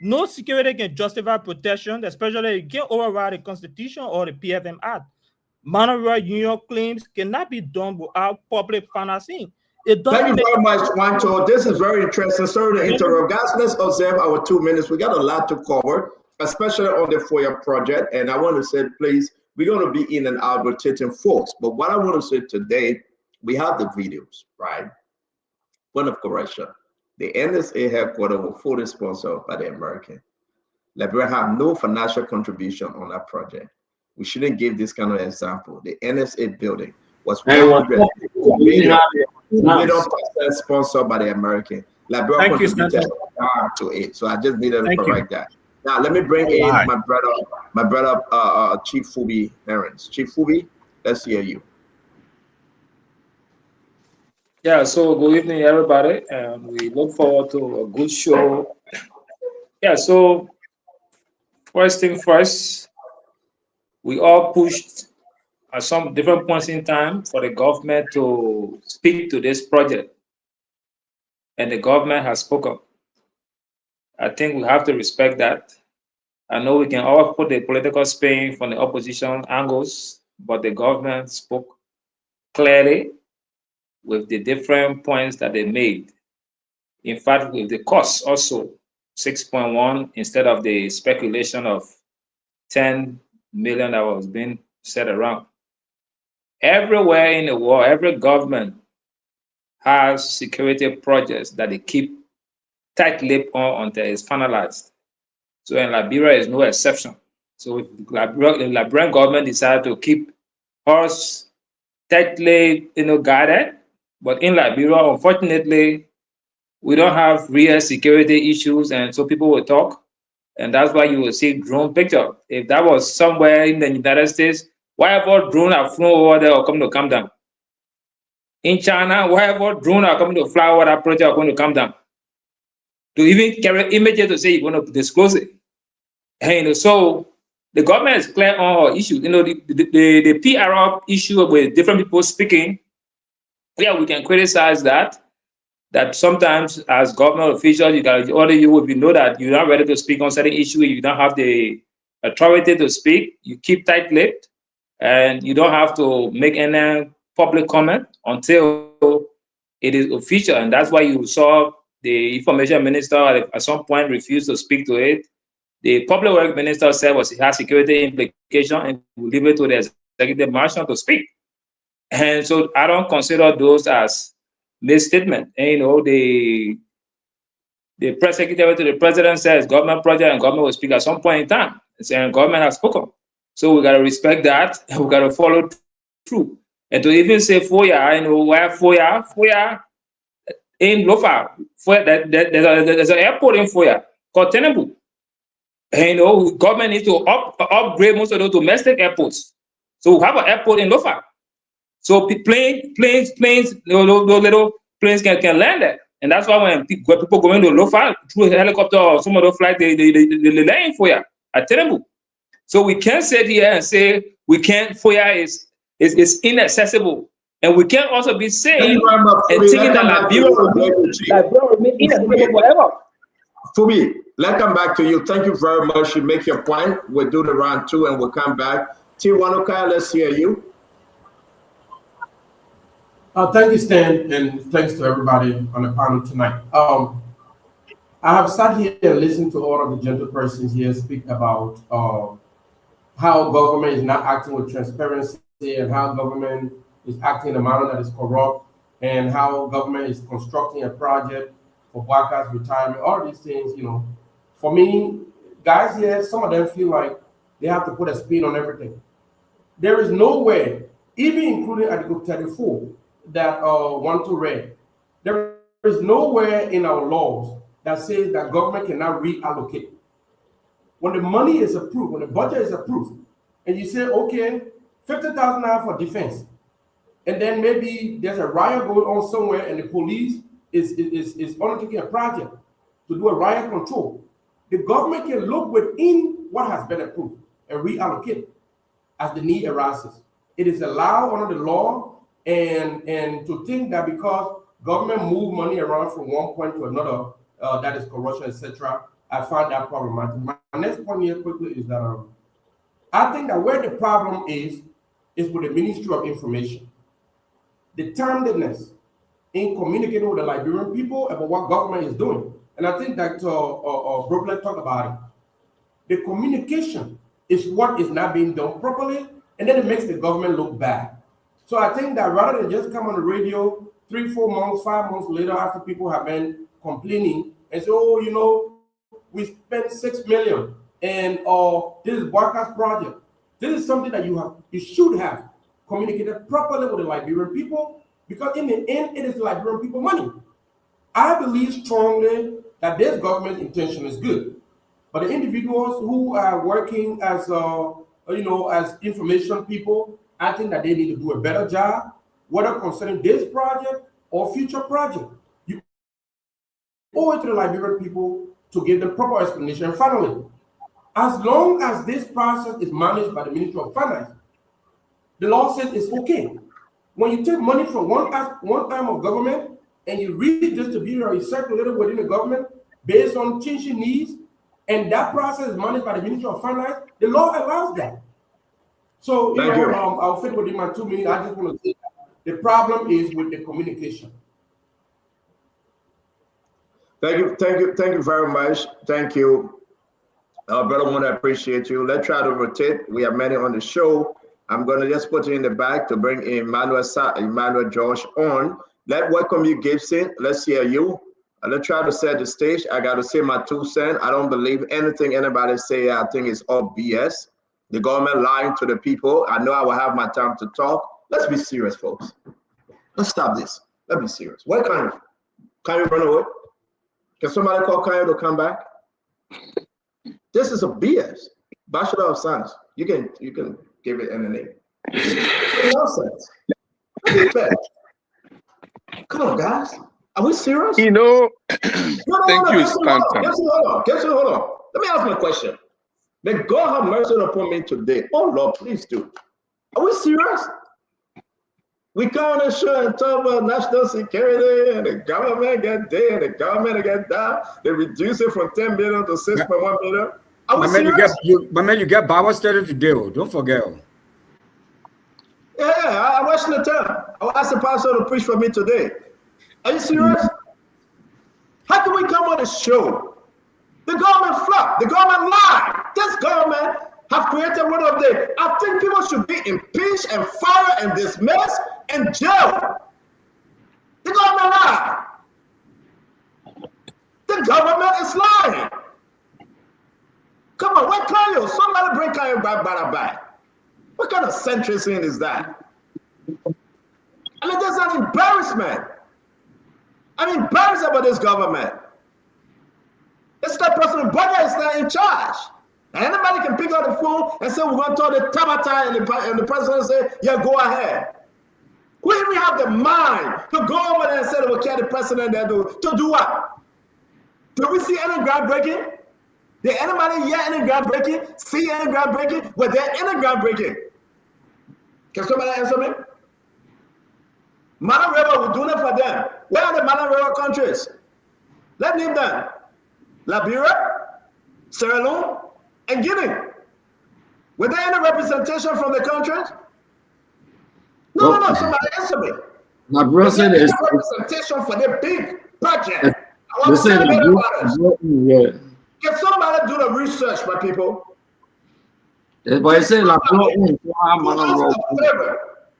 No security can justify protection, especially if you can't override the Constitution or the PFM Act. Mano Rural Union claims cannot be done without public financing. Thank you very much, Juancho. This is very interesting. Sorry to interrupt. Guys, let's observe our 2 minutes. We got a lot to cover, especially on the FOIA project. And I want to say, please, we're going to be in and out rotating folks. But what I want to say today, we have the videos, right? Point of correction. The NSA headquarters were fully sponsored by the American. Liberia have no financial contribution on that project. We shouldn't give this kind of example. The NSA building was 100 million % sponsored by the American. Liberia contributed to it. So I just needed to correct that. Now let me bring in my brother, Chief Fubi Herons. Chief Fubi, let's hear you. Yeah, so good evening, everybody, and we look forward to a good show. Yeah, so first thing first, we all pushed at some different points in time for the government to speak to this project, and the government has spoken. I think we have to respect that. I know we can all put the political spin from the opposition angles, but the government spoke clearly with the different points that they made. In fact, with the cost also, 6.1 instead of the speculation of 10 million that was being said around. Everywhere in the world, every government has security projects that they keep tight-lipped on until it's finalized. So in Liberia is no exception. So if the Liberian government decided to keep us tightly, guarded, but in Liberia, unfortunately, we don't have real security issues, and so people will talk, and that's why you will see drone picture. If that was somewhere in the United States, whatever drone are flown over there or come down. In China, whatever drone are coming to fly over that project are going to come down. To even carry images to say you're going to disclose it. And so the government is clear on our issues. The PR issue with different people speaking, yeah, we can criticize that sometimes as government officials, you know that you're not ready to speak on certain issues, you don't have the authority to speak, you keep tight-lipped, and you don't have to make any public comment until it is official. And that's why you saw the information minister at some point refused to speak to it. The public works minister said it has security implication and will leave it to the executive marshal to speak. And so I don't consider those as misstatement. And, the press secretary to the president says government project and government will speak at some point in time. And government has spoken. So we got to respect that and we got to follow through. And to even say FOIA, where FOIA in Lofa, there's an airport in FOIA called Tenebu. And government needs to upgrade most of those domestic airports. So we have an airport in Lofa. So planes, little planes can land there. And that's why when people go into Lofa through a helicopter or some other flight, they land FOIA at Tenebu. So we can't sit here and say we can't, FOIA is inaccessible. And we can't also be saying and thinking that Liberia will remain inaccessible forever. Fubi, let's come back to you. Thank you very much. You make your point. We'll do the round two and we'll come back. Tiwanuka, let's hear you. Thank you, Stan, and thanks to everybody on the panel tonight. I have sat here and listened to all of the gentlepersons here speak about how government is not acting with transparency and how government is acting in a manner that is corrupt and how government is constructing a project for Bwaka's retirement, all these things, For me, guys here, some of them feel like they have to put a spin on everything. There is nowhere, even including Article 34, that want to read. There is nowhere in our laws that says that government cannot reallocate. When the money is approved, when the budget is approved, and you say, okay, 50,000 naira for defense, and then maybe there's a riot going on somewhere and the police is undertaking a project to do a riot control, the government can look within what has been approved and reallocate as the need arises. It is allowed under the law, and to think that because government move money around from one point to another, that is corruption, etc., I find that problematic. My next point here quickly is that I think that where the problem is with the Ministry of Information. The timeliness in communicating with the Liberian people about what government is doing. And I think that Brooklyn talked about it. The communication is what is not being done properly, and then it makes the government look bad. So I think that rather than just come on the radio 3, 4 months, 5 months later after people have been complaining and say, we spent 6 million and this is Bwaka's project. This is something that you should have communicated properly with the Liberian people, because in the end, it is the Liberian people money. I believe strongly that this government's intention is good, but the individuals who are working as as information people, I think that they need to do a better job, whether concerning this project or future project. You owe it to the Liberian people to give them proper explanation. And finally, as long as this process is managed by the Ministry of Finance, the law says it's okay. When you take money from one arm of government and you redistribute or you circulate it within the government based on changing needs, and that process is managed by the Ministry of Finance, the law allows that. So, I'll fit within my 2 minutes. I just want to say the problem is with the communication. Thank you very much. Thank you. Brother One, I appreciate you. Let's try to rotate. We have many on the show. I'm going to just put it in the back to bring Emmanuel Josh on. Let's welcome you, Gibson. Let's hear you. Let's try to set the stage. I got to say my 2 cents. I don't believe anything anybody say. I think it's all BS. The government lying to the people. I know I will have my time to talk. Let's be serious, folks. Let's stop this. Let's be serious. Where Kanye? Kanye run away? Can somebody call Kanye to come back? This is a BS. Bachelor of Science. You can give it any name. It's nonsense. Come on, guys. Are we serious? You know, Thank you, Stanton. Hold on. Let me ask my question. May God have mercy upon me today. Oh, Lord, please do. Are we serious? We come on the show and talk about national security and the government get there and the government get down. They reduce it from 10 billion to 6.1 billion. Are we serious? You get Bible study today. Don't forget. Yeah, I watched the time. I asked the pastor to preach for me today. Are you serious? How can we come on the show? The government flop. The government lied. This government have created one of the. I think people should be impeached and fired and dismissed and jailed. The government lied. The government is lying. Come on, where Kanye? Somebody bring Kanye back. What kind of centrism is that? I mean, that's an embarrassment. I'm embarrassed about this government. It's that President Biden is not in charge. And anybody can pick up the phone and say, we're going to tell the Tabata, and the president say, yeah, go ahead. We even have the mind to go over there and say, we'll carry the president there to do what? Do we see any groundbreaking? Did anybody hear any groundbreaking? See any groundbreaking? Was there any groundbreaking? Can somebody answer me? Mana River, we're doing it for them. Where are the Mana River countries? Let's name them. Liberia, Sierra Leone, and Guinea. Were there any representation from the countries? No, somebody answer me. Liberia said there's representation for the big project. They said yeah. Can somebody do the research, my people? But it said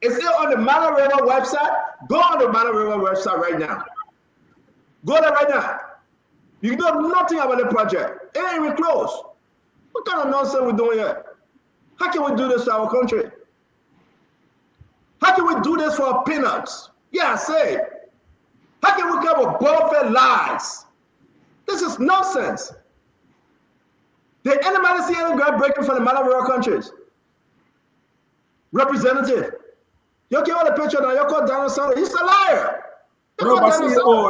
It's still on the Mana River website. Go on the Mana River website right now. Go there right now. You know nothing about the project. It ain't even close. What kind of nonsense we doing here? How can we do this to our country? How can we do this for our peanuts? Yeah, I say. How can we come with bullshit lies? This is nonsense. Did anybody see any groundbreaking from the Mana River countries? Representative. You can the picture now. You call Donald Trump. He's a liar. No, but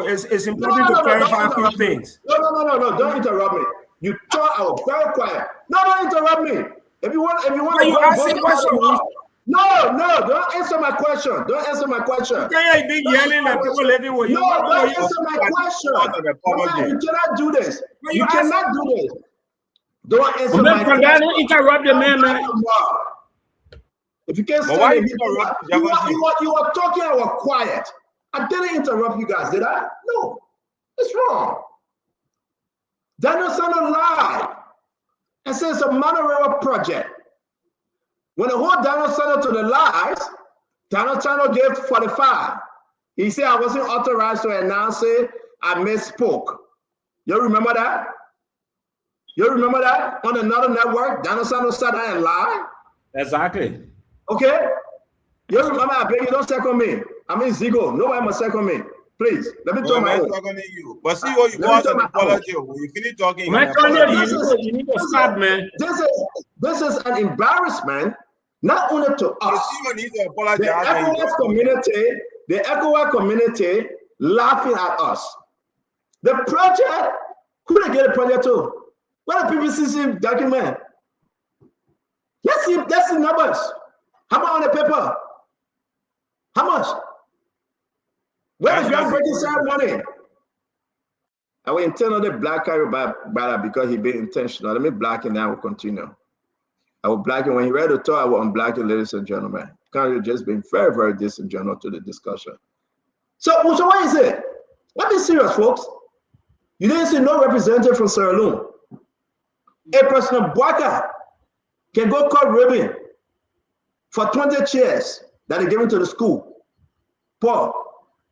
it's important to clarify a few things. No. Don't interrupt me. You thought I was very quiet. No, don't interrupt me. If you want you ask a question. No, don't answer my question. Don't answer my question. Okay, you yelling at people living with you. No, don't answer my question. You cannot do this. You cannot do this. Don't answer my question. Don't interrupt the man. If you can't stand it, you are talking. I was quiet. I didn't interrupt you guys, did I? No, it's wrong. Daniel Sano lied and said it's a Mana River project. When the whole Daniel Sano to the lies, Daniel Sano gave 45. He said I wasn't authorized to announce it. I misspoke. You remember that? You remember that? On another network, Daniel Sano sat there and lied? Exactly. Okay? You remember, I beg you, don't second me. I'm in Zigo. Nobody must second me. Please, let me talk my own. You. But see what you want an apology. When you finish talking, you need to stop, man. This is an embarrassment, not only to us. The ECOWAS community laughing at us. The project, who they get the project to? What the PPCC document? Let's see the numbers. How much on the paper? How much? Where is groundbreaking ceremony? I will internally black Barra because he been intentional. Let me black him now. I will continue. I will black him when he read the talk. I will unblack it, ladies and gentlemen. Kind just been very, very disingenuous to the discussion. So what is it? Let me serious, folks. You didn't see no representative from Sierra Leone. A President Bouaka can go cut ribbon for 20 chairs that are given to the school. Paul,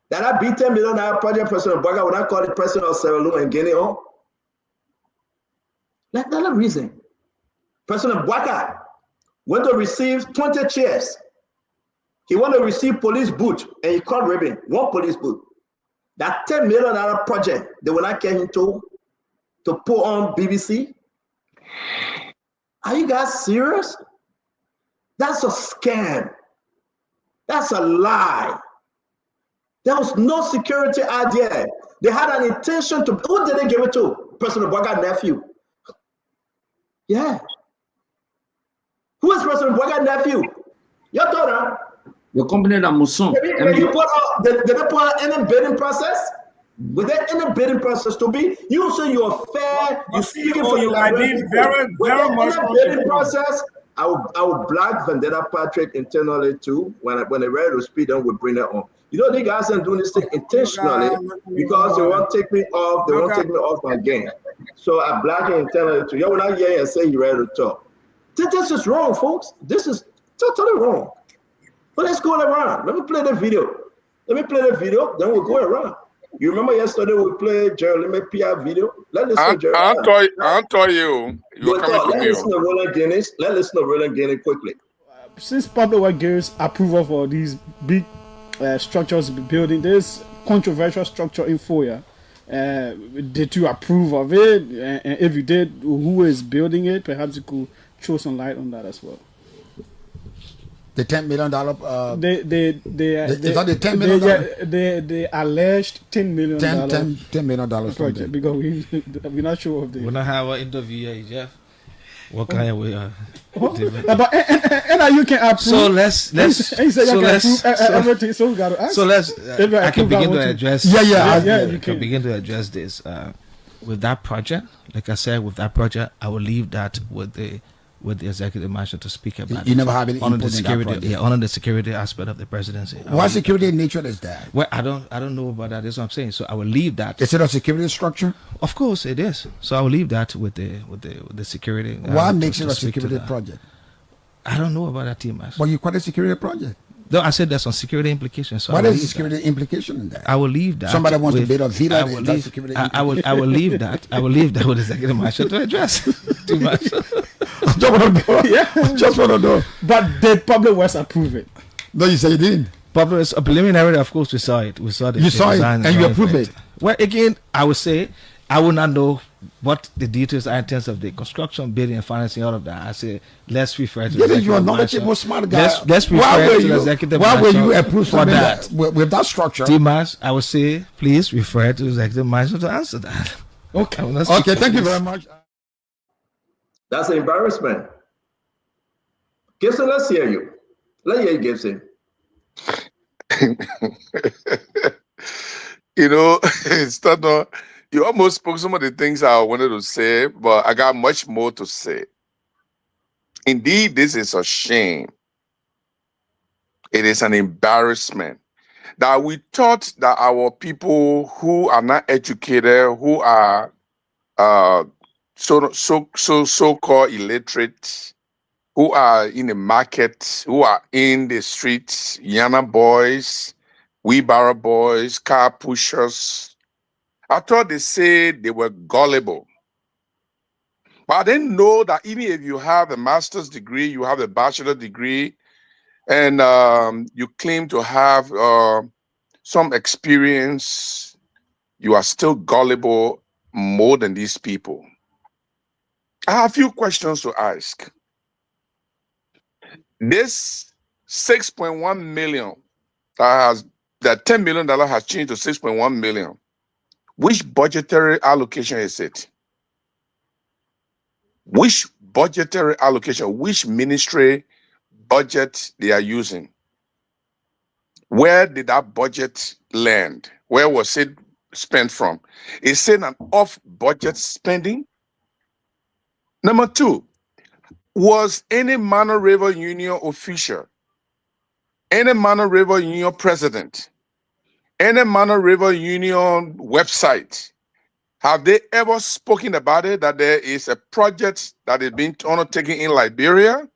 That be $10 million project President Boakai would not call the president of Sierra Leone and Guinea on. That's not a reason. President Boakai went to receive 20 chairs. He wanted to receive police boot and he called ribbon, one police boot. That $10 million project, they will not get him to put on BBC. Are you guys serious? That's a scam. That's a lie. There was no security out there. They had an intention to, who did they give it to? President Boakai's nephew. Yeah. Who is President Boakai's nephew? Your daughter. The company that Mousson. Did they put any bidding process? Was there any bidding process to be? You say you're fair. You speaking for you are being very much bidding process. I would block Vendetta Patrick internally too. When they ready to speed, then we'll bring that on. You know, the guys are doing this thing intentionally because they won't take me off. They won't take me off my game. So I block it internally too. You will not hear and say you're ready to talk. This is wrong, folks. This is totally wrong. But let's go around. Let me play the video. Then we'll go around. You remember yesterday we played Jeremy PR video? Let's listen to Jeremy. I'll tell you. Let's listen to Roland Guinness. Let's listen to Roland Guinness quickly. Since Public Works gives approval for these big structures building, there's controversial structure in Foya. Did you approve of it? And if you did, who is building it? Perhaps you could throw some light on that as well. The $10 million. Is that the $10 million? They alleged $10 million. $10 million project because we're not sure of the. When I have an interview here, Jeff, what kind of way? And you can approve. So let's everything. So we got to ask. So I can begin to address. You can begin to address this with that project. Like I said, with that project, I will leave that with the executive marshal to speak about. You never have any on the input in that security, project? on the security aspect of the presidency. What security nature is that? Well, I don't know about that. That's what I'm saying. So I will leave that. Is it a security structure? Of course, it is. So I will leave that with the security. What makes it a security project? I don't know about that, team. Well, you call it a security project. No, I said there's some security implications. So what is the security implication in that? I will leave that. Somebody wants to bid on Villa. I will leave that. I will leave that with the executive marshal to address. Too much. Just want to know. But did Public Works approve it? No, you said you didn't. Public Works, preliminary, of course, we saw it. We saw it. You saw it and you approved it. Well, again, I would say I would not know what the details are in terms of the construction, bidding, and financing, all of that. I say let's refer to. You are knowledgeable, smart guy. Let's refer to the executive. Why were you approved for that with that structure? Dimas, I would say please refer to the executive marshal to answer that. Okay. Okay. Thank you very much. That's an embarrassment. Gibson, let's hear you. Let's hear you, Gibson. You know, you almost spoke some of the things I wanted to say, but I got much more to say. Indeed, this is a shame. It is an embarrassment that we thought that our people who are not educated, who are so-called illiterate, who are in the market, who are in the streets, Yana boys, wheelbarrow boys, car pushers. I thought they said they were gullible. But I didn't know that even if you have a master's degree, you have a bachelor degree, and you claim to have some experience, you are still gullible more than these people. I have a few questions to ask. This 6.1 million that $10 million has changed to 6.1 million. Which budgetary allocation is it? Which budgetary allocation, which ministry budget they are using? Where did that budget land? Where was it spent from? Is it an off-budget spending? Number two, was any Mano River Union official, any Mano River Union president, any Mano River Union website, have they ever spoken about it, that there is a project that is being undertaken in Liberia,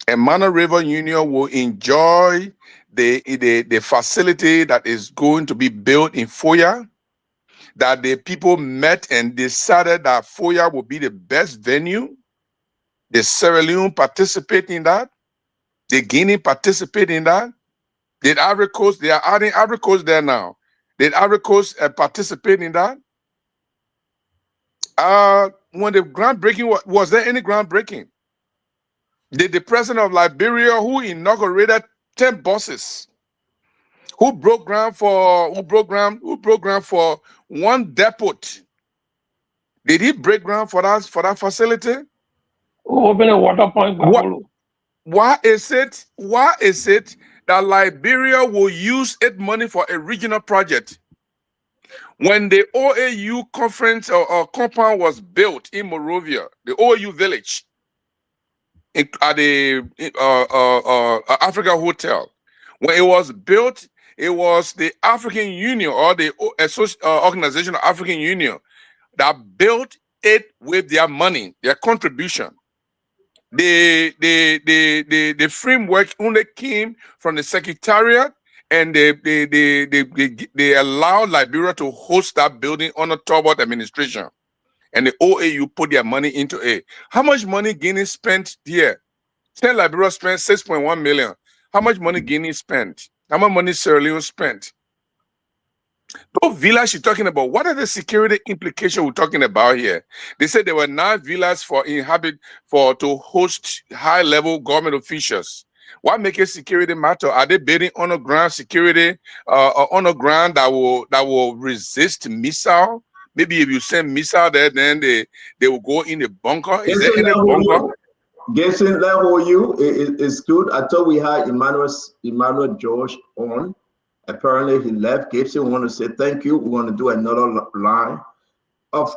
and Mano River Union will enjoy the facility that is going to be built in Foya, that the people met and decided that Foya would be the best venue. The Sierra Leone participate in that. The Guinea participate in that. Did Ivory Coast, they are adding Ivory Coast there now. Did Ivory Coast participate in that? When the groundbreaking, was there any groundbreaking? Did the president of Liberia, who inaugurated 10 buses, who broke ground for one depot, did he break ground for that facility? Who opened a water point? Why is it that Liberia will use its money for a regional project? When the OAU conference or compound was built in Monrovia, the OAU village at the Africa Hotel, when it was built, it was the African Union or the Organization of African Union that built it with their money, their contribution. The framework only came from the Secretariat, and they allowed Liberia to host that building under Talbot administration. And the OAU put their money into it. How much money Guinea spent here? Say Liberia spent 6.1 million. How much money Guinea spent? How much money Sierra Leone spent? Those villas you're talking about, what are the security implications we're talking about here? They said there were 9 villas to host high-level government officials. Why make a security matter? Are they building underground security, underground that will resist missile? Maybe if you send missile there, then they will go in the bunker. Is there any bunker? Guessing level you is good. I thought we had Emmanuel George on. Apparently he left. Gibson want to say thank you. We want to do another line of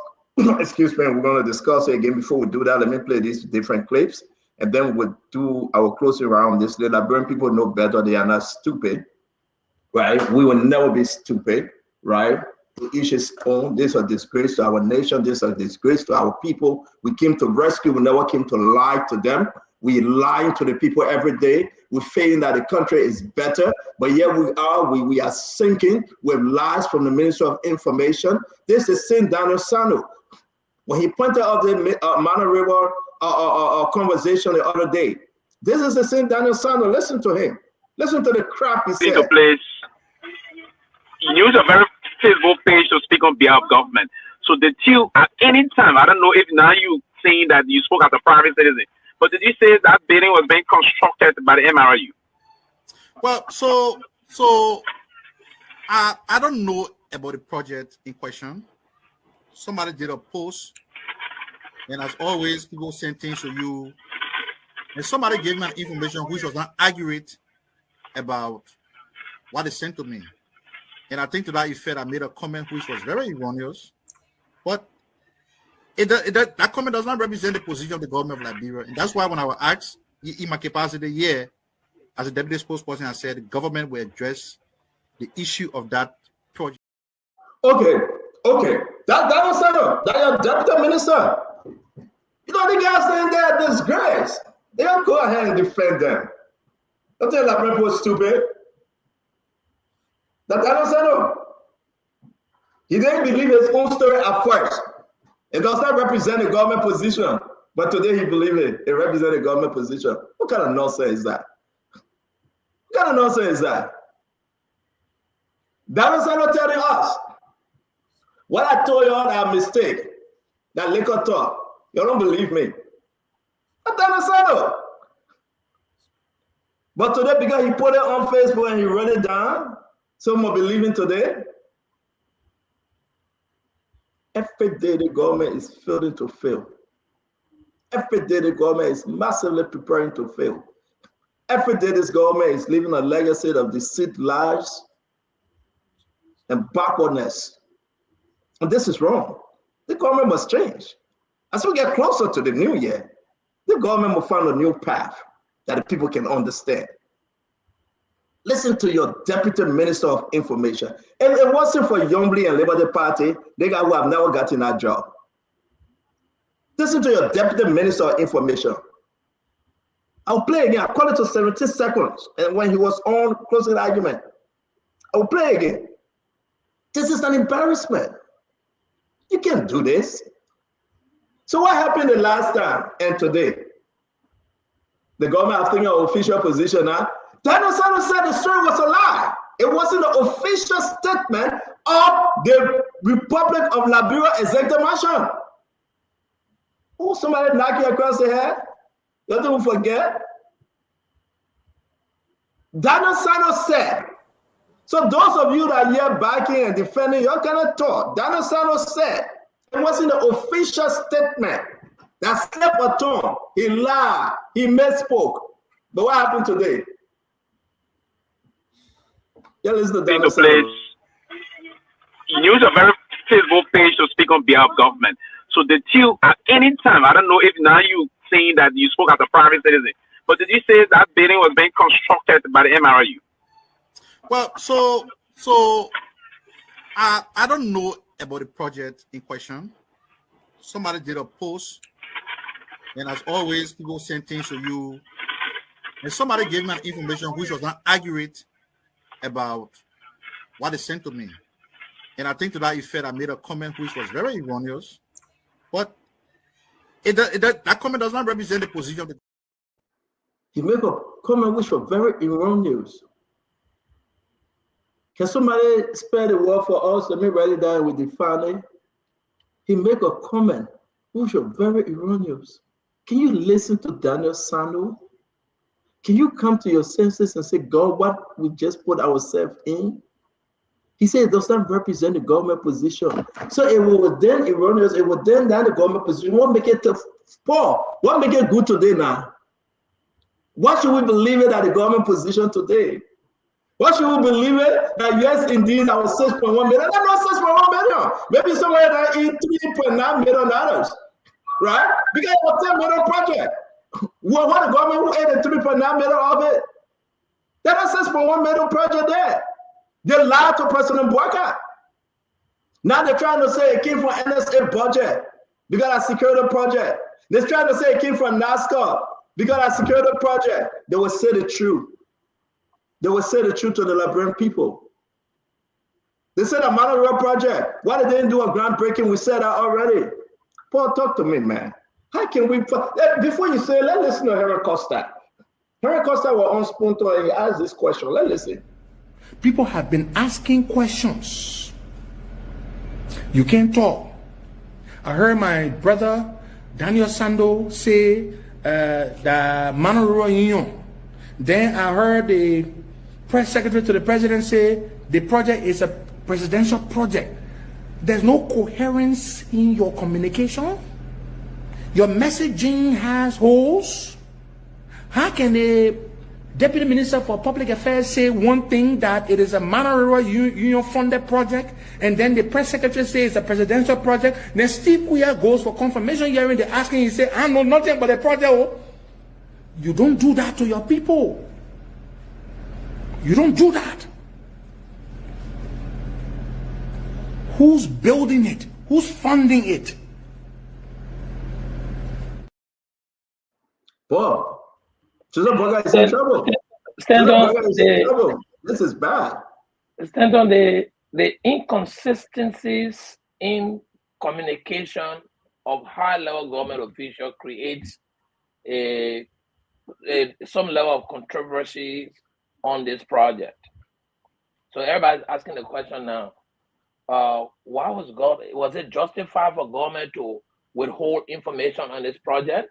excuse me. We're going to discuss it again. Before we do that, let me play these different clips, and then we'll do our closing round. This the Liberian people know better. They are not stupid, right? We will never be stupid, right? To each his own. This is a disgrace to our nation. This is a disgrace to our people. We came to rescue. We never came to lie to them. We lie to the people every day. We're feeling that the country is better, but yet we are sinking with lies from the Minister of Information. This is St. Daniel Sano. When he pointed out the Mana River conversation the other day, this is the St. Daniel Sano. Listen to him. Listen to the crap he said. Place. Use a very Facebook page to speak on behalf of government. So the two at any time, I don't know if now you saying that you spoke as a private citizen, but did you say that building was being constructed by the MRU? Well, so I don't know about the project in question. Somebody did a post, and as always, people send things to you, and somebody gave me information which was not accurate about what they sent to me. And I think to that effect, I made a comment which was very erroneous, but that comment does not represent the position of the government of Liberia. And that's why when I was asked in my capacity here as a deputy spokesperson, I said the government will address the issue of that project. Okay. That was settled. That your deputy minister. You know the guys saying they're a disgrace. They don't go ahead and defend them. Don't tell that people was stupid. That was settled. He didn't believe his own story at first. It does not represent a government position, but today he believes it. It represents a government position. What kind of nonsense is that? What kind of nonsense is that? That was not telling us. What I told you all that mistake, that liquor talk, you don't believe me. That was settled. But today, because he put it on Facebook and he wrote it down, some are believing today. Every day the government is failing to fail. Every day the government is massively preparing to fail. Every day this government is leaving a legacy of deceit, lies, and backwardness. And this is wrong. The government must change. As we get closer to the new year, the government will find a new path that the people can understand. Listen to your Deputy Minister of Information. And it wasn't for Yombly and Liberty Party, they who have never gotten that job. Listen to your Deputy Minister of Information. I'll play again. According to 17 seconds, and when he was on closing argument, I'll play again. This is an embarrassment. You can't do this. So what happened the last time and today? The government has taken an official position now. Daniel Sanders said the story was a lie. It wasn't an official statement of the Republic of Liberia executive mansion. Oh, somebody knock you across the head? Don't forget. Daniel Sanders said. So those of you that are here backing and defending your kind of thought, Daniel Sanders said it wasn't an official statement. That slept a tongue. He lied. He misspoke. But what happened today? Yeah, listen to Daniel Sanders. He used a very Facebook page to speak on behalf of government. So the till at any time, I don't know if now you saying that you spoke as a private citizen, but did you say that building was being constructed by the MRU? Well, so I don't know about the project in question. Somebody did a post, and as always, people send things to you, and somebody gave me an information which was not accurate about what they sent to me. And I think to that effect, I made a comment which was very erroneous, but that comment does not represent the position of the. He made a comment which was very erroneous. Can somebody spell the word for us? Let me write it down with the family. He made a comment which was very erroneous. Can you listen to Daniel Sanders? Can you come to your senses and say, God, what we just put ourselves in? He said it does not represent the government position. So it was then erroneous, it was then down the government position. What make it poor? What make it good today now? What should we believe it at the government position today? What should we believe it? That yes, indeed, I was 6.1 million. I'm not 6.1 million. Maybe somewhere that in 3.9 million dollars, right? Because it was 10 million project. What the government who added 3.9 million of it? That's a 6.1 million project there. They lied to President Boycott. Now they're trying to say it came from NSA budget because of security project. They're trying to say it came from NASCAR because of security project. They will say the truth. They will say the truth to the Liberian people. They said a Monorail project. Why they didn't do a groundbreaking? We said that already. Paul, talk to me, man. How can we? Before you say, let's listen to Henry Costa. Henry Costa was on Spunto and he asked this question. Let's listen. People have been asking questions. You can't talk. I heard my brother Daniel Sanders say the Monorail Union. Then I heard the press secretary to the president say the project is a presidential project. There's no coherence in your communication. Your messaging has holes. How can the Deputy Minister for Public Affairs say one thing, that it is a Monorail Union funded project, and then the press secretary says it's a presidential project? Then Steve Kuya goes for confirmation hearing. They're asking, he say, I know nothing about the project. Oh. You don't do that to your people. You don't do that. Who's building it? Who's funding it? Bob, Joseph Boga is in trouble. Stand on the, this is bad. Stand on the inconsistencies in communication of high-level government official creates some level of controversy on this project. So everybody's asking the question now, why was it justified for government to withhold information on this project?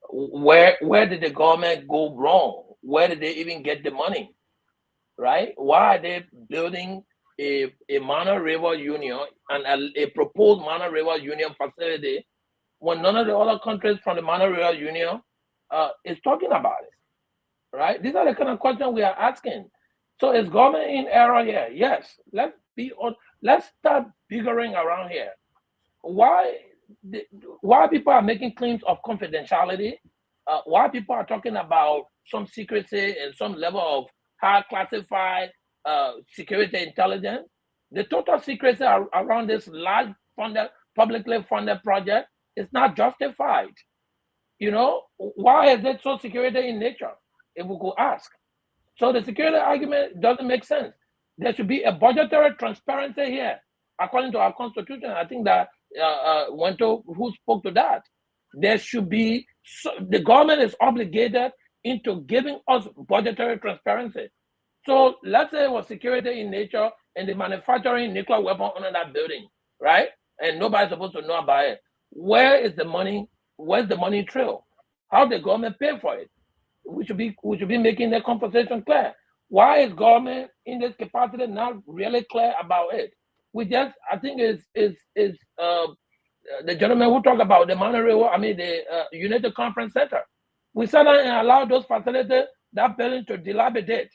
Where did the government go wrong? Where did they even get the money? Right? Why are they building a monorail union and a proposed monorail union facility when none of the other countries from the monorail union is talking about it? Right? These are the kind of questions we are asking. So is government in error here? Yes. Let's start bickering around here. Why people are making claims of confidentiality? Why people are talking about some secrecy and some level of high classified security intelligence? The total secrecy around this large funded, publicly funded project is not justified. You know, why is it so security in nature? If we could ask. So the security argument doesn't make sense. There should be a budgetary transparency here, according to our constitution. I think that Wento, who spoke to that, there should be, the government is obligated into giving us budgetary transparency. So let's say it was security in nature and the manufacturing nuclear weapon under that building, right? And nobody's supposed to know about it. Where is the money? Where's the money trail? How the government pay for it? We should be making the conversation clear. Why is government in this capacity not really clear about it? I think is the gentleman who talked about the the United Conference Center. We sat down and allowed those facilities, that building, to dilapidate.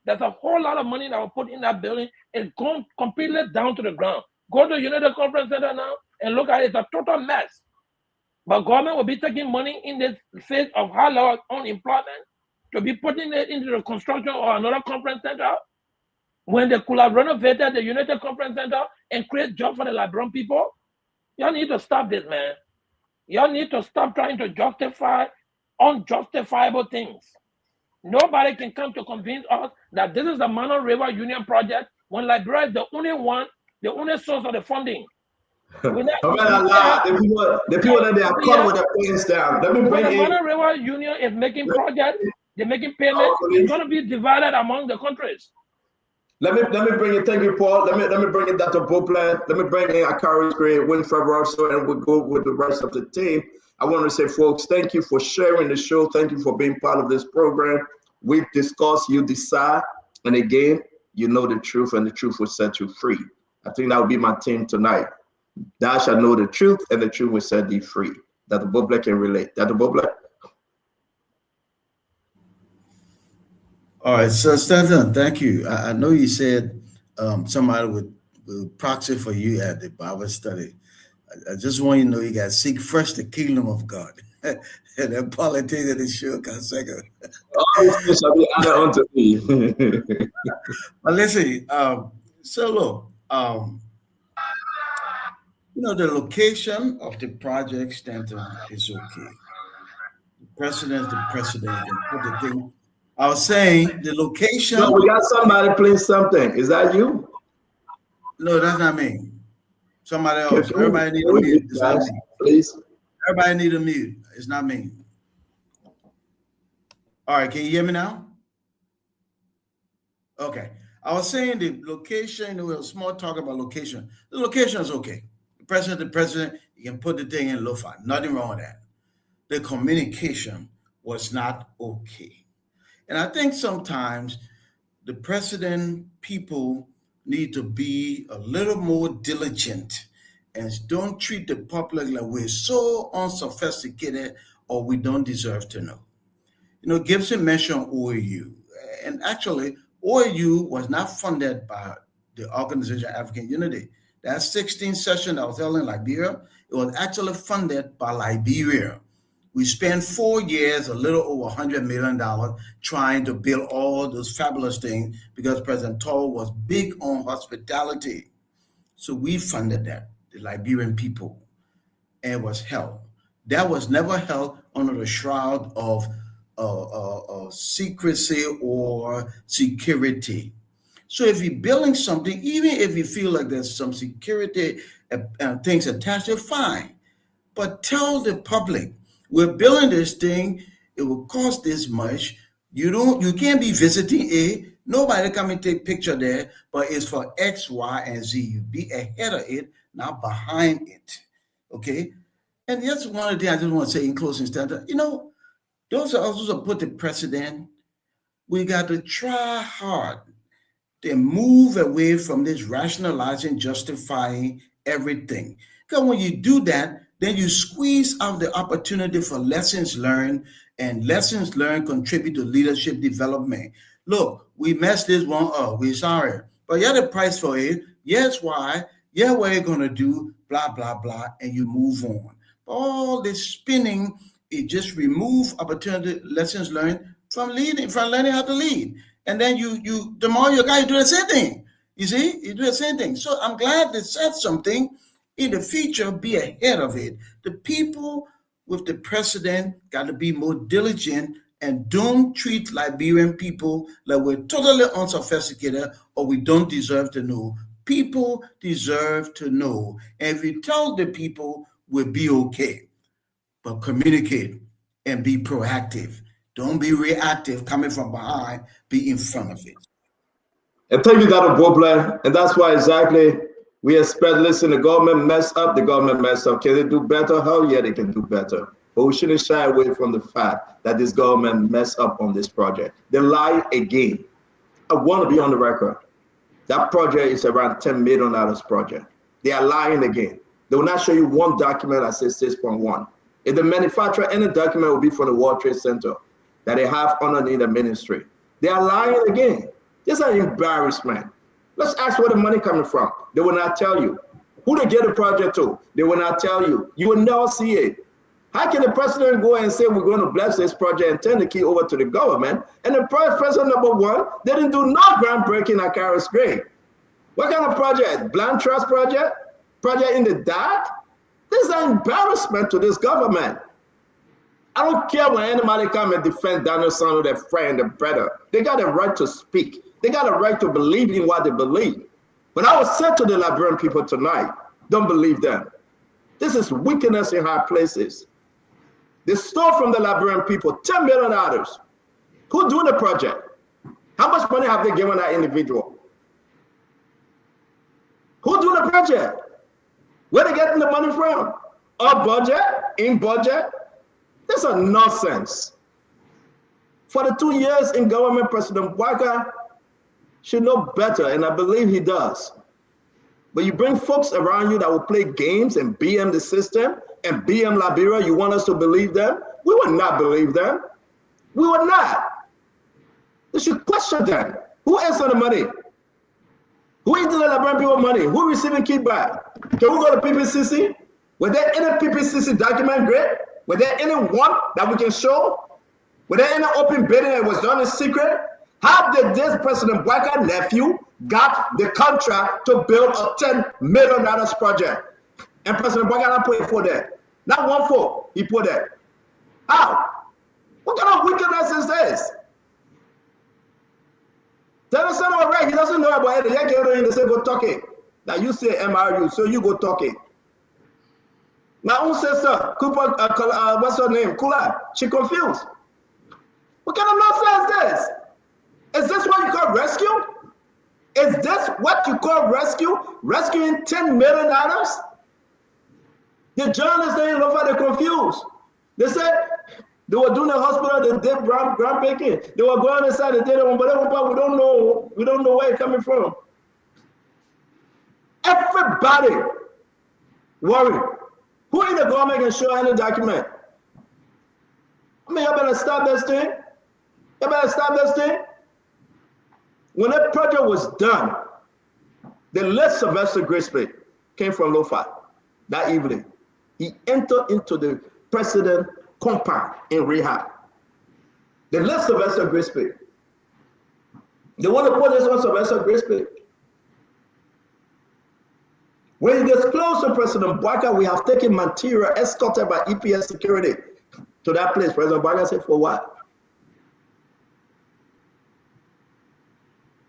There's a whole lot of money that was put in that building. It's gone completely down to the ground. Go to United Conference Center now and look at it. It's a total mess. But government will be taking money in this phase of high level unemployment to be putting it into the construction of another conference center when they could have renovated the United Conference Center and create jobs for the Liberian people. Y'all need to stop this, man. Y'all need to stop trying to justify unjustifiable things. Nobody can come to convince us that this is the Mano River Union project when Liberia is the only source of the funding. The people that they are caught with their pants down. Let me bring in. The Mano River Union is making projects, they're making payments. It's going to be divided among the countries. Let me bring in. Thank you, Paul. Let me bring in Dr. Boplan. Let me bring in Akari Green, Winfred Russell, and we'll go with the rest of the team. I want to say, folks, thank you for sharing the show. Thank you for being part of this program. We've discussed, you decide, and again, you know the truth, and the truth will set you free. I think that will be my team tonight. Thou shalt know the truth, and the truth will set thee free. Dr. Boplan can relate. Dr. Boplan? All right, so Stanton, thank you. I know you said somebody would proxy for you at the Bible study. I just want you to know you got to seek first the kingdom of God. And then politics of the show can second. All this shall be added unto me. But listen, so look, the location of the project, Stanton, is okay. The president, and put the thing. I was saying the location. No, we got somebody playing something. Is that you? No, that's not me. Somebody else. Everybody need a mute. It's not me. Please. Everybody need a mute. It's not me. All right, can you hear me now? Okay. I was saying the location, we have small talk about location. The location is okay. The president, you can put the thing in lo-fi. Nothing wrong with that. The communication was not okay. And I think sometimes the president, people need to be a little more diligent and don't treat the public like we're so unsophisticated or we don't deserve to know. Gibson mentioned OAU, and actually OAU was not funded by the Organization of African Unity. That 16th session that was held in Liberia, it was actually funded by Liberia. We spent 4 years, a little over $100 million, trying to build all those fabulous things because President Tall was big on hospitality. So we funded that, the Liberian people, and it was held. That was never held under the shroud of secrecy or security. So if you're building something, even if you feel like there's some security things attached to it, fine. But tell the public, we're building this thing, it will cost this much. You can't be visiting it. Nobody come and take picture there, but it's for X, Y, and Z. You be ahead of it, not behind it. Okay? And that's one of the things I just want to say in closing standard. Those are also put the precedent. We got to try hard to move away from this rationalizing, justifying everything. Because when you do that, then you squeeze out the opportunity for lessons learned, and lessons learned contribute to leadership development. Look, we messed this one up. We're sorry. But you have the price for it. Yes, why? Yeah, what you're going to do, blah, blah, blah, and you move on. All this spinning, it just remove opportunity, lessons learned from learning how to lead. And then the more you guys do the same thing. You see, you do the same thing. So I'm glad they said something. In the future, be ahead of it. The people with the president got to be more diligent and don't treat Liberian people like we're totally unsophisticated or we don't deserve to know. People deserve to know. And if you tell the people, we'll be okay. But communicate and be proactive. Don't be reactive coming from behind, be in front of it. I think you got a problem, and that's why exactly we expect, listen, the government messed up, Can they do better? Hell yeah, they can do better. But we shouldn't shy away from the fact that this government messed up on this project. They lied again. I want to be on the record. That project is around $10 million project. They are lying again. They will not show you one document that says 6.1. If they manufacture any document, it will be from the World Trade Center that they have underneath the ministry. They are lying again. This is an embarrassment. Let's ask where the money coming from. They will not tell you. Who they get the project to? They will not tell you. You will never see it. How can the president go and say we're going to bless this project and turn the key over to the government? And the president number one didn't do no groundbreaking at Carol's grave. What kind of project? Blind trust project? Project in the dark? This is an embarrassment to this government. I don't care when anybody come and defend Daniel Sano, their friend, their brother. They got a right to speak. They got a right to believe in what they believe. But I will say to the Liberian people tonight, don't believe them. This is wickedness in high places. They stole from the Liberian people $10 million. Who doing the project? How much money have they given that individual? Who doing the project? Where they getting the money from? Off budget? In budget? This is nonsense. For the 2 years in government, President Bouakai should know better, and I believe he does. But you bring folks around you that will play games and BM the system and BM Liberia, you want us to believe them? We will not believe them. We will not. They should question them. Who asked for the money? Who eating the Liberian people money? Who receiving kickback? Can we go to PPCC? Was there any PPCC document grid? Was there any one that we can show? Was there any open bidding that was done in secret? How did this President Bouakai nephew got the contract to build a $10 million project? And President Bouakai not put it for that. Not one for, he put that. How? What kind of wickedness is this? Tell us something right. He doesn't know about it. They say go talk it. Now you say MRU, so you go talk it. My own sister, Cooper, what's her name? Kula. She confused. What kind of nonsense is this? Is this what you call rescue? Is this what you call rescue? Rescuing $10 million? The journalists, they look like they're confused. They said they were doing the hospital, they did groundbreaking. They were going inside, they did it, but we don't know where it's coming from. Everybody worried. Who in the government can show any document? I mean, you better stop this thing. You better stop this thing. When that project was done, the late Sylvester Grisby came from Lofa that evening. He entered into the president compound in rehab. The late Sylvester Grisby. They want to put this on Sylvester Grisby. When he gets close to President Bouakai, we have taken material escorted by EPS security to that place. President Bouakai said, for what?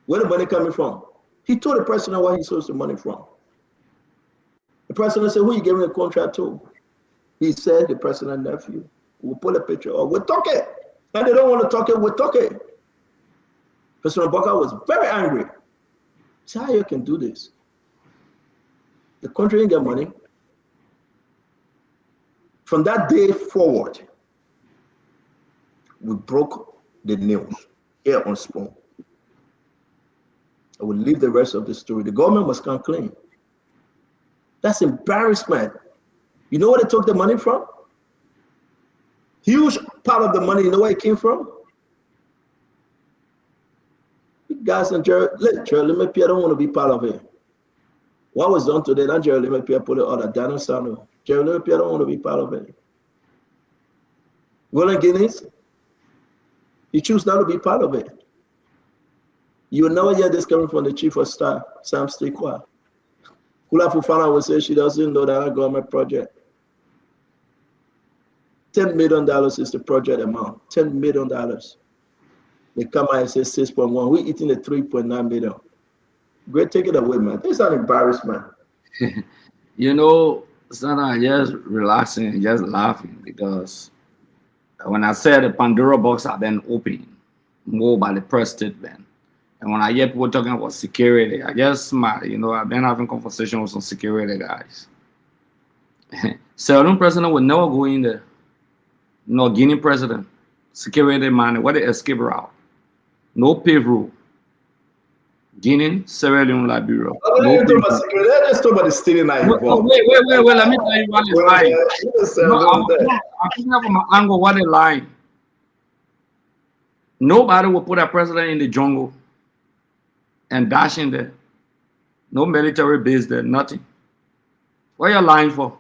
Where the money coming from? He told the president where he sourced the money from. The president said, who are you giving the contract to? He said, the president's nephew. We'll put a picture of, we're talking. And they don't want to talk it, we're talking. President Bouakai was very angry. He said, how you can do this? The country didn't get money. From that day forward, we broke the news here on Spoon. I will leave the rest of the story. The government must come clean. That's embarrassment. You know where they took the money from? Huge part of the money, you know where it came from? You guys in Jeremy Pierre don't want to be part of it. What was done today, that Jeremy Pierre put it on a Daniel Sano. Jeremy Pierre don't want to be part of it. William Guinness, he choose not to be part of it. You will never hear this coming from the chief of staff, Sam Stikwa. Kula Fufana will say she doesn't know that a government project. $10 million is the project amount. $10 million. They come out and say 6.1. We're eating the 3.9 million. Great, take it away, man. This is an embarrassment. You know, son, I'm just relaxing and just laughing because when I said the Pandora box had been opened more by the press statement, and when I hear people talking about security, I just smile. You know, I've been having conversations with some security guys. Sierra president would never go in there. No Guinea president, security man, what the escape route? No pave road. Guinea, Sierra Leone, Liberia. Let's talk about the stealing. Wait, let me tell you what is lying. I'm thinking from my angle what is lying. Nobody will put a president in the jungle and dash in there. No military base there, nothing. What are you lying for?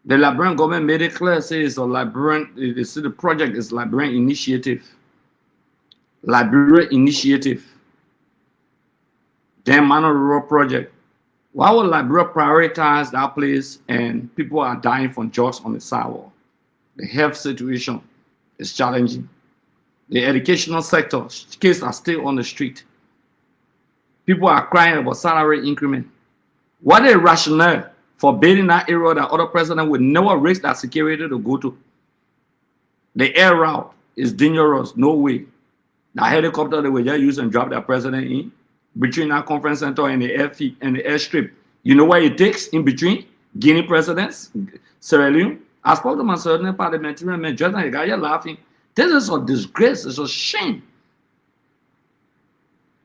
The Liberian government made it clear, say it's a Liberian, they say the project is Liberian initiative. Liberia initiative. Then Mano Rural project. Why would Liberia prioritize that place and people are dying from drugs on the sidewalk? The health situation is challenging. The educational sector, kids are still on the street. People are crying about salary increment. What is rationale for building that area that other president would never risk that security to go to? The air route is dangerous, no way. The helicopter they will just use and drop that president in between that conference center and the airfield and the airstrip. You know what it takes in between? Guinea presidents, Sierra Leone. I spoke to my certain parliamentarian man, just like the guy, you're laughing. This is a disgrace, it's a shame.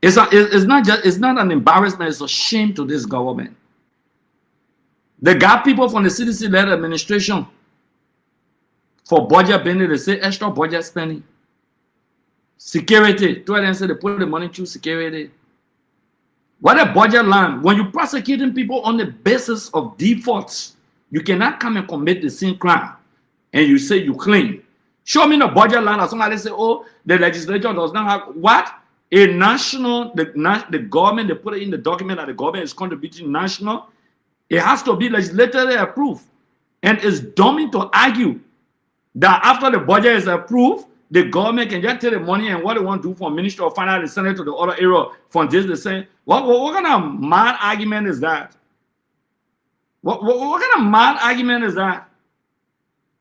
It's not an embarrassment, it's a shame to this government. They got people from the CDC-led administration for budget spending, they say extra budget spending. Security, to them say they put the money through security. What a budget line. When you're prosecuting people on the basis of defaults, you cannot come and commit the same crime and you say you clean. Show me the budget line or somebody say, oh, the legislature does not have what? A national, the government, they put it in the document that the government is contributing national. It has to be legislatively approved. And it's dumb to argue that after the budget is approved, the government can just take the money and what they want to do from Ministry of Finance, the Senate to the other area from this, the same. What kind of mad argument is that? What kind of mad argument is that?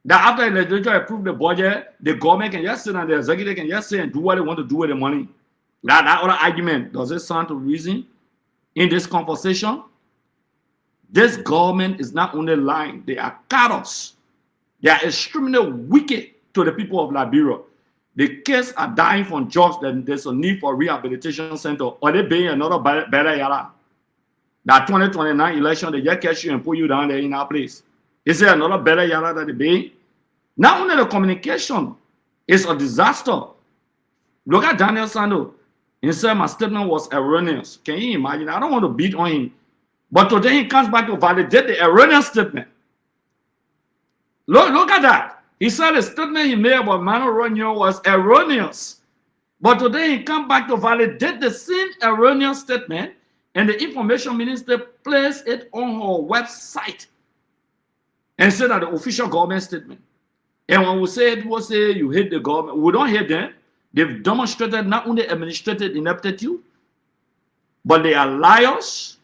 That after the legislature approved the budget, the government can just sit and the executive can just say and do what they want to do with the money. That other argument, does it sound to reason in this conversation? This government is not only lying, they are cowards. They are extremely wicked to the people of Liberia. The kids are dying from drugs, then there's a need for rehabilitation center, or they paying another better yala. That 2029 election, they just catch you and put you down there in our place. Is there another better yala that they pay? Not only the communication is a disaster. Look at Daniel Sando. He said my statement was erroneous. Can you imagine? I don't want to beat on him. But today he comes back to validate the erroneous statement. Look at that. He said the statement he made about Mano Ronyo was erroneous. But today he comes back to validate the same erroneous statement, and the information minister placed it on her website and said that the official government statement. And when we say people say you hate the government, we don't hate them. They've demonstrated not only administrative ineptitude, but they are liars.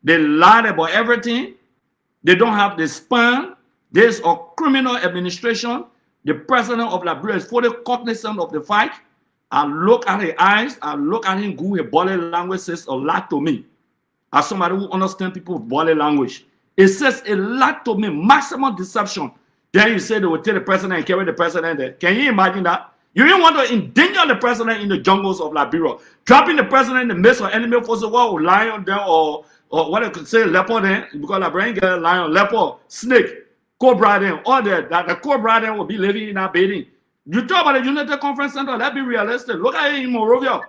They lied about everything. They don't have the span. There's a criminal administration. The president of Liberia is fully cognizant of the fact. I look at his eyes. I look at him go. His body language says a lot to me. As somebody who understands people's body language, it says a lot to me. Maximum deception. Then you say they will take the president and carry the president there. Can you imagine that? You didn't want to endanger the president in the jungles of Liberia. Dropping the president in the midst of enemy forces, or lion there, or what I could say, leopard there, because Liberian get lion, leopard, snake, cobra there, all that the cobra there will be living in our building. You talk about the United Conference Center, let's be realistic. Look at it in Monrovia.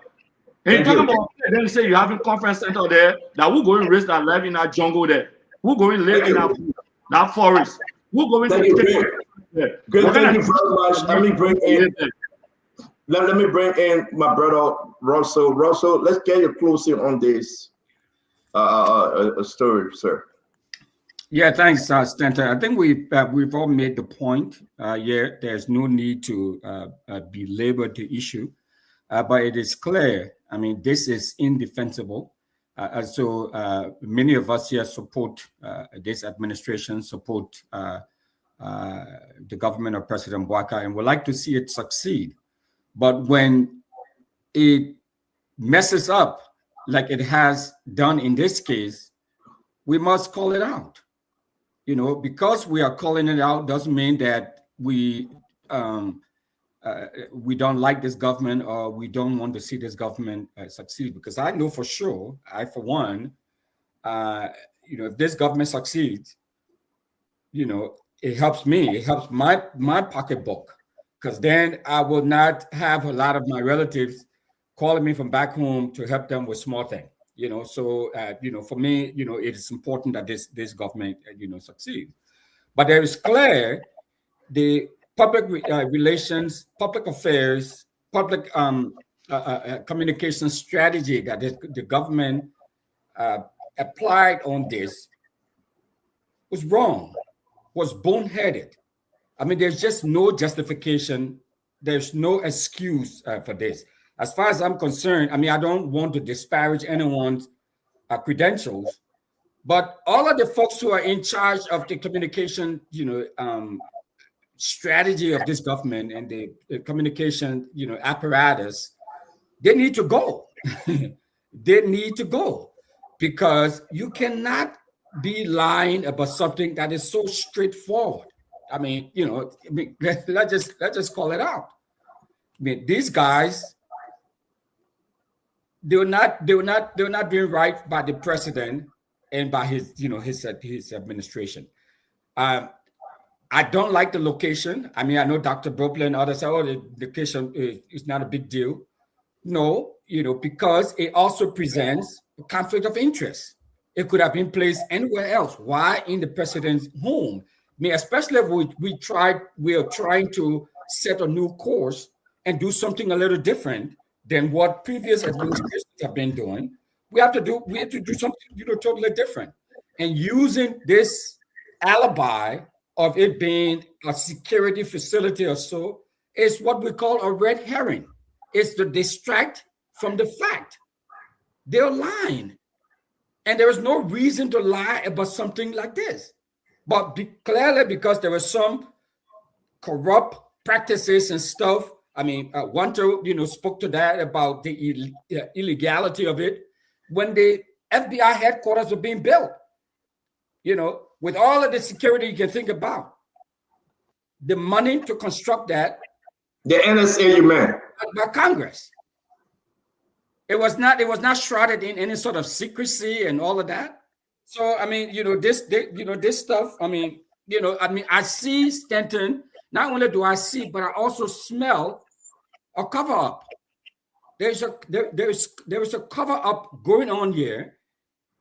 And you talk about, then you say you have a conference center there, that we're going to risk our life in that jungle there. We're going to live in that forest. We're going to take there. Good, thank you very much. Let me bring in my brother Russell. Russell, let's get your closing on this story, sir. Yeah, thanks, Stanton. I think we've all made the point. There's no need to belabor the issue, but it is clear. I mean, this is indefensible. So many of us here support this administration, support the government of President Bouaka, and would like to see it succeed. But when it messes up, like it has done in this case, we must call it out. You know, because we are calling it out doesn't mean that we don't like this government or we don't want to see this government succeed. Because I know for sure, for one, if this government succeeds, it helps me. It helps my pocketbook, because then I will not have a lot of my relatives calling me from back home to help them with small things. So for me, it is important that this government succeed. But there is clear the public relations, public affairs, public communication strategy that the government applied on this was wrong, was boneheaded. I mean, there's just no justification. There's no excuse for this. As far as I'm concerned, I mean, I don't want to disparage anyone's credentials, but all of the folks who are in charge of the communication, strategy of this government and the communication, apparatus, they need to go. They need to go, because you cannot be lying about something that is so straightforward. I mean, let's just call it out. I mean, these guys, they were not being right by the president and by his administration. I don't like the location. I mean, I know Dr. Broplin and others say, oh, the location is not a big deal. No, because it also presents a conflict of interest. It could have been placed anywhere else. Why in the president's home? I mean, especially if we are trying to set a new course and do something a little different than what previous administrations have been doing. We have to do something totally different. And using this alibi of it being a security facility or so is what we call a red herring. It's to distract from the fact. They're lying. And there is no reason to lie about something like this. But clearly, because there were some corrupt practices and stuff. I mean, Wanto, spoke to that about the illegality of it when the FBI headquarters were being built. With all of the security you can think about, the money to construct that, the NSA, you meant, by Congress. It was not shrouded in any sort of secrecy and all of that. So I mean, this stuff. I mean, I see Stanton. Not only do I see, but I also smell a cover up. There is a cover up going on here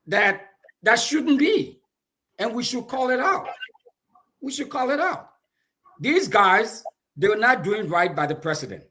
that shouldn't be, and we should call it out. We should call it out. These guys, they were not doing right by the president.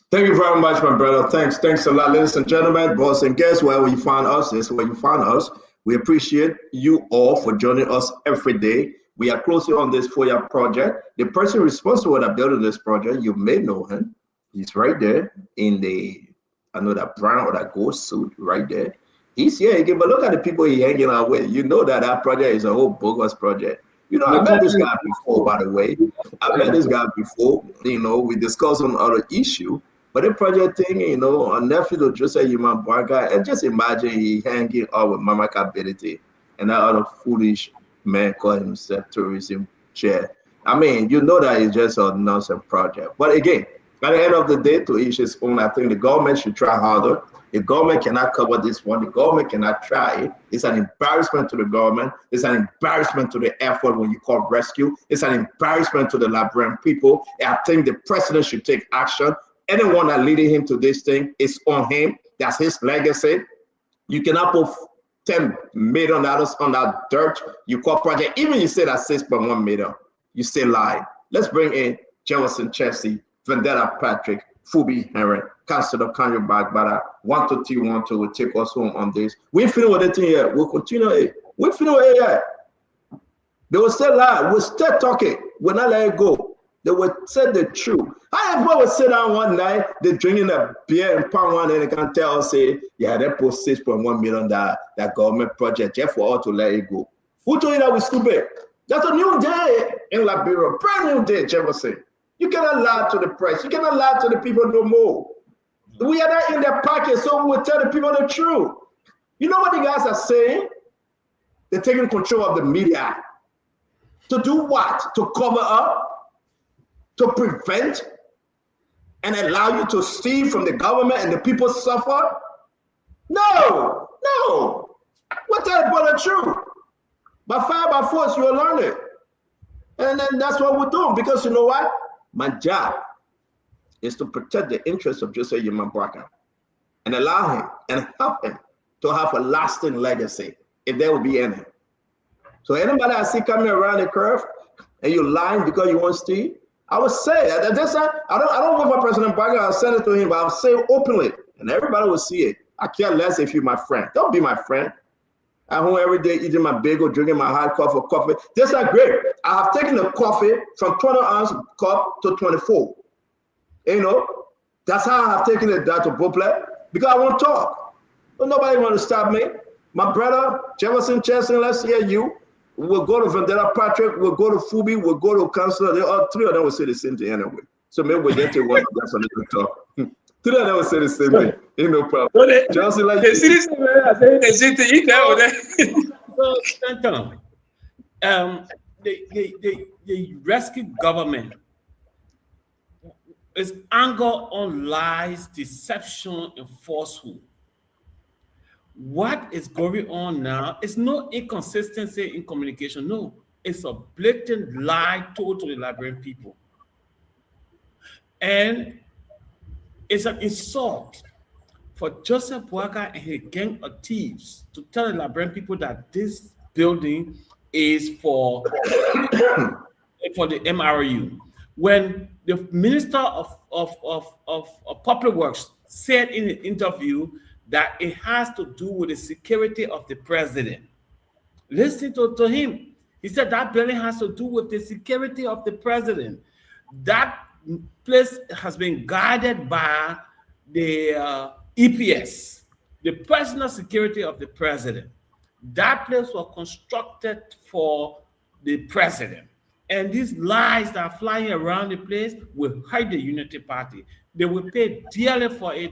Thank you very much, my brother. Thanks a lot, ladies and gentlemen, boys and guests, wherever you find us, this is where you find us. We appreciate you all for joining us every day. We are closely on this FOIA project. The person responsible for building this project, you may know him. He's right there in that brown or that gold suit right there. He's here again, but look at the people he's hanging out with. You know that project is a whole bogus project. I've met this guy before, by the way. I've met this guy before. We discussed on other issue. But the project thing, on nephew to Joseph Yuma Bouaka, and just imagine he hanging out with Mama Kabedite and that other foolish man called himself tourism chair. I mean, that is just a nonsense project. But again, at the end of the day, to each his own, I think the government should try harder. The government cannot cover this one. The government cannot try it. It's an embarrassment to the government. It's an embarrassment to the effort when you call rescue. It's an embarrassment to the Liberian people. I think the president should take action. Anyone that leading him to this thing is on him. That's his legacy. You cannot put $10 million on that dirt you call project. Even you say that 6.1 million, you still lie. Let's bring in Jefferson Chelsea, Vendetta Patrick, Fubi Henry. cancel the contract back, but 1 to 3 want to take us home on this. We finish with the thing here. We'll continue it. We finish with it here. They will still lie. We'll still talking. We'll not let it go. They will say the truth. I will sit down one night, they're drinking a beer and pound one, and they can tell us, say, yeah, they put $6.1 million that government project just for all to let it go. Who told you that was stupid? That's a new day in Liberia, brand new day, Jefferson. You cannot lie to the press. You cannot lie to the people no more. We are not in their pocket, so we will tell the people the truth. You know what the guys are saying? They're taking control of the media. To do what? To cover up? To prevent? And allow you to steal from the government and the people suffer? No, no. We'll tell people the truth. By fire, by force, you'll learn it. And then that's what we're doing. Because you know what? My job is to protect the interests of Joseph Yeman Boakai and allow him and help him to have a lasting legacy, if there will be any. So anybody I see coming around the curve and you're lying because you want to steal, I would say, I don't work for President Boakai, I'll send it to him, but I'll say it openly, and everybody will see it. I care less if you're my friend. Don't be my friend. I'm home every day eating my bagel, drinking my hot coffee. That's not great. I have taken the coffee from 20-ounce cup to 24. You know, that's how I have taken it down to Boplet, because I won't talk. But nobody want to stop me. My brother, Jefferson Chesson, let's hear you. We'll go to Vendetta Patrick, we'll go to Fubi, we'll go to Councilor. They all three of them will say the same thing anyway. So maybe we'll get to one that's a little talk. Three of them will say the same thing. Ain't no problem. Johnson, like the citizen, the rescue government is anger on lies, deception, and falsehood. What is going on now is no inconsistency in communication. No, it's a blatant lie told to the Liberian people. And it's an insult for Joseph Boakai and his gang of thieves to tell the Liberian people that this building is for the MRU. When the Minister of Public Works said in an interview that it has to do with the security of the president. Listen to him. He said that building has to do with the security of the president. That place has been guarded by the EPS, the personal security of the president. That place was constructed for the president. And these lies that are flying around the place will hurt the Unity Party. They will pay dearly for it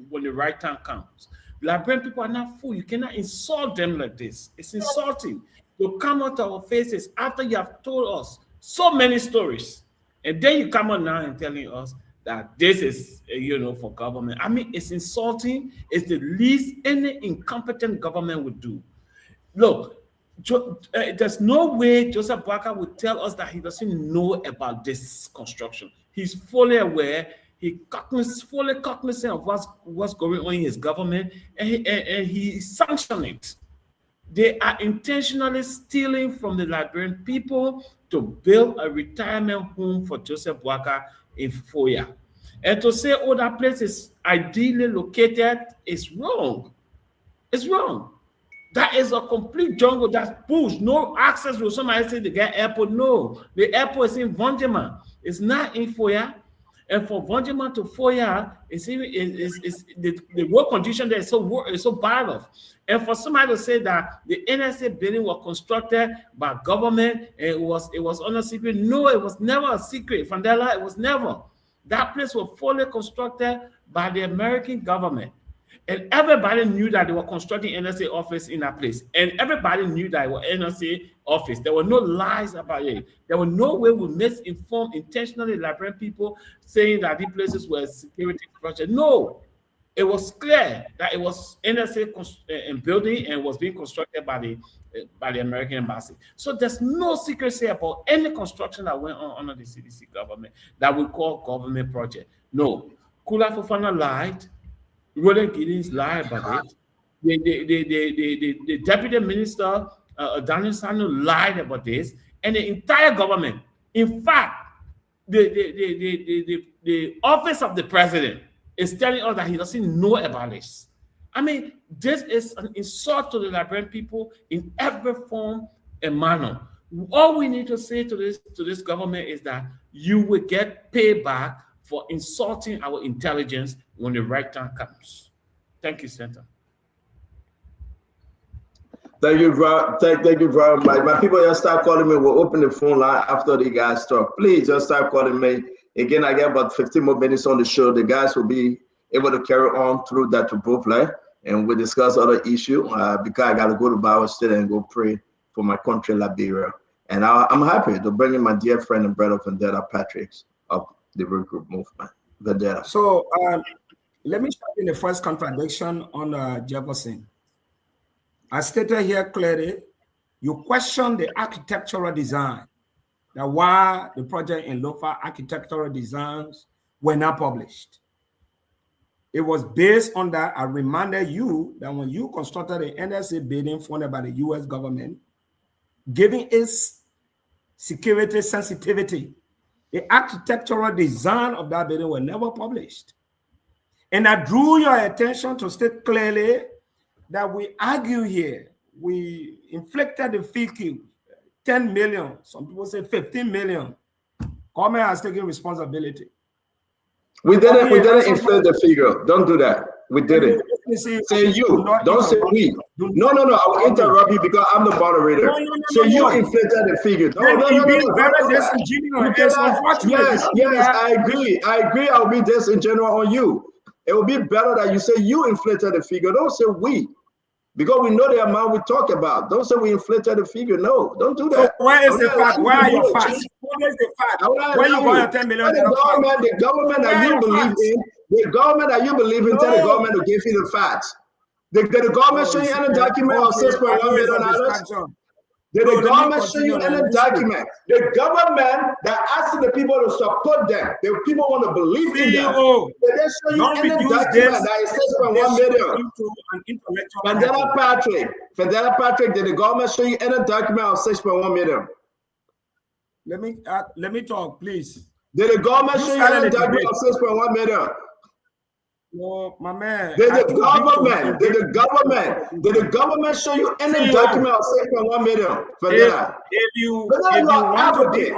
when the right time comes. Liberian people are not fool. You cannot insult them like this. It's insulting to come out of our faces after you have told us so many stories. And then you come on now and telling us that this is, for government. I mean, it's insulting. It's the least any incompetent government would do. Look, there's no way Joseph Boakai would tell us that he doesn't know about this construction. He's fully aware. He's fully cognizant of what's going on in his government, and he sanctioned it. They are intentionally stealing from the Liberian people to build a retirement home for Joseph Boakai in Foya. And to say, oh, that place is ideally located is wrong. It's wrong. That is a complete jungle. That's bush. No access to somebody say the guy airport. No, the airport is in Vonjima. It's not in Foya. And for Vonjima to Foya, the work condition there is so bad off. And for somebody to say that the NSA building was constructed by government and it was on a secret, no, it was never a secret. Fandela, it was never. That place was fully constructed by the American government. And everybody knew that they were constructing NSA office in that place. And everybody knew that it was NSA office. There were no lies about it. There was no way we misinformed intentionally Liberian people saying that these places were security projects. No, it was clear that it was NSA building and was being constructed by the American embassy. So there's no secrecy about any construction that went on under the CDC government that we call government project. No, Kula Fofana lied. Roland Giddens lied about it. The deputy minister, Daniel Sanu, lied about this, and the entire government. In fact, the office of the president is telling us that he doesn't know about this. I mean, this is an insult to the Liberian people in every form and manner. All we need to say to this government is that you will get payback for insulting our intelligence when the right time comes. Thank you, Senator. Thank you very much. My people just start calling me. We'll open the phone line after the guys talk. Please just start calling me. Again, I get about 15 more minutes on the show. The guys will be able to carry on through that to both life, and we'll discuss other issue because I got to go to Bible State and go pray for my country, Liberia. And I'm happy to bring in my dear friend and brother Vendetta Patrick of the Road Group Movement. Vendetta. So let me start in the first contradiction on Jefferson. I stated here clearly, you question the architectural design, that why the project in Lofa architectural designs were not published. It was based on that. I reminded you that when you constructed the NSA building funded by the US government, giving its security sensitivity, the architectural design of that building were never published. And I drew your attention to state clearly that we argue here. We inflicted the fee, 10 million. Some people say 15 million. Government has taken responsibility. We didn't inflate the figure. Don't do that. We did it. Say you. Don't say we. No. I will interrupt you because I'm the moderator. So you inflated the figure. Yes, I agree. I'll be disingenuous on you. It will be better that you say you inflated the figure. Don't say we. Because we know the amount we talk about. Don't say we inflated the figure. No, don't do that. So where is the fact? Where are you facts? What is the fact? Where you going 10 million? The government that you believe in, tell the government to give you the facts. Did the government show you any document of $6.1 million? Did the government show you any document? The government that asked the people to support them, the people want to believe in them. Did they show you any document that is $6.1 million? Vendetta Patrick, did the government show you any document of $6.1 million? Let me talk, please. Did the government show you any document of $6.1 million? No, my man. Did the government show you any document of $6.1 million? Vendetta, you are an advocate.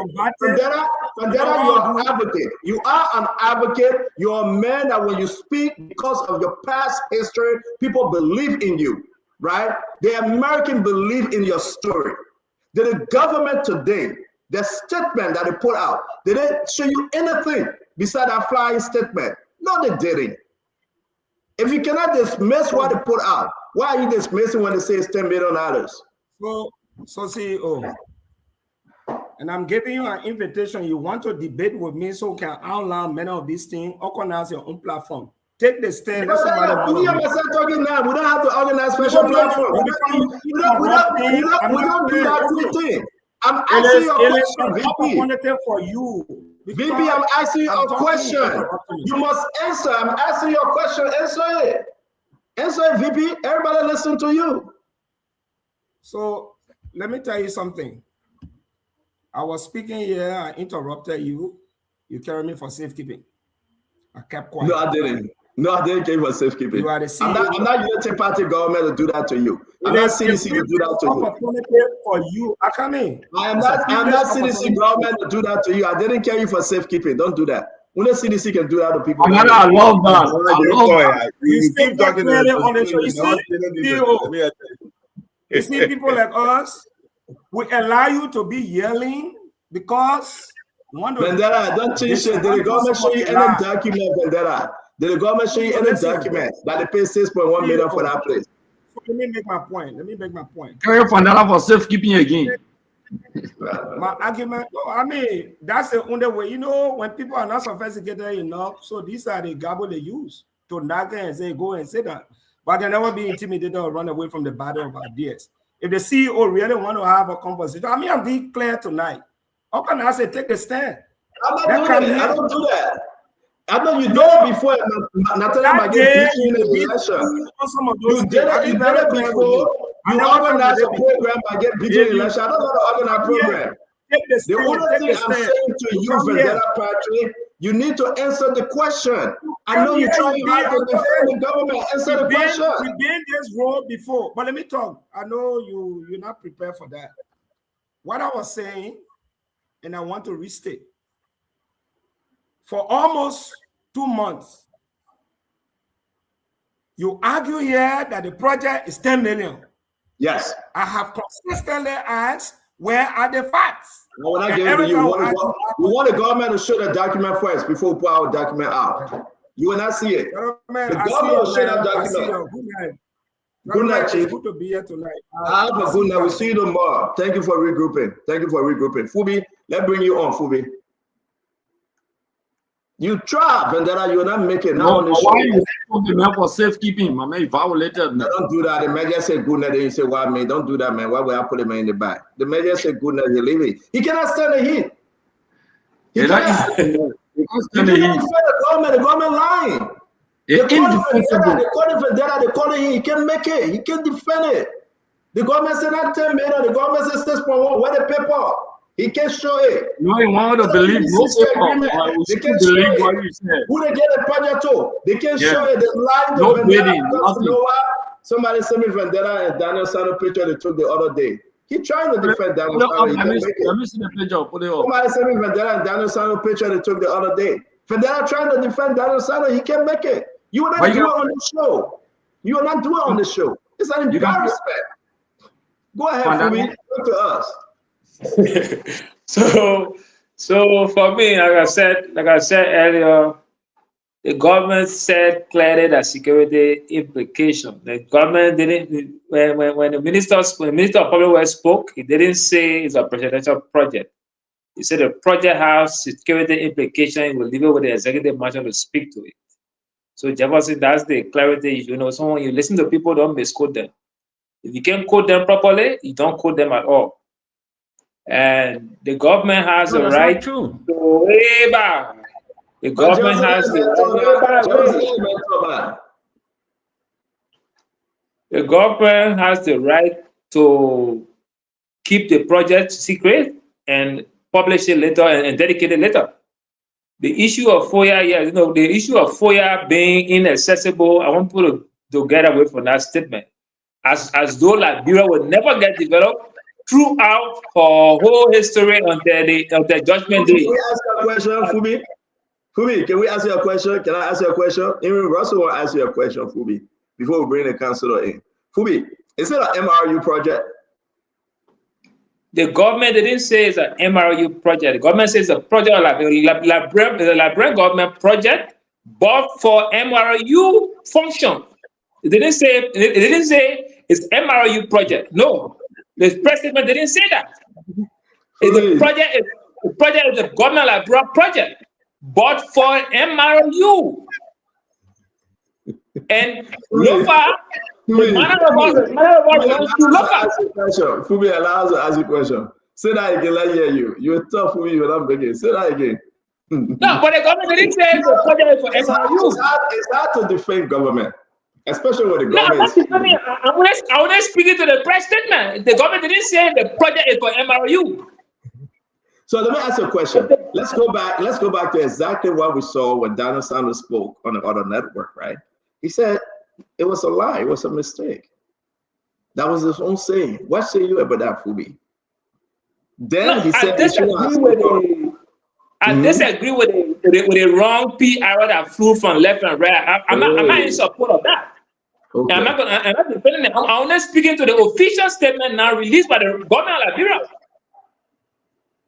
You are an advocate. You're a man that when you speak, because of your past history, people believe in you, right? The American believe in your story. Did the government today, the statement that they put out, did they show you anything besides that flying statement? No, they didn't. If you cannot dismiss what they put out, why are you dismissing when they say it's $10 million? So CEO, and I'm giving you an invitation. You want to debate with me so we can outline many of these things, organize your own platform. Take the stand. We don't have to organize special platform. We don't do that thing. I'm asking you a question, VP. For you. VP, I'm asking you a question. You must answer. I'm asking you a question. Answer it. Answer it, VP. Everybody listen to you. So let me tell you something. I was speaking here. I interrupted you. You carried me for safekeeping. I kept quiet. No, I didn't. No, I didn't care for safekeeping. You are the CEO. I'm not United Party government to do that to you. I'm not CDC to do that to you. For you, I'm not CDC government to do that to you. I didn't care you for safekeeping. Don't do that. Only CDC can do that to people. I love that. You keep talking on the show. You see people like us, we allow you to be yelling because Vendetta, don't change it. Did the government show you any document, Vendetta? Did the government show you any document that they paid $6.1 million for that place? Let me make my point. Carry Vendetta for safekeeping again. My argument, I mean, that's the only way. You know, when people are not sophisticated enough, so these are the gabble they use to nag and say, go and say that. But they never be intimidated or run away from the battle of ideas. If the CEO really want to have a conversation, I mean, I'm being clear tonight. How can I say take a stand? I'm not doing it. I don't do that. I know you did it before. Natalie get beat in the election. You did it before. You organized a program by get beat in the election. I don't know how to organize a program. The only thing I'm saying to you, Vendetta Patrick, You need to answer the question. I know you're trying hard to defend the government. Answer the question. We've been this road before, but let me talk. I know you're not prepared for that. What I was saying, and I want to restate. For almost 2 months, you argue here that the project is 10 million. Yes. I have consistently asked, where are the facts? No, we're not giving you. We want the government to show the document first before we put our document out. You will not see it. The government will show that document. Good night, Chief. Good to be here tonight. I have a good night. We'll see you tomorrow. Thank you for regrouping. Fubi, let's bring you on, Fubi. You try, and then you're not making no, no. Why you put the man for safekeeping? My man violated. Don't do that. The man just said good night. Then you say, why, man? Don't do that, man. Why would I put him in the back? The man just said good night. He leave it. He cannot stand the heat. He cannot stand the government. The government lying. They call it vendetta. They call it he can't make it. He can't defend it. The government said not 10 million. The government said 6.1. Where the paper? He can't show it. No, he wanted to believe no paper. They can't believe what you said. Who they get the project to? They can't show it. They lying to vendetta. You know what? Somebody sent me vendetta and Daniel Sano picture they took the other day. He trying to defend Daniel Sano. Let me see the picture. Put it up. Somebody sent me vendetta and Daniel Sano picture they took the other day. Vendetta trying to defend Daniel Sano. He can't make it. You will not do it on the show. You will not do it on the show. It's an embarrassment. Go ahead, Fumi. Talk to us. So for me, like I said earlier, the government said clearly that security implication. The government didn't when the Minister of Public Works spoke, he didn't say it's a presidential project. He said the project has security implication. He will leave it with the executive mansion to speak to it. So Jefferson, that's the clarity. You know, so when you listen to people, don't misquote them. If you can't quote them properly, you don't quote them at all. And the government has the right to waiver. The government has the government has the right to keep the project secret and publish it later and dedicate it later. The issue of FOIA, yeah, you know, the issue of FOIA being inaccessible, I want people to get away from that statement. As though Liberia will never get developed throughout her whole history until the judgment day. Can we ask you a question, Fubi? Fubi, can we ask you a question? Can I ask you a question? Even Russell will ask you a question, Fubi, before we bring the counselor in. Fubi, is it an MRU project? The government didn't say it's an MRU project. The government says it's a project like the Liberian government project, but for MRU function. It didn't say it's MRU project. No, the press statement didn't say that. The project is a government Liberian project, but for MRU. And Lofa, Fubi allows to ask you a question. Say that again, let me hear you. You're tough, Fubi, you're not begging. Say that again. No, but the government didn't say the project for MRU. It's hard to defend government, especially when the government is. I was speaking to the press statement. The government didn't say the project is for MRU. So let me ask you a question. Let's go back to exactly what we saw when Donald Sanders spoke on the other network, right? He said it was a lie, it was a mistake. That was his own saying. What say you about that, Fubi? Then he said, I disagree with the wrong PR that flew from left and right. I'm not in support of that. Okay. I'm not defending it. I'm only speaking to the official statement now released by the government of Liberia.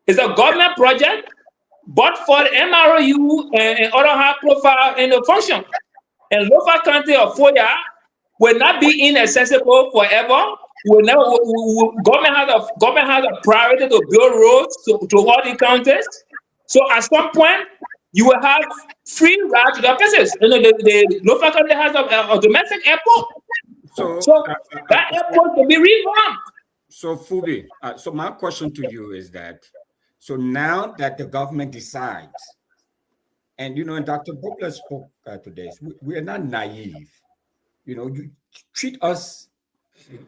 It's a government project, but for the MRU and other high profile in the function. And local county of FOIA will not be inaccessible forever. Government has a priority to build roads to all the counties. So at some point, you will have free route to the places. You know, the local county has a domestic airport. So that airport will be revamped. So Fubi, so my question to you is that, so now that the government decides, and you know, and Dr. Bukla spoke today, we are not naive. You know, you treat us,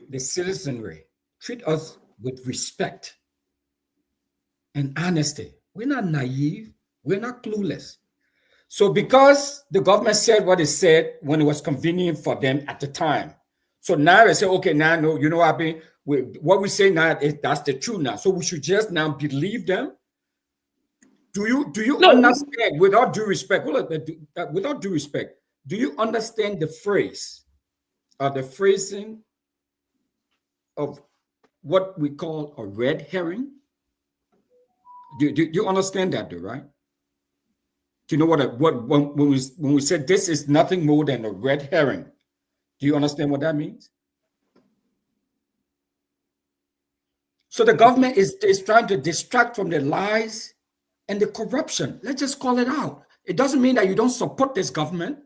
the citizenry, treat us with respect and honesty. We're not naive. We're not clueless. So because the government said what it said when it was convenient for them at the time, so now they say, okay, now no, you know what I mean? What we say now is that's the truth now. So we should just now believe them. Do you understand, without due respect, without due respect, do you understand the phrase, the phrasing of what we call a red herring? Do you understand that, though, right? Do you know when we said this is nothing more than a red herring? Do you understand what that means? So the government is trying to distract from the lies and the corruption. Let's just call it out. It doesn't mean that you don't support this government,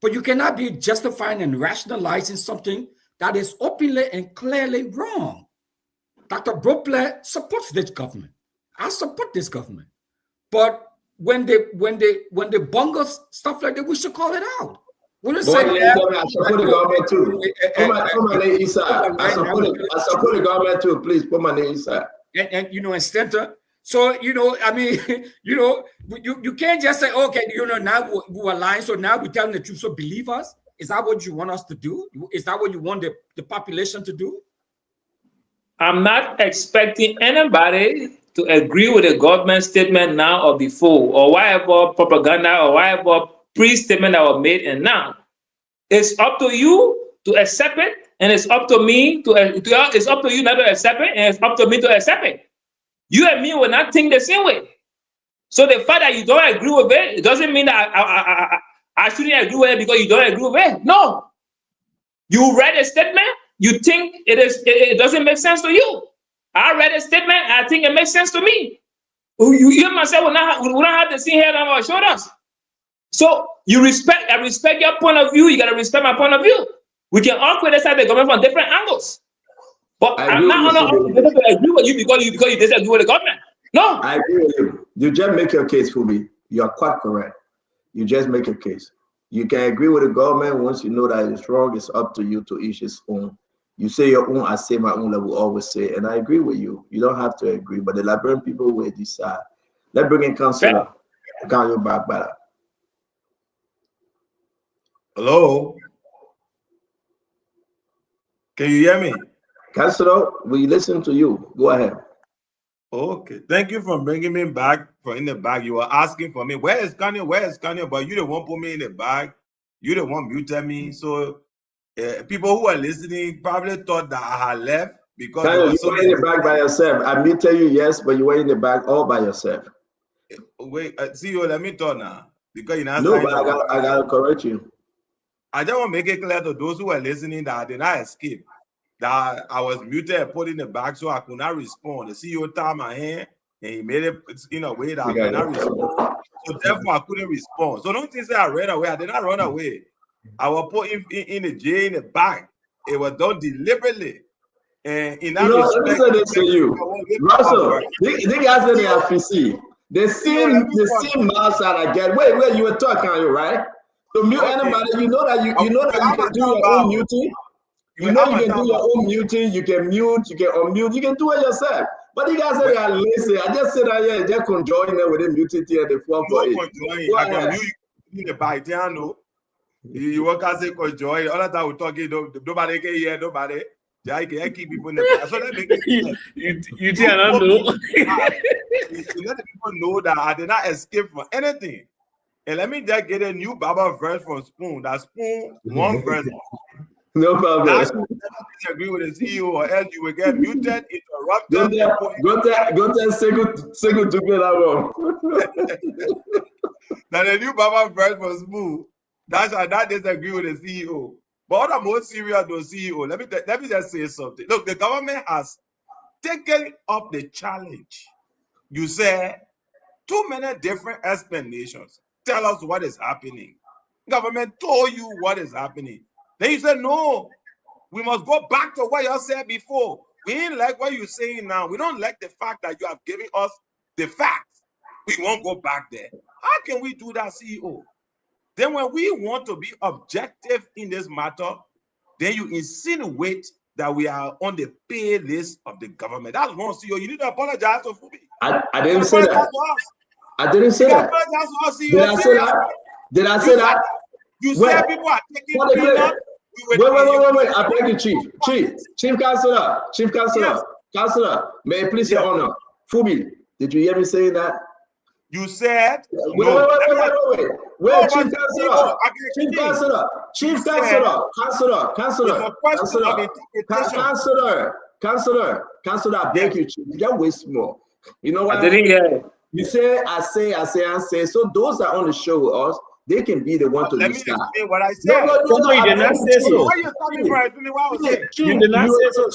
but you cannot be justifying and rationalizing something that is openly and clearly wrong. Dr. Brookplay supports this government. I support this government. But when they bungle stuff like that, we should call it out. I support the government too. Put my name inside. I support the government too. Please put my name inside. And and center. So I mean, you can't just say, okay, now we are lying, so now we're telling the truth. So believe us. Is that what you want us to do? Is that what you want the population to do? I'm not expecting anybody to agree with the government statement now or before, or whatever propaganda or whatever pre-statement that was made and now. It's up to you to accept it, and it's up to me it's up to you not to accept it, and it's up to me to accept it. You and me will not think the same way. So the fact that you don't agree with it doesn't mean that I shouldn't agree with it because you don't agree with it. No. You read a statement, you think it doesn't make sense to you. I read a statement, I think it makes sense to me. You and myself will not have the same head on our shoulders. So I respect your point of view, you gotta respect my point of view. We can all criticize the government from different angles. But I'm not going to agree with you because you disagree with the government. No. I agree with you. You just make your case for me. You are quite correct. You just make your case. You can agree with the government once you know that it's wrong. It's up to you to each his own. You say your own, I say my own, like we always say, and I agree with you. You don't have to agree, but the Liberian people will decide. Let's bring in Councillor. Councillor Bagbala. Hello? Can you hear me? Councillor, we listen to you. Go ahead. Okay. Thank you for bringing me back in the bag. You were asking for me. Where is Kanye? Where is Kanye? But you the one put me in the bag. You the one muted me. So people who are listening probably thought that I had left because Kanye, you were in the bag by yourself. I muted you, yes, but you were in the bag all by yourself. Wait, CEO, let me talk now. Because you're not no, but I gotta correct you. I just want to make it clear to those who are listening that I did not escape. That I was muted and put in the back so I could not respond. The CEO tied my hand and he made it in a way that I could not respond. So therefore I couldn't respond. So don't think that I ran away. I did not run away. I was put in the jail in the back. It was done deliberately. And in that respect, let me say this to you. Russell, the guys in the FCC, the same mouse that I get. Wait, you were talking, right? To mute anybody, you know that you can do your own muting. You know you can do your own muting, you can mute, you can unmute, you can do it yourself. But you guys say they are lazy. I just said that here, just conjoin them with the muting here, the 4 for 8. I can you the bite, you work as a conjoin. All that time we talking, nobody can hear nobody. I can keep people in the back. So let me make it you know. Let the people know that I did not escape from anything. And let me just get a new Baba verse from Spoon. That Spoon, one verse. No problem. I disagree with the CEO, or else you will get muted, interrupted. Go tell Segu to get that one. Now the new Baba verse from Spoon. That disagree with the CEO. But what I'm more serious than CEO, let me just say something. Look, the government has taken up the challenge. You say too many different explanations. Tell us what is happening. Government told you what is happening. Then you said, no, we must go back to what you said before. We ain't like what you're saying now. We don't like the fact that you have given us the facts. We won't go back there. How can we do that, CEO? Then when we want to be objective in this matter, then you insinuate that we are on the pay list of the government. That's one, CEO. You need to apologize to Fubi. I didn't say that. I didn't say that. Did I say that? Did I say that? You said people are taking peanuts. Wait. I beg you, Chief Counselor. Counselor, may I please your honor? Fubi, did you hear me saying that? You said wait, Chief Counselor, I beg you, Chief, you don't waste more. You know what? I didn't hear it. You say, I say. So those that on the show with us, they can be the one to let me start. explain what I said. No, you did not say so. Why you talking for you did not say so.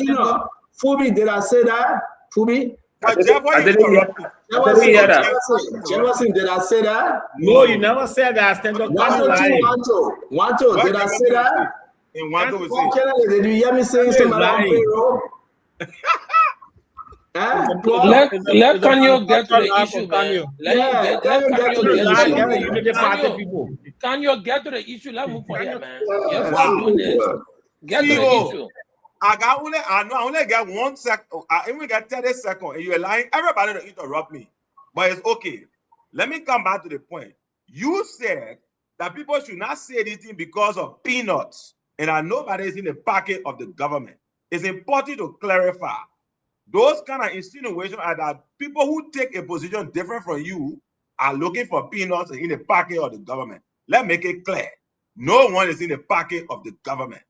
Fubi, did I say that? Fubi? I didn't hear that. Jefferson, did I say that? No, you never said that. Stand up. Wanto, did I say that? In Wanto, did you hear me saying somebody on payroll? Let Kanyo get to the issue, man. Let Kanyo get to the issue. Let's move forward, man. Get to the issue. I only got 1 second. I only got 30 seconds. And you're lying. Everybody to interrupt me. But it's okay. Let me come back to the point. You said that people should not say anything because of peanuts. And that nobody is in the pocket of the government. It's important to clarify. Those kind of insinuations are that people who take a position different from you are looking for peanuts in the pocket of the government. Let's make it clear. No one is in the pocket of the government.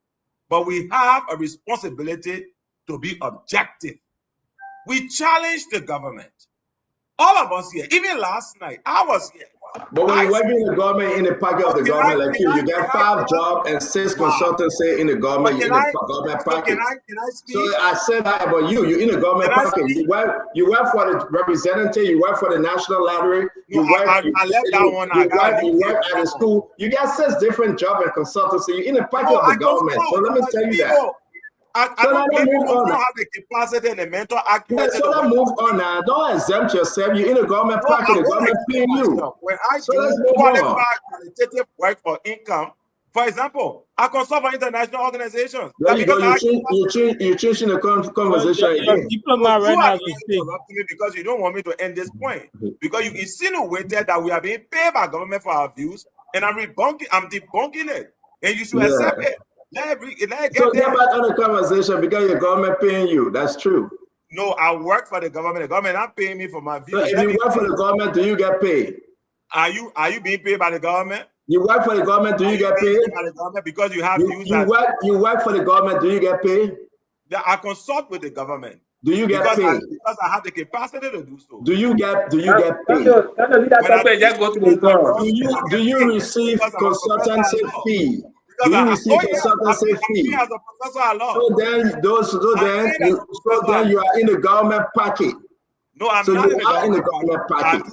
But we have a responsibility to be objective. We challenge the government. All of us here, even last night, I was here. But when you work in the government, in the pocket of the government, like you get 5 jobs and 6 consultants say in the government, in the government pocket. So I said that about you. You're in the government pocket. You work for the representative. You work for the National Lottery. You work. I left that one. You work at a school. You get 6 different jobs and consultancy. You're in the pocket of the government. So let me tell you that. I don't think people don't have the capacity and the mental acumen. So let's move on now. Don't exempt yourself. You're in the government pocket. The government paying you. When I do qualified qualitative work for income, for example, I consult for international organizations. There you go. You're changing the conversation again. Diplomat right now because you don't want me to end this point. Because you insinuated that we are being paid by government for our views, and I'm debunking it, and you should accept it. So get back on the conversation because your government paying you. That's true. No, I work for the government. The government not paying me for my views. So if you work for the government, do you get paid? Are you being paid by the government? You work for the government, do you get paid? By the government because you have views. You work for the government, do you get paid? I consult with the government. Do you get paid? Because I have the capacity to do so. Do you get paid? Do you receive consultancy fee? Do you receive consultancy fee? So then you are in the government pocket. No, I'm so not you are in the government pocket.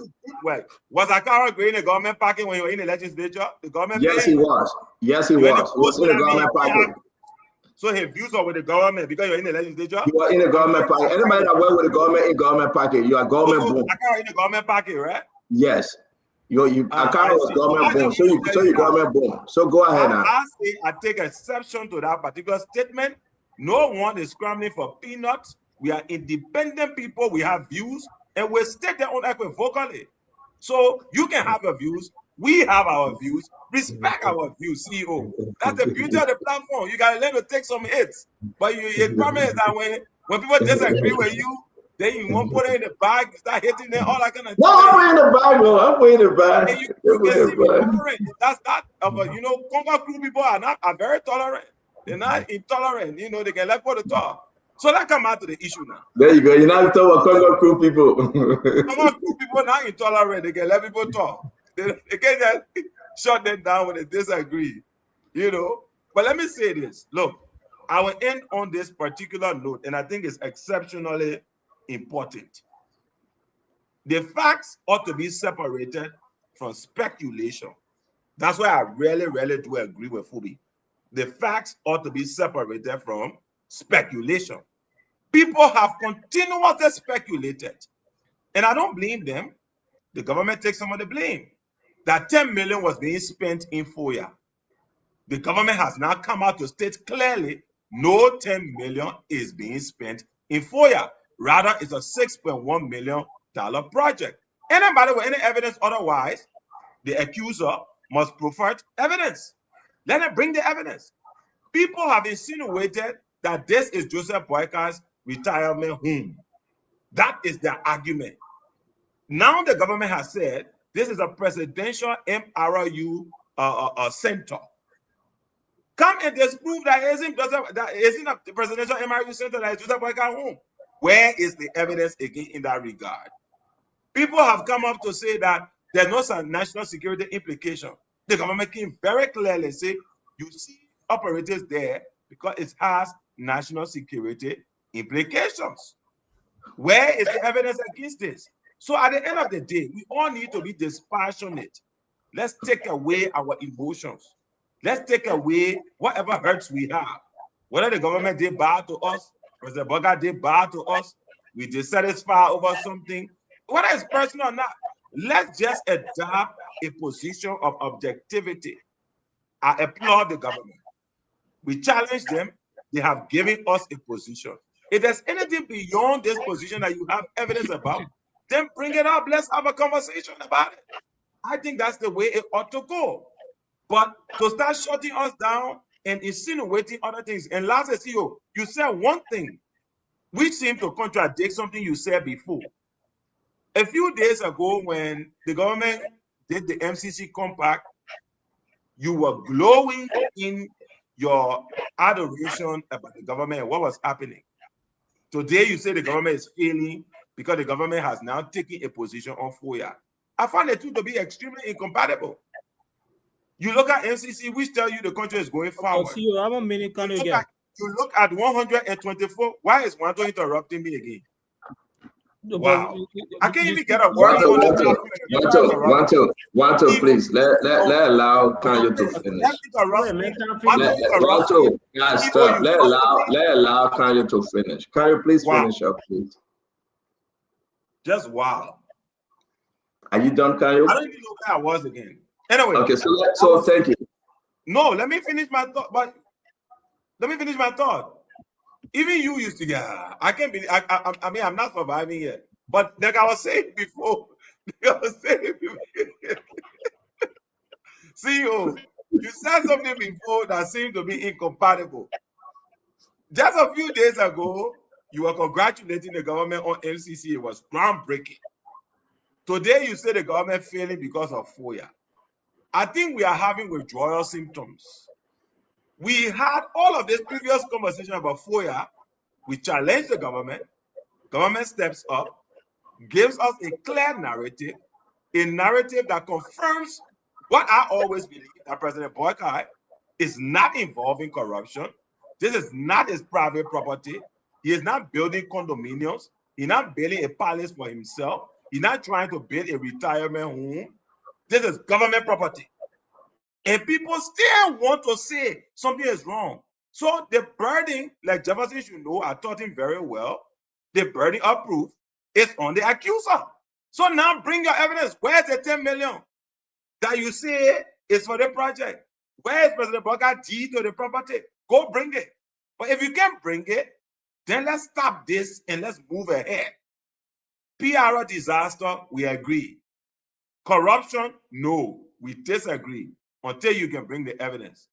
Well, was Akara in the government pocket when you were in the legislature? The government? Yes, he was. Yes, he was. He was in the government pocket. So his views are with the government because you're in the legislature? You are in the government pocket. Anybody that work with the government in government pocket, you are government boom. Akara in the government pocket, right? Yes. Akara was government boom. So you government boom. So go ahead now. I take exception to that particular statement. No one is scrambling for peanuts. We are independent people. We have views, and we state their own equivocally. So you can have your views. We have our views. Respect our views, CEO. That's the beauty of the platform. You gotta learn to take some hits. But the problem is that when people disagree with you, then you won't put it in the bag, you start hitting them, all that kind of No, I'm in the bag, bro. I'm in the bag. You can see me tolerant. That's not Congo crew people are very tolerant. They're not intolerant. They can let go the talk. So that come out to the issue now. There you go. You're not talking about Congo crew people. Congo crew people are not intolerant. They can let people talk. They can just shut them down when they disagree. But let me say this. Look, I will end on this particular note, and I think it's exceptionally important. The facts ought to be separated from speculation. That's why I really, really do agree with Fubi. The facts ought to be separated from speculation. People have continuously speculated, and I don't blame them. The government takes some of the blame. That 10 million was being spent in FOIA. The government has now come out to state clearly no 10 million is being spent in FOIA. Rather, it's a $6.1 million project. Anybody with any evidence otherwise, the accuser must provide evidence. Let them bring the evidence. People have insinuated that this is Joseph Boyka's retirement home. That is their argument. Now the government has said this is a presidential MRU center. Come and disprove that isn't a presidential MRU center that is Joseph Boyka's home. Where is the evidence again in that regard? People have come up to say that there's no national security implication. The government came very clearly and say, you see operators there because it has national security implications. Where is the evidence against this? So at the end of the day, we all need to be dispassionate. Let's take away our emotions. Let's take away whatever hurts we have. Whether the government did bad to us, President Boyka did bad to us, we dissatisfied over something, whether it's personal or not, let's just adopt a position of objectivity. I applaud the government. We challenge them. They have given us a position. If there's anything beyond this position that you have evidence about, then bring it up. Let's have a conversation about it. I think that's the way it ought to go. But to start shutting us down and insinuating other things. And last CEO, you said one thing which seemed to contradict something you said before. A few days ago, when the government did the MCC compact, you were glowing in your adoration about the government and what was happening. Today, you say the government is failing because the government has now taken a position on FOIA. I find the two to be extremely incompatible. You look at MCC, which tell you the country is going forward. You look at 124. Why is Wanto interrupting me again? Wow. I can't even get a word. Wanto, please let allow Kanyo to finish. Wanto, guys, stop. Let allow Kanyo to finish. Kanyo, please finish up, please. Just wow. Are you done, Kanyo? I don't even know where I was again. Anyway. Okay, so thank you. No, let me finish my thought. But let me finish my thought. Even you used to get. I can't believe. I mean, I'm not surviving yet. But like I was saying before, CEO, you said something before that seemed to be incompatible. Just a few days ago, you were congratulating the government on MCC. It was groundbreaking. Today, you say the government failing because of FOIA. I think we are having withdrawal symptoms. We had all of this previous conversation about FOIA. We challenge the government. Government steps up, gives us a clear narrative, a narrative that confirms what I always believe, that President Boyka is not involved in corruption. This is not his private property. He is not building condominiums. He's not building a palace for himself. He's not trying to build a retirement home. This is government property. And people still want to say something is wrong. So the burden, like Jefferson should know, I taught him very well, the burden of proof is on the accuser. So now bring your evidence. Where's the 10 million that you say is for the project? Where is President Boyka deed to the property? Go bring it. But if you can't bring it, then let's stop this and let's move ahead. PR disaster, we agree. Corruption, no, we disagree until you can bring the evidence.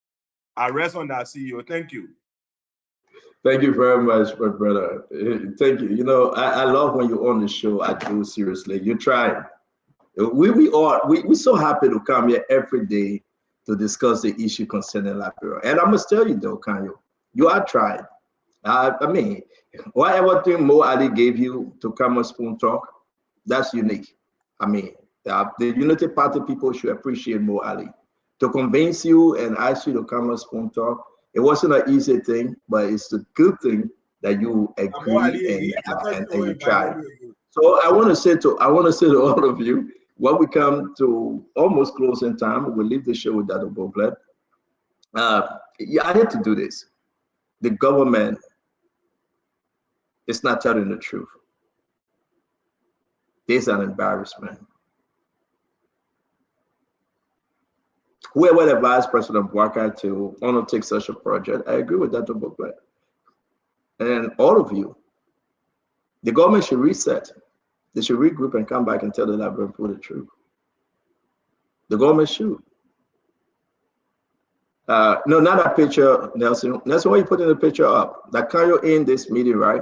I rest on that, CEO. Thank you. Thank you very much, my brother. Thank you. You know, I love when you're on the show. I do, seriously. You're trying. We're so happy to come here every day to discuss the issue concerning Liberia. And I must tell you, though, Kanyo, you are trying. I mean, whatever thing Mo Ali gave you to come on Spoon Talk, that's unique. I mean, the Unity Party people should appreciate Mo Ali. To convince you and ask you to come on Spoon Talk, it wasn't an easy thing, but it's a good thing that you agree and you try. So I want to say to all of you, when we come to almost closing time, we'll leave the show with Dr. Boblet. Yeah, I had to do this. The government is not telling the truth. There's an embarrassment. Whoever advised President Boyka to undertake such a project, I agree with Dr. Boblet. And all of you, the government should reset. They should regroup and come back and tell the Liberian people the truth. The government should. No, not that picture, Nelson. Nelson, why you putting the picture up? That can you in this meeting, right?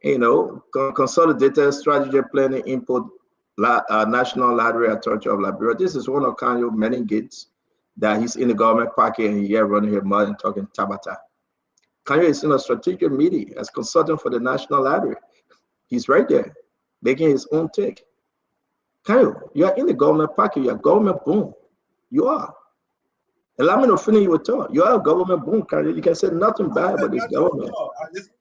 You know, consolidated strategy planning input, National Library Authority of Liberia. This is one of Kanyo many gates that he's in the government pocket and here running his mouth and talking tabata. Kanyo is in a strategic meeting as consultant for the National Library. He's right there, making his own take. Kanyo, you are in the government pocket. You are government boom. You are. Allow me to finish your talk. You are a government boom, Kanyo. You can say nothing bad about this government.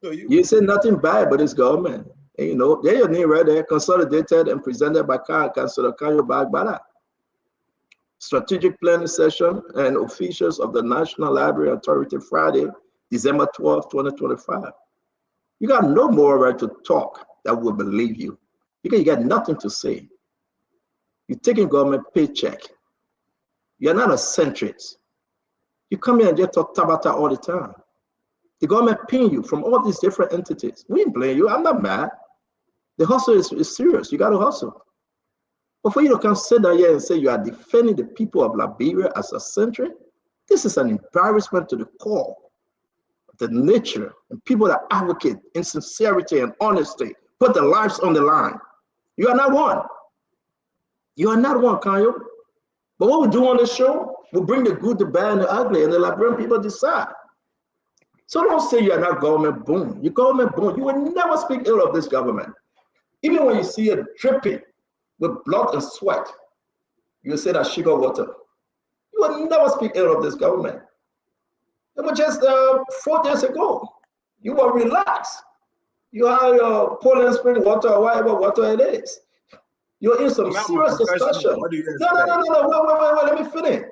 You say nothing bad about this government. And, you know, there your name right there, consolidated and presented by Councilor Kanyo Bagbada. Strategic planning session and officials of the National Library Authority Friday, December 12, 2025. You got no more right to talk that will believe you because you got nothing to say. You're taking government paycheck. You're not a centrist. You come here and just talk tabata all the time. The government paying you from all these different entities. We ain't blaming you. I'm not mad. The hustle is serious. You got to hustle. But for you to come sit down here and say you are defending the people of Liberia as a century, this is an embarrassment to the core of the nature and people that advocate in sincerity and honesty, put their lives on the line. You are not one. You are not one, Kanyo. But what we do on this show, we bring the good, the bad, and the ugly, and the Liberian people decide. So don't say you are not government boom. You government boom. You will never speak ill of this government. Even when you see it dripping with blood and sweat, you say that sugar water. You will never speak ill of this government. It was just 4 days ago. You were relaxed. You have your Poland Spring water or whatever water it is. You're in some serious discussion. No, wait, let me finish.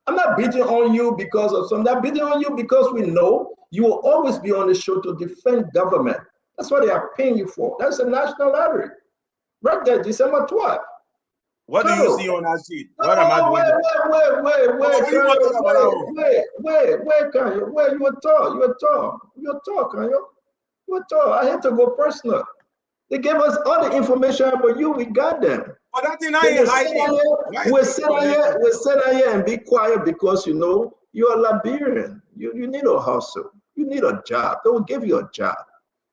I'm not beating on you because of something. I'm beating on you because we know you will always be on the show to defend government. That's what they are paying you for. That's the National Library. Right there, December 12th. What do you see on that sheet? What am I doing? Wait, Kanyo. Where you talk, Kanyo. I had to go personal. They gave us all the information about you. We got them. But that's in hiding. We're sitting here and be quiet because you know you're a Liberian. You need a hustle. You need a job. They will give you a job.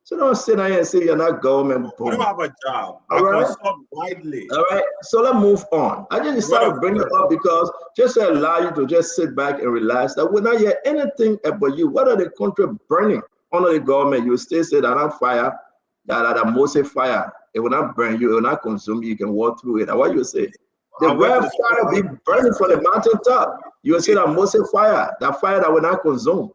So don't sit here and say you're not government. You don't have a job. All right. Widely. All right. So let's move on. I just decided to bring it up because just to allow you to just sit back and relax. That when I hear anything about you, what are the country burning under the government? You still say that on fire. That Moses fire, it will not burn you, it will not consume you, you can walk through it. What you say? The red fire be burning from the mountaintop. You will say that Moses fire, that fire that will not consume.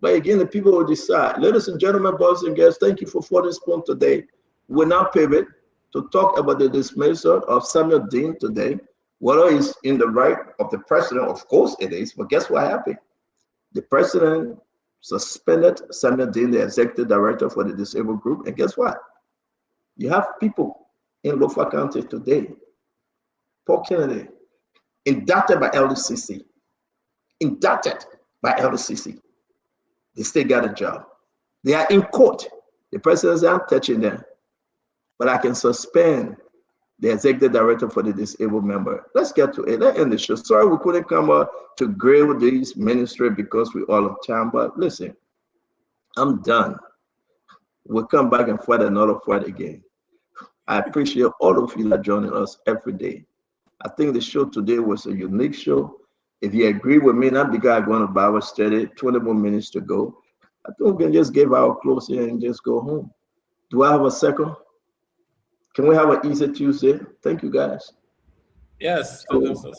But again, the people will decide. Ladies and gentlemen, boys and girls, thank you for Foreign Spoon today. We'll now pivot to talk about the dismissal of Samuel Dean today. Whether he's in the right of the president, of course it is, but guess what happened? The president suspended Samuel Dean, the executive director for the disabled group. And guess what? You have people in Lofa County today, Paul Kennedy, indicted by LDCC. They still got a job. They are in court. The president says, I'm touching them, but I can suspend the executive director for the disabled member. Let's get to it. Let's end the show. Sorry we couldn't come up to grill these ministry because we all have time, but listen, I'm done. We'll come back and fight another fight again. I appreciate all of you that joining us every day. I think the show today was a unique show. If you agree with me, not because I'm going to Bible study, 20 more minutes to go. I think we can just give our closing and just go home. Do I have a second? Can we have an easy Tuesday? Thank you, guys. Yes. So,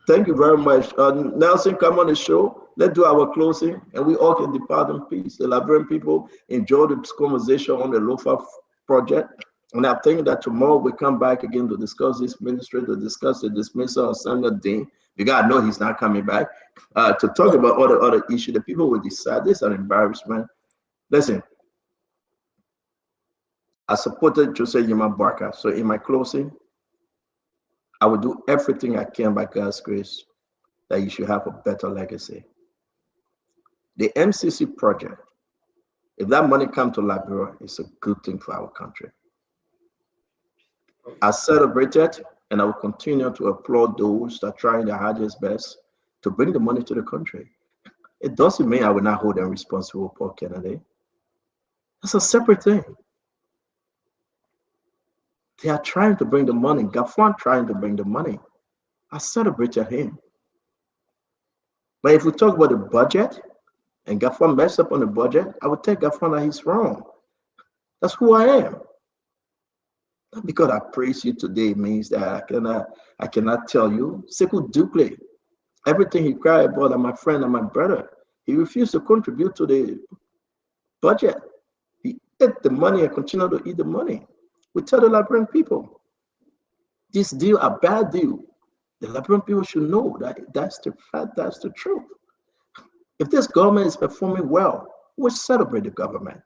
thank you very much. Nelson, come on the show. Let's do our closing, and we all can depart in peace. The Liberian people enjoy this conversation on the Lofa project. And I think that tomorrow we come back again to discuss this ministry, to discuss the dismissal of Samuel Dean, because I know he's not coming back, to talk about all the other issues. The people will decide. This is an embarrassment. Listen, I supported Jose Yima Barker. So in my closing, I will do everything I can by God's grace that you should have a better legacy. The MCC project, if that money comes to Liberia, it's a good thing for our country. I celebrate it, and I will continue to applaud those that are trying their hardest best to bring the money to the country. It doesn't mean I will not hold them responsible, Paul Kennedy. That's a separate thing. They are trying to bring the money. Gafwan trying to bring the money. I celebrated him. But if we talk about the budget, and Gafwan messed up on the budget, I would tell Gafwan that he's wrong. That's who I am. Not because I praise you today means that I cannot tell you. Sekou Douple, everything he cried about are my friend and my brother. He refused to contribute to the budget. He ate the money and continued to eat the money. We tell the Liberian people, this deal a bad deal. The Liberian people should know that that's the fact, that's the truth. If this government is performing well, we'll celebrate the government.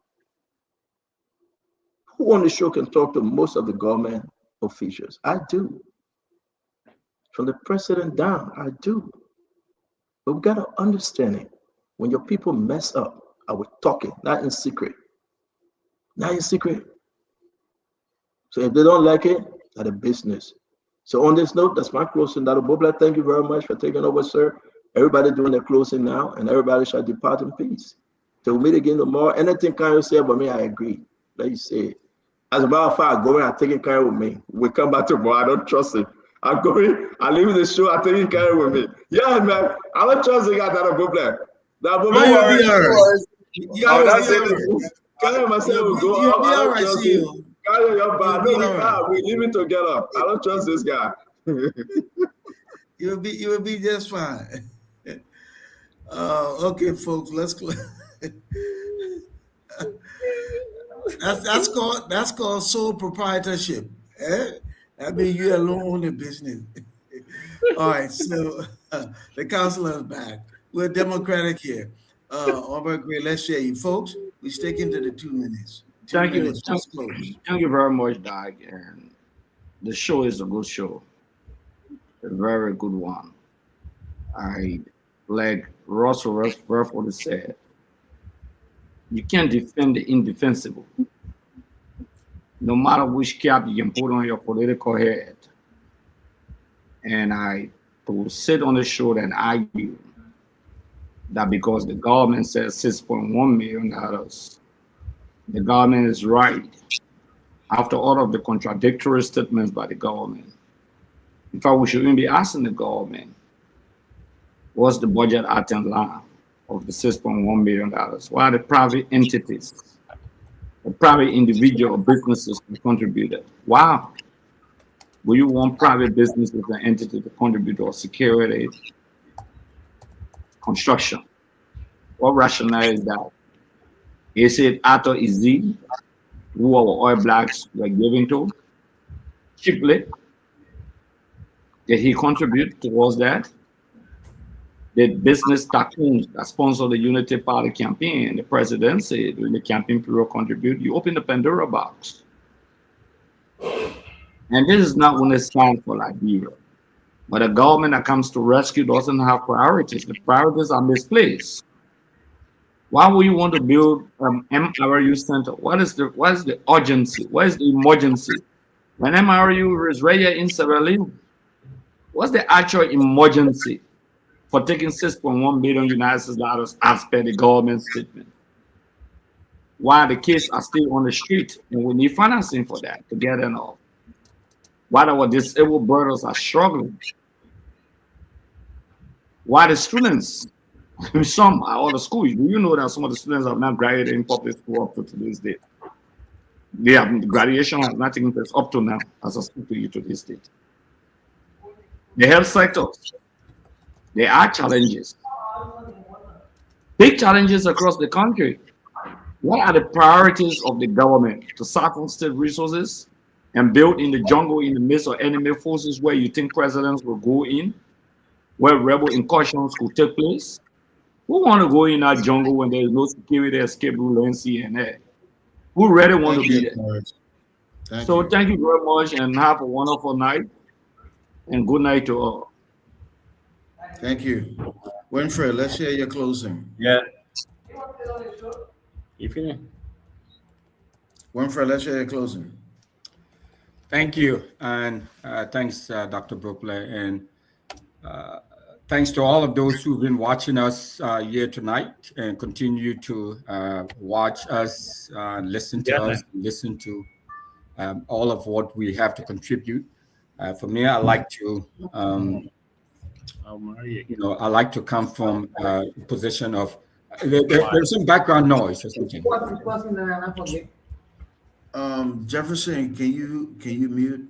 Who on the show can talk to most of the government officials? I do. From the president down, I do. But we got to understand it. When your people mess up, I will talk it, not in secret. Not in secret. So if they don't like it, that's a business. So on this note, that's my closing. Dr. Bobla, thank you very much for taking over, sir. Everybody doing their closing now, and everybody shall depart in peace. Till we meet again tomorrow. Anything Kyle say about me, I agree. Let you say it. As a matter of fact, going and taking Kyle with me. We come back tomorrow. I don't trust him. I'm going, I'm leaving the show, I'm taking Kyle with me. Yeah, man. I don't trust the guy, Dr. Bobla. Dr. Bobla, Kyle myself will go up. I don't trust him. Kyle, you're bad. No, we're living together. I don't trust this guy. You'll be just fine. Okay, folks, let's close. That's called sole proprietorship. Eh? That means you alone own the business. All right, so the counselor is back. We're democratic here. Great, let's share you folks. We stick into the 2 minutes. Thank you. Just close. Thank you very much, Doug. And the show is a good show, a very good one. Like Russell Rutherford said, you can't defend the indefensible. No matter which cap you can put on your political head. And I will sit on the show and argue that because the government says $6.1 million, the government is right after all of the contradictory statements by the government. In fact, we should even be asking the government, what's the budget item line of the $6.1 million? Why are the private entities, the private individual businesses contributed? Wow. Will you want private businesses and entities to contribute to security, construction? What rationale is that? Is it Ato Izzi, who our oil blacks were given to cheaply? Did he contribute towards that? Did business tycoons that sponsor the Unity Party campaign, the presidency during the campaign period contribute? You open the Pandora box. And this is not going to stand for Liberia. But a government that comes to rescue doesn't have priorities. The priorities are misplaced. Why would you want to build MRU center? What is the urgency? What is the emergency? When MRU is right here in Sierra Leone, what's the actual emergency for taking $6.1 billion United States dollars as per the government statement? Why the kids are still on the street and we need financing for that to get them off? Why our disabled brothers are struggling? Why the students, some are all the schools, do you know that some of the students have not graduated in public school up to today's date? They have, graduation has not taken place up to now, as I speak to you to this date. The health sector, there are challenges. Big challenges across the country. What are the priorities of the government to siphon state resources and build in the jungle in the midst of enemy forces where you think presidents will go in, where rebel incursions could take place? Who want to go in that jungle when there is no security escape rule in CNA? Who really want to be there? Thank you very much and have a wonderful night and good night to all. Thank you. Winfred, let's hear your closing. Yeah. Winfred, let's hear your closing. Thank you, and thanks, Dr. Brookler, and thanks to all of those who've been watching us here tonight and continue to watch us, listen to us, listen to all of what we have to contribute. For me, I like to, I like to come from a position of there's some background noise or something. Jefferson, can you mute?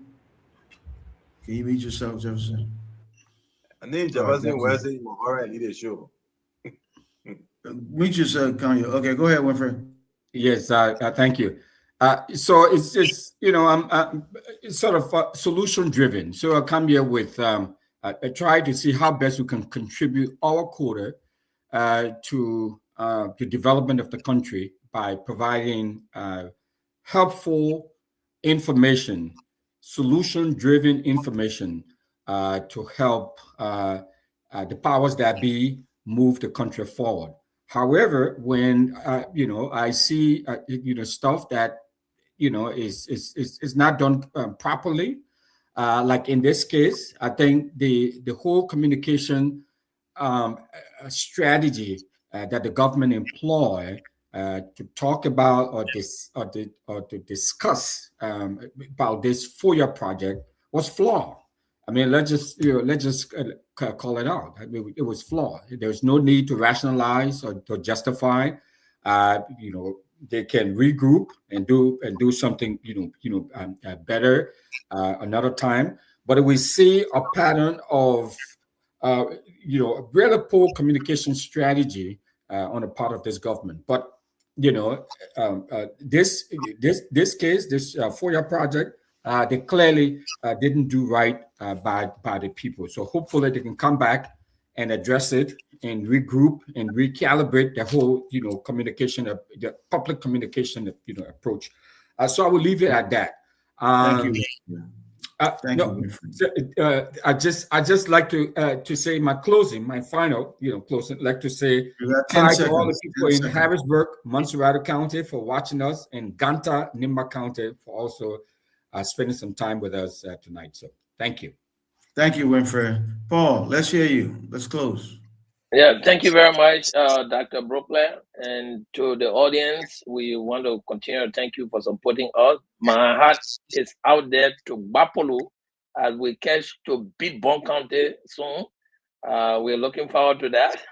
Can you mute yourself, Jefferson? I need Jefferson Wesley already the show. Mute yourself, Kanye. Okay, go ahead, Winfrey. Yes, thank you. So it's just, I'm sort of solution driven. So I come here with I try to see how best we can contribute our quota to the development of the country by providing helpful information, solution-driven information to help the powers that be move the country forward. However, when I see stuff that is not done properly, like in this case, I think the whole communication strategy that the government employ to talk about or to discuss about this FOIA project was flawed. I mean, let's just call it out. I mean, it was flawed. There's no need to rationalize or to justify. They can regroup and do something better another time. But we see a pattern of a really poor communication strategy on the part of this government. But this case, this FOIA project, they clearly didn't do right by the people. So hopefully they can come back and address it and regroup and recalibrate the whole, communication, the public communication, approach. So I will leave it at that. Thank you. I just like to say my final closing. Like to say hi to all the people in Harrisburg, Montserrat County for watching us, and Ganta, Nimba County for also spending some time with us tonight. So thank you. Thank you, Winfrey. Paul, let's hear you. Let's close. Yeah, thank you very much, Dr. Brookler. And to the audience, we want to continue to thank you for supporting us. My heart is out there to Bapolu as we catch to beat Bon County soon. We're looking forward to that.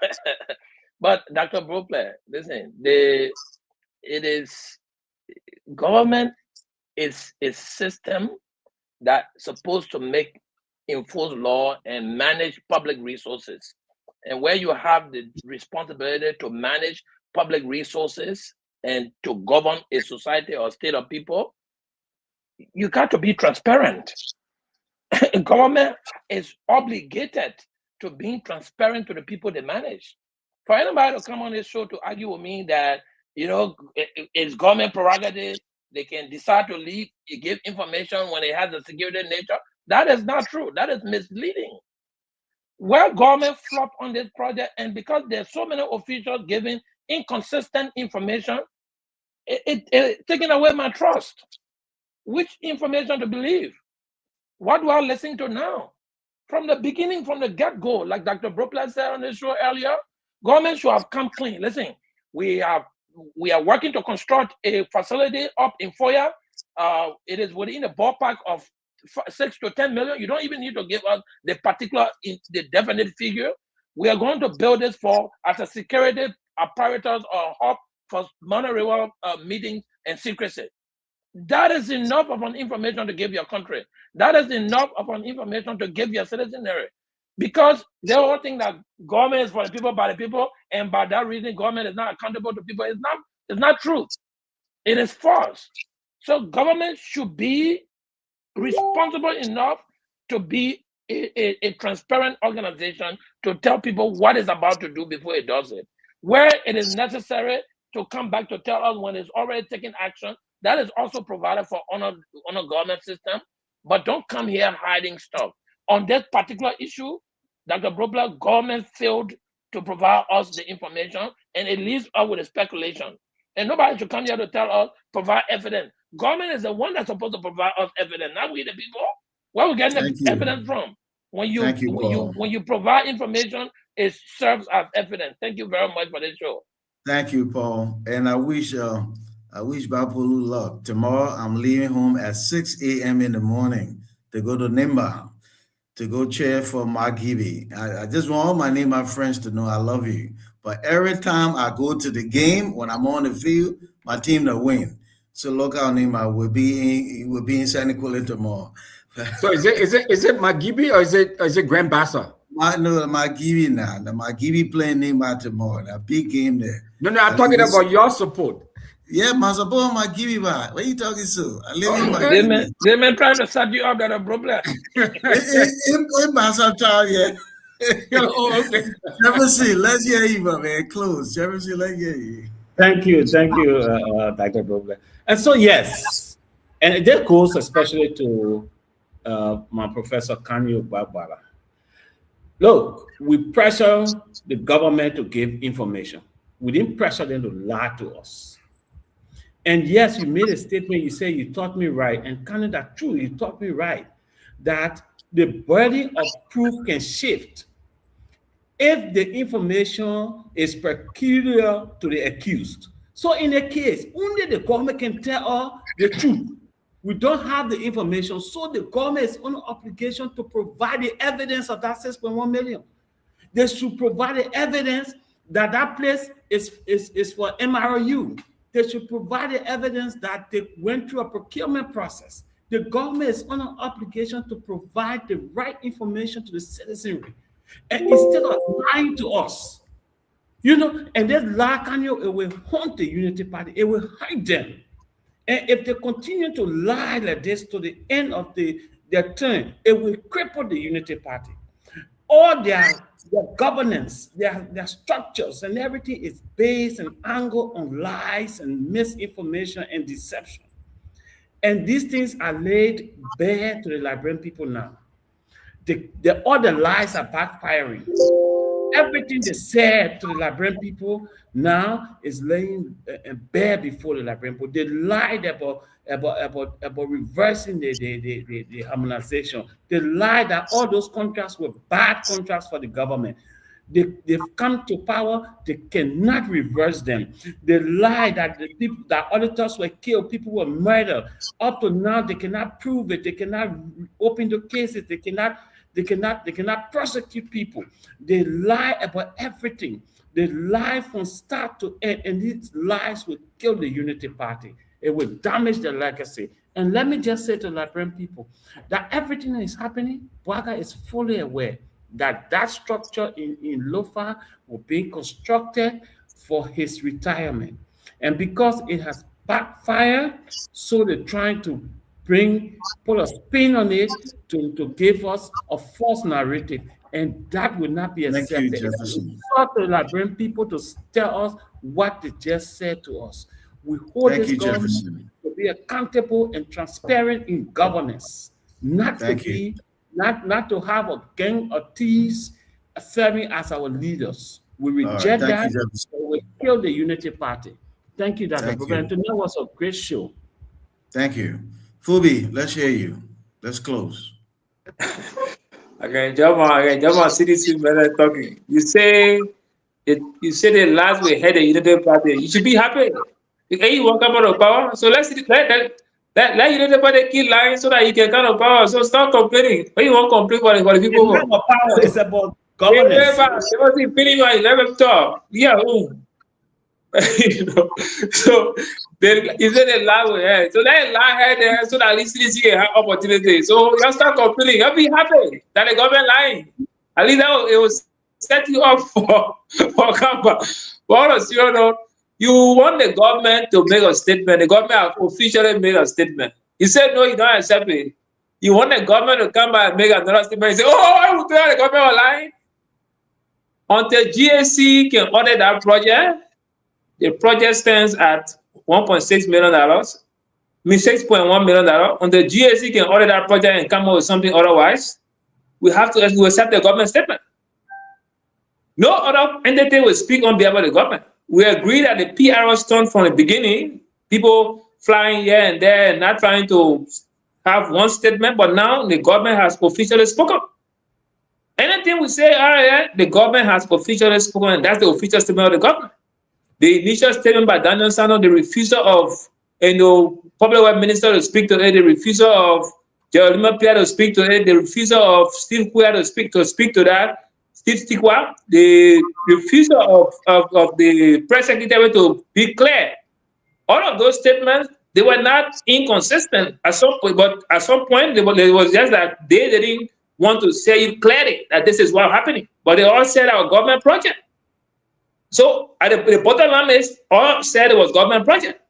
But Dr. Brookler, listen, government is a system that's supposed to enforce law and manage public resources. And where you have the responsibility to manage public resources and to govern a society or state of people, you got to be transparent. Government is obligated to being transparent to the people they manage. For anybody to come on this show to argue with me that, it's government prerogative, they can decide to give information when it has a security nature, that is not true. That is misleading. Where government flopped on this project, and because there's so many officials giving inconsistent information, it taking away my trust. Which information to believe? What do I listen to now? From the beginning, from the get-go, like Dr. Brookler said on the show earlier, government should have come clean. Listen, we are working to construct a facility up in Foya. It is within the ballpark of 6 to 10 million. You don't even need to give us the definite figure. We are going to build this as a security apparatus or hub for monorail meetings and secrecy. That is enough of an information to give your country. That is enough of an information to give your citizenry. Because they all think that government is for the people, by the people, and by that reason, government is not accountable to people. It's not true. It is false. So government should be responsible enough to be a transparent organization to tell people what it's about to do before it does it. Where it is necessary to come back to tell us when it's already taking action, that is also provided for on a government system. But don't come here hiding stuff. On this particular issue, Dr. Brookler, government failed to provide us the information, and it leaves us with a speculation. And nobody should come here to tell us, provide evidence. Government is the one that's supposed to provide us evidence, not we the people. Where we getting the evidence from? When you provide information, it serves as evidence. Thank you very much for this show. Thank you, Paul. And I wish Bapulu luck. Tomorrow I'm leaving home at 6 a.m. in the morning to go to Nimba to go cheer for Magibi. I just want all my friends to know I love you. But every time I go to the game, when I'm on the field, my team will win. So local Nima will be in San Nicolas tomorrow. So is it Magibi or is it Grand Bassa? No, Magibi now. The Magibi playing Nima tomorrow. A big game there. No, I'm talking about your support. Yeah, my support Magibi back. What are you talking to? I live in They may try to set you up that a problem. In my yeah. Oh, okay. Jefferson, let's hear you, man. Close. Jefferson, let's hear you. Thank you, Dr. Brobler. And so, yes, and that goes especially to my professor Kanyo Barbara. Look, we pressure the government to give information. We didn't pressure them to lie to us. And yes, you made a statement, you say you taught me right, and kind of that true, you taught me right, that the burden of proof can shift if the information is peculiar to the accused. So in a case, only the government can tell us the truth. We don't have the information, so the government is on obligation to provide the evidence of that 6.1 million. They should provide the evidence that that place is for MRU. They should provide the evidence that they went through a procurement process. The government is on an obligation to provide the right information to the citizenry. And instead of lying to us, and this lie, it will haunt the Unity Party. It will hide them. And if they continue to lie like this to the end of their term, it will cripple the Unity Party. All their governance, their structures and everything is based and angled on lies and misinformation and deception. And these things are laid bare to the Liberian people now. All the lies are backfiring. Everything they said to the Liberian people now is laying bare before the Liberian people. They lied about reversing the harmonization. They lied that all those contracts were bad contracts for the government. They've come to power, they cannot reverse them. They lied that that auditors were killed, people were murdered. Up to now, they cannot prove it, they cannot open the cases, they cannot prosecute people. They lie about everything. They lie from start to end, and these lies will kill the Unity Party. It will damage the legacy. And let me just say to Liberian people that everything that is happening, Bwaga is fully aware that structure in Lofa will be constructed for his retirement. And because it has backfired, so they're trying to put a spin on it to give us a false narrative. And that will not be accepted. It's for the Liberian people to tell us what they just said to us. We hold this government to be accountable and transparent in governance, not to have a gang of thieves serving as our leaders. We reject that. We kill the Unity Party. Thank you, Dr. Brobler. Tonight was a great show. Thank you. Fubi, let's hear you. Let's close. Okay, Jama, citizen better talking. You say the last we had a Unity Party. You should be happy. Okay, you want to come out of power. So let Unity Party keep lying so that you can come out of power. So stop complaining. Why you want to complain for the people? It's not power. It's about governance. So is it a lie we had? So that lie had there so that at least you have opportunity. So you start complaining. You'll be happy that the government lying. At least it will set you up for Kamba. But you want the government to make a statement. The government officially made a statement. He said no, you don't accept it. You want the government to come back and make another statement and say, I will tell the government was lying. Until GSC can audit that project, the project stands at $1.6 million, $6.1 million. Until GSC can audit that project and come up with something otherwise, we have to accept the government statement. No other entity will speak on behalf of the government. We agree that the PRO stunt from the beginning, people flying here and there and not trying to have one statement, but now the government has officially spoken. Anything we say, the government has officially spoken, and that's the official statement of the government. The initial statement by Daniel Sano, the refusal of Public Works Minister to speak to it, the refusal of Jeremy Pierre to speak to it, the refusal of Steve Quia to speak to that, Steve Stikwa, the refusal of the press secretary to be clear. All of those statements, they were not inconsistent at some point, but at some point, it was just that they didn't want to say it clearly that this is what's happening. But they all said our government project. So at the bottom line is, all said it was government project.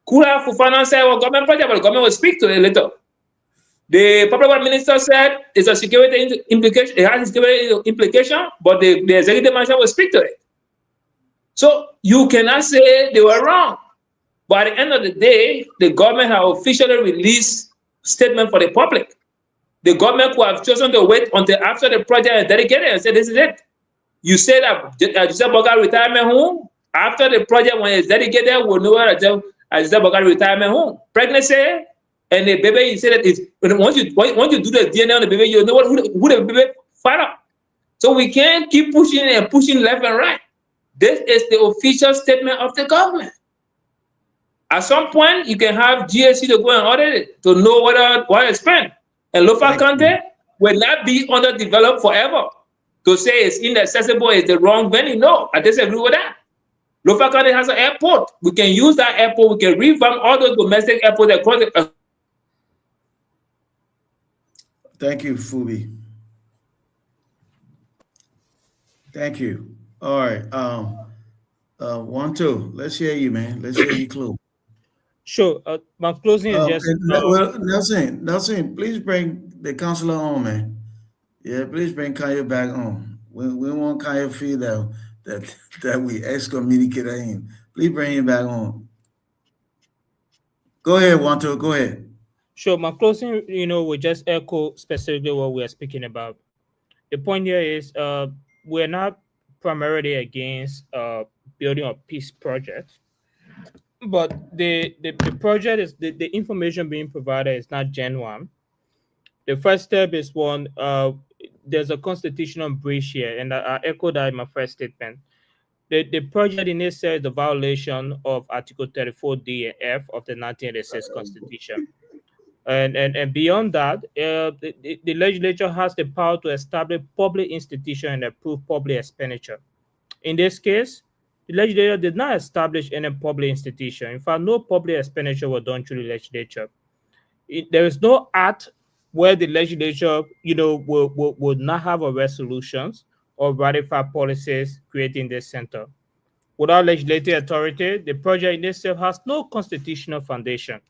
Kura Fufana said it was government project, but the government will speak to it later. The Public Works Minister said it's a security implication, it has a security implication, but the executive manager will speak to it. So you cannot say they were wrong. But at the end of the day, the government have officially released statement for the public. The government could have chosen to wait until after the project is dedicated and say, this is it. You say that Joseph Boakai retirement home, after the project, when it's dedicated, we'll know where Joseph Boakai retirement home. Pregnancy, and the baby, you say that once you do the DNA on the baby, you know who the baby father. So we can't keep pushing and pushing left and right. This is the official statement of the government. At some point, you can have GSC to go and audit it to know what is spent. And Lofa Kante will not be underdeveloped forever. To say it's inaccessible is the wrong venue. No, I disagree with that. Lofa Kante has an airport. We can use that airport. We can revamp all those domestic airports across the. Thank you, Fubi. Thank you. All right. 1, 2. Let's hear you, man. Let's hear you close. Sure. My closing is just. Well, Nelson, please bring the counselor on, man. Yeah, please bring Kaya back on. We want Kaya feel that we excommunicate him. Please bring him back on. Go ahead, 1, 2. Go ahead. Sure. My closing, will just echo specifically what we are speaking about. The point here is we're not primarily against building a peace project. But the project is the information being provided is not genuine. The first step is one, there's a constitutional breach here, and I echo that in my first statement. The project in itself is a violation of Article 34D and F of the 1986 Constitution. And beyond that, the legislature has the power to establish public institutions and approve public expenditure. In this case, the legislature did not establish any public institution. In fact, no public expenditure was done through the legislature. There is no act where the legislature, will not have a resolutions or ratify policies creating this center. Without legislative authority, the project in itself has no constitutional foundation.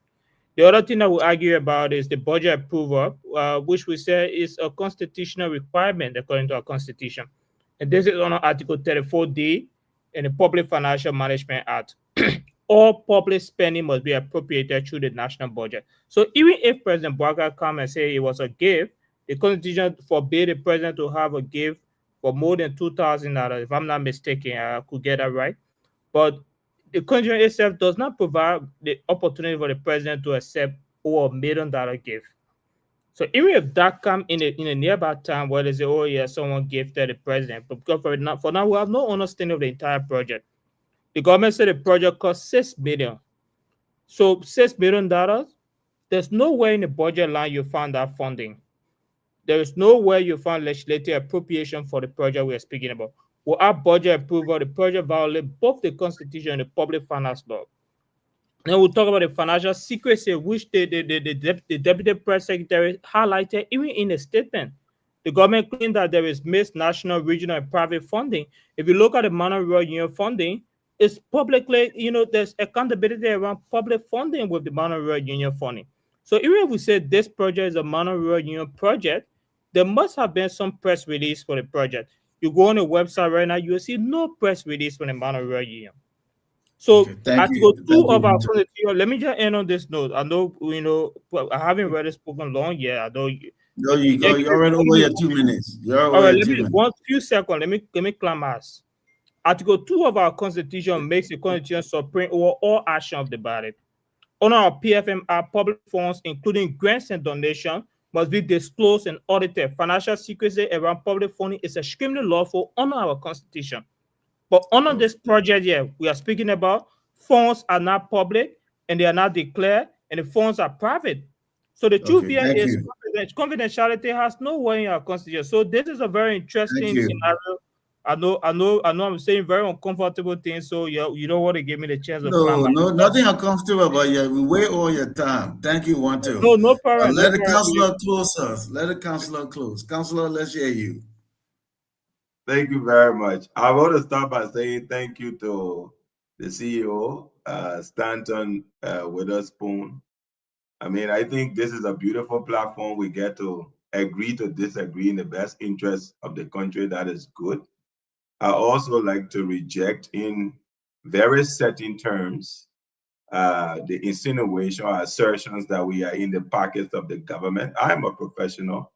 The other thing that we argue about is the budget approval, which we say is a constitutional requirement according to our constitution. And this is under Article 34D in the Public Financial Management Act. All public spending must be appropriated through the national budget. So even if President Boakai come and say it was a gift, the Constitution forbade the president to have a gift for more than $2,000. If I'm not mistaken, I could get that right. But the Constitution itself does not provide the opportunity for the president to accept over $1 million gift. So even if that come in a nearby time where they say, oh yeah, someone gifted the president, but because for now we have no understanding of the entire project. The government said the project cost $6 million. So $6 million, there's nowhere in the budget line you find that funding. There is nowhere you find legislative appropriation for the project we're speaking about. Without budget approval, the project violates both the Constitution and the public finance law. Then we'll talk about the financial secrecy, which the Deputy Press Secretary highlighted even in a statement. The government claimed that there is mixed national, regional, and private funding. If you look at the Mountain Rural Union funding, it's publicly, there's accountability around public funding with the Mountain Rural Union funding. So even if we say this project is a Mountain Rural Union project, there must have been some press release for the project. You go on the website right now, you will see no press release from the Mountain Rural Union. So Article 2 of our Constitution, let me just end on this note. I know, I haven't really spoken long yet. I know you. No, you're already over your 2 minutes. All right, let me, one few seconds. Let me climax. Article 2 of our Constitution makes the Constitution supreme over all action of the body. on our PFM, our public funds, including grants and donations, must be disclosed and audited. Financial secrecy around public funding is extremely lawful under our constitution. But under this project here, we are speaking about funds are not public and they are not declared, and the funds are private. So the truth here is confidentiality has no way in our constitution. So this is a very interesting scenario. I know I'm saying very uncomfortable things, so you don't want to give me the chance of nothing uncomfortable about you. We wait all your time. Thank you, one, two. No problem. Let the counselor close us. Let the counselor close. Counselor, let's hear you. Thank you very much. I want to start by saying thank you to the CEO, Stanton Witherspoon. I mean, I think this is a beautiful platform. We get to agree to disagree in the best interest of the country. That is good. I also like to reject in very certain terms the insinuation or assertions that we are in the pockets of the government. I'm a professional.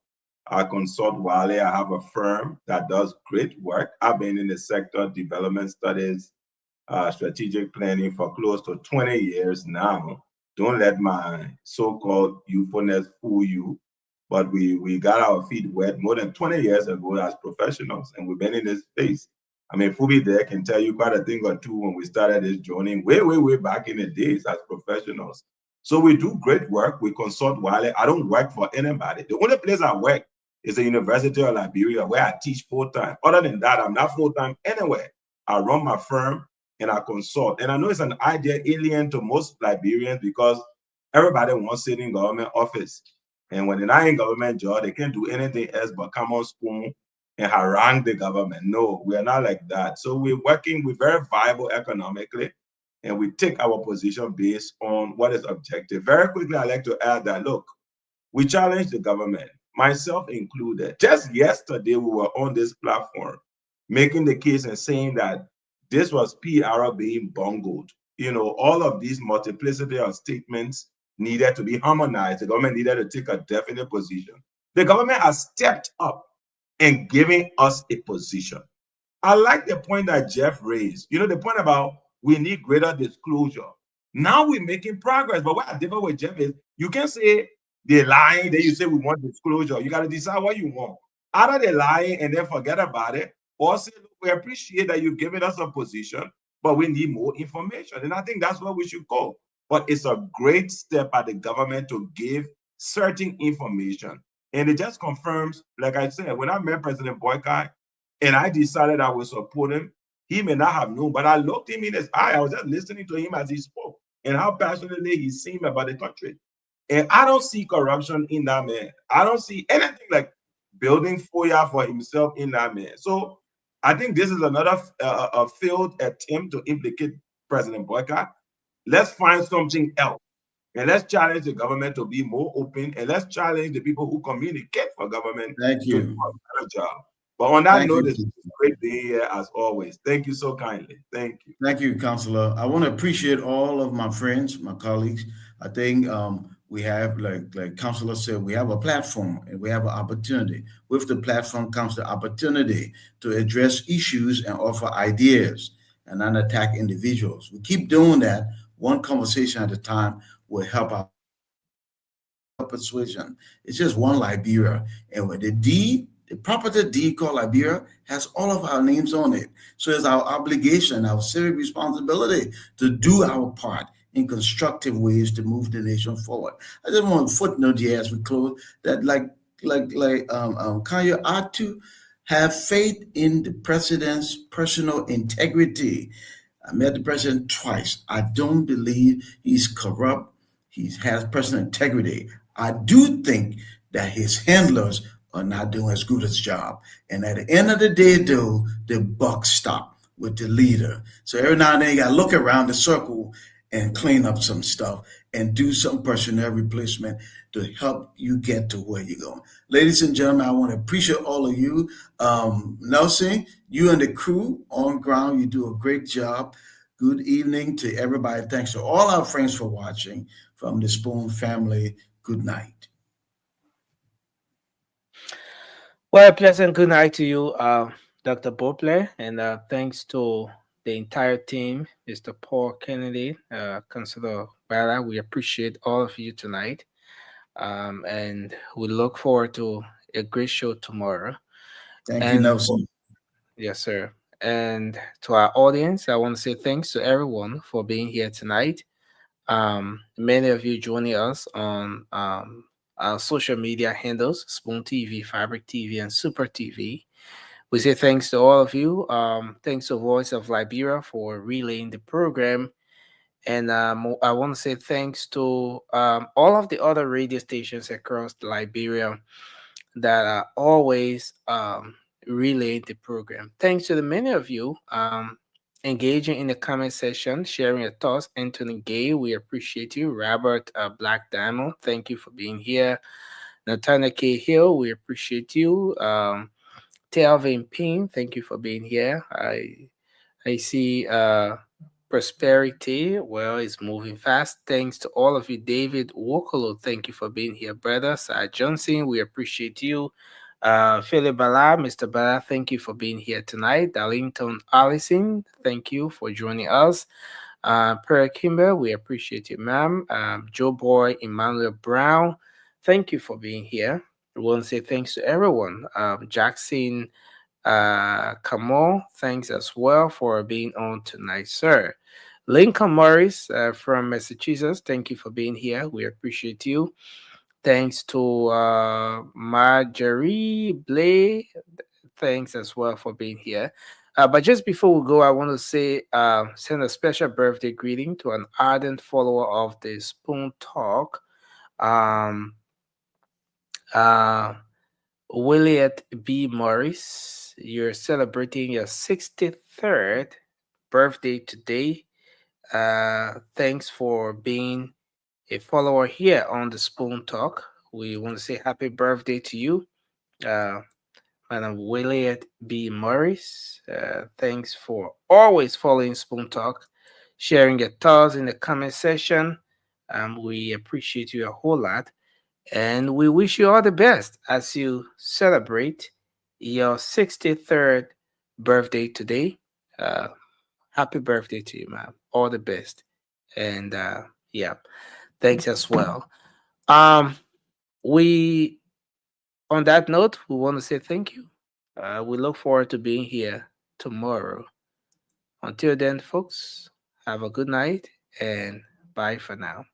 I consult Wale. I have a firm that does great work. I've been in the sector, development studies, strategic planning for close to 20 years now. Don't let my so-called youthfulness fool you. But we got our feet wet more than 20 years ago as professionals, and we've been in this space. I mean, Fubi there can tell you quite a thing or two when we started this journey way back in the days as professionals. So we do great work. We consult Wale. I don't work for anybody. The only place I work is the University of Liberia, where I teach full-time. Other than that, I'm not full-time anywhere. I run my firm and I consult. And I know it's an idea alien to most Liberians because everybody wants to sit in government office. And when they're not in government job, they can't do anything else but come on spoon and harangue the government. No, we are not like that. So we're very viable economically, and we take our position based on what is objective. Very quickly, I'd like to add that, look, we challenge the government, myself included. Just yesterday, we were on this platform making the case and saying that this was PR being bungled. You know, all of these multiplicity of statements needed to be harmonized. The government needed to take a definite position. The government has stepped up and giving us a position. I like the point that Jeff raised. You know, the point about we need greater disclosure. Now we're making progress, but what I differ with Jeff is you can say they're lying, then you say we want disclosure. You got to decide what you want. Either they're lying and then forget about it, or say, look, we appreciate that you've given us a position, but we need more information. And I think that's where we should go. But it's a great step by the government to give certain information. And it just confirms, like I said, when I met President Boycott and I decided I would support him, he may not have known, but I looked him in his eye. I was just listening to him as he spoke and how passionately he seemed about the country. And I don't see corruption in that man. I don't see anything like building FOIA for himself in that man. So I think this is another a failed attempt to implicate President Boycott. Let's find something else. And let's challenge the government to be more open, and let's challenge the people who communicate for government to do a better job. But on that note, it's a great day here as always. Thank you so kindly. Thank you. Thank you, Councillor. I want to appreciate all of my friends, my colleagues. I think we have, like Councillor said, we have a platform and we have an opportunity. With the platform comes the opportunity to address issues and offer ideas and not attack individuals. We keep doing that. One conversation at a time will help our persuasion. It's just one Liberia. And with the property deed called Liberia has all of our names on it. So it's our obligation, our civic responsibility to do our part in constructive ways to move the nation forward. I just want to footnote here as we close that Kanye ought to have faith in the president's personal integrity. I met the president twice. I don't believe he's corrupt. He has personal integrity. I do think that his handlers are not doing as good a job. And at the end of the day, though, the buck stops with the leader. So every now and then you got to look around the circle and clean up some stuff and do some personnel replacement to help you get to where you're going. Ladies and gentlemen, I want to appreciate all of you. Nelson, you and the crew on ground, you do a great job. Good evening to everybody. Thanks to all our friends for watching. From the Spoon family, good night. Well, pleasant good night to you, Dr. Beauplay, and thanks to the entire team, Mr. Paul Kennedy, Councillor brother. We appreciate all of you tonight. And we look forward to a great show tomorrow. Thank you, Nelson. Yes, sir. And to our audience, I want to say thanks to everyone for being here tonight. Many of you joining us on our social media handles, Spoon TV, Fabric TV, and Super TV. We say thanks to all of you. Thanks to Voice of Liberia for relaying the program. And I want to say thanks to all of the other radio stations across Liberia that are always relaying the program. Thanks to the many of you engaging in the comment section, sharing your thoughts. Anthony Gay, we appreciate you. Robert Black Diamond, thank you for being here. Nathaniel K. Hill, we appreciate you. Telvin Ping, thank you for being here. I see Prosperity, well, it's moving fast. Thanks to all of you. David Wokolo, thank you for being here, brother. Sir Johnson, we appreciate you. Philip Bala, Mr. Bala, thank you for being here tonight. Darlington Allison, thank you for joining us. Per Kimber, we appreciate you, ma'am. Joe Boy, Emmanuel Brown, thank you for being here. I want to say thanks to everyone. Jackson Kamal, thanks as well for being on tonight, sir. Lincoln Morris from Massachusetts, thank you for being here. We appreciate you. Thanks to Marjorie Blay, thanks as well for being here. But just before we go, I want to say, send a special birthday greeting to an ardent follower of the Spoon Talk. Williet B. Morris, you're celebrating your 63rd birthday today. Thanks for being a follower here on the Spoon Talk. We want to say happy birthday to you, Madam Williet B. Morris. Thanks for always following Spoon Talk, sharing your thoughts in the comment section. We appreciate you a whole lot. And we wish you all the best as you celebrate your 63rd birthday today. Happy birthday to you, ma'am. All the best. And yeah, thanks as well. On that note, we want to say thank you. We look forward to being here tomorrow. Until then, folks, have a good night and bye for now.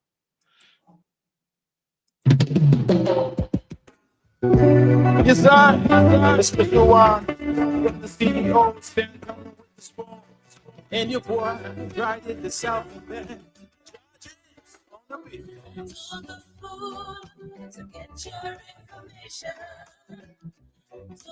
Yes, sir. A special one with the CEO, stand coming with the spoon. And your boy riding the South Bend. On the food to get your information.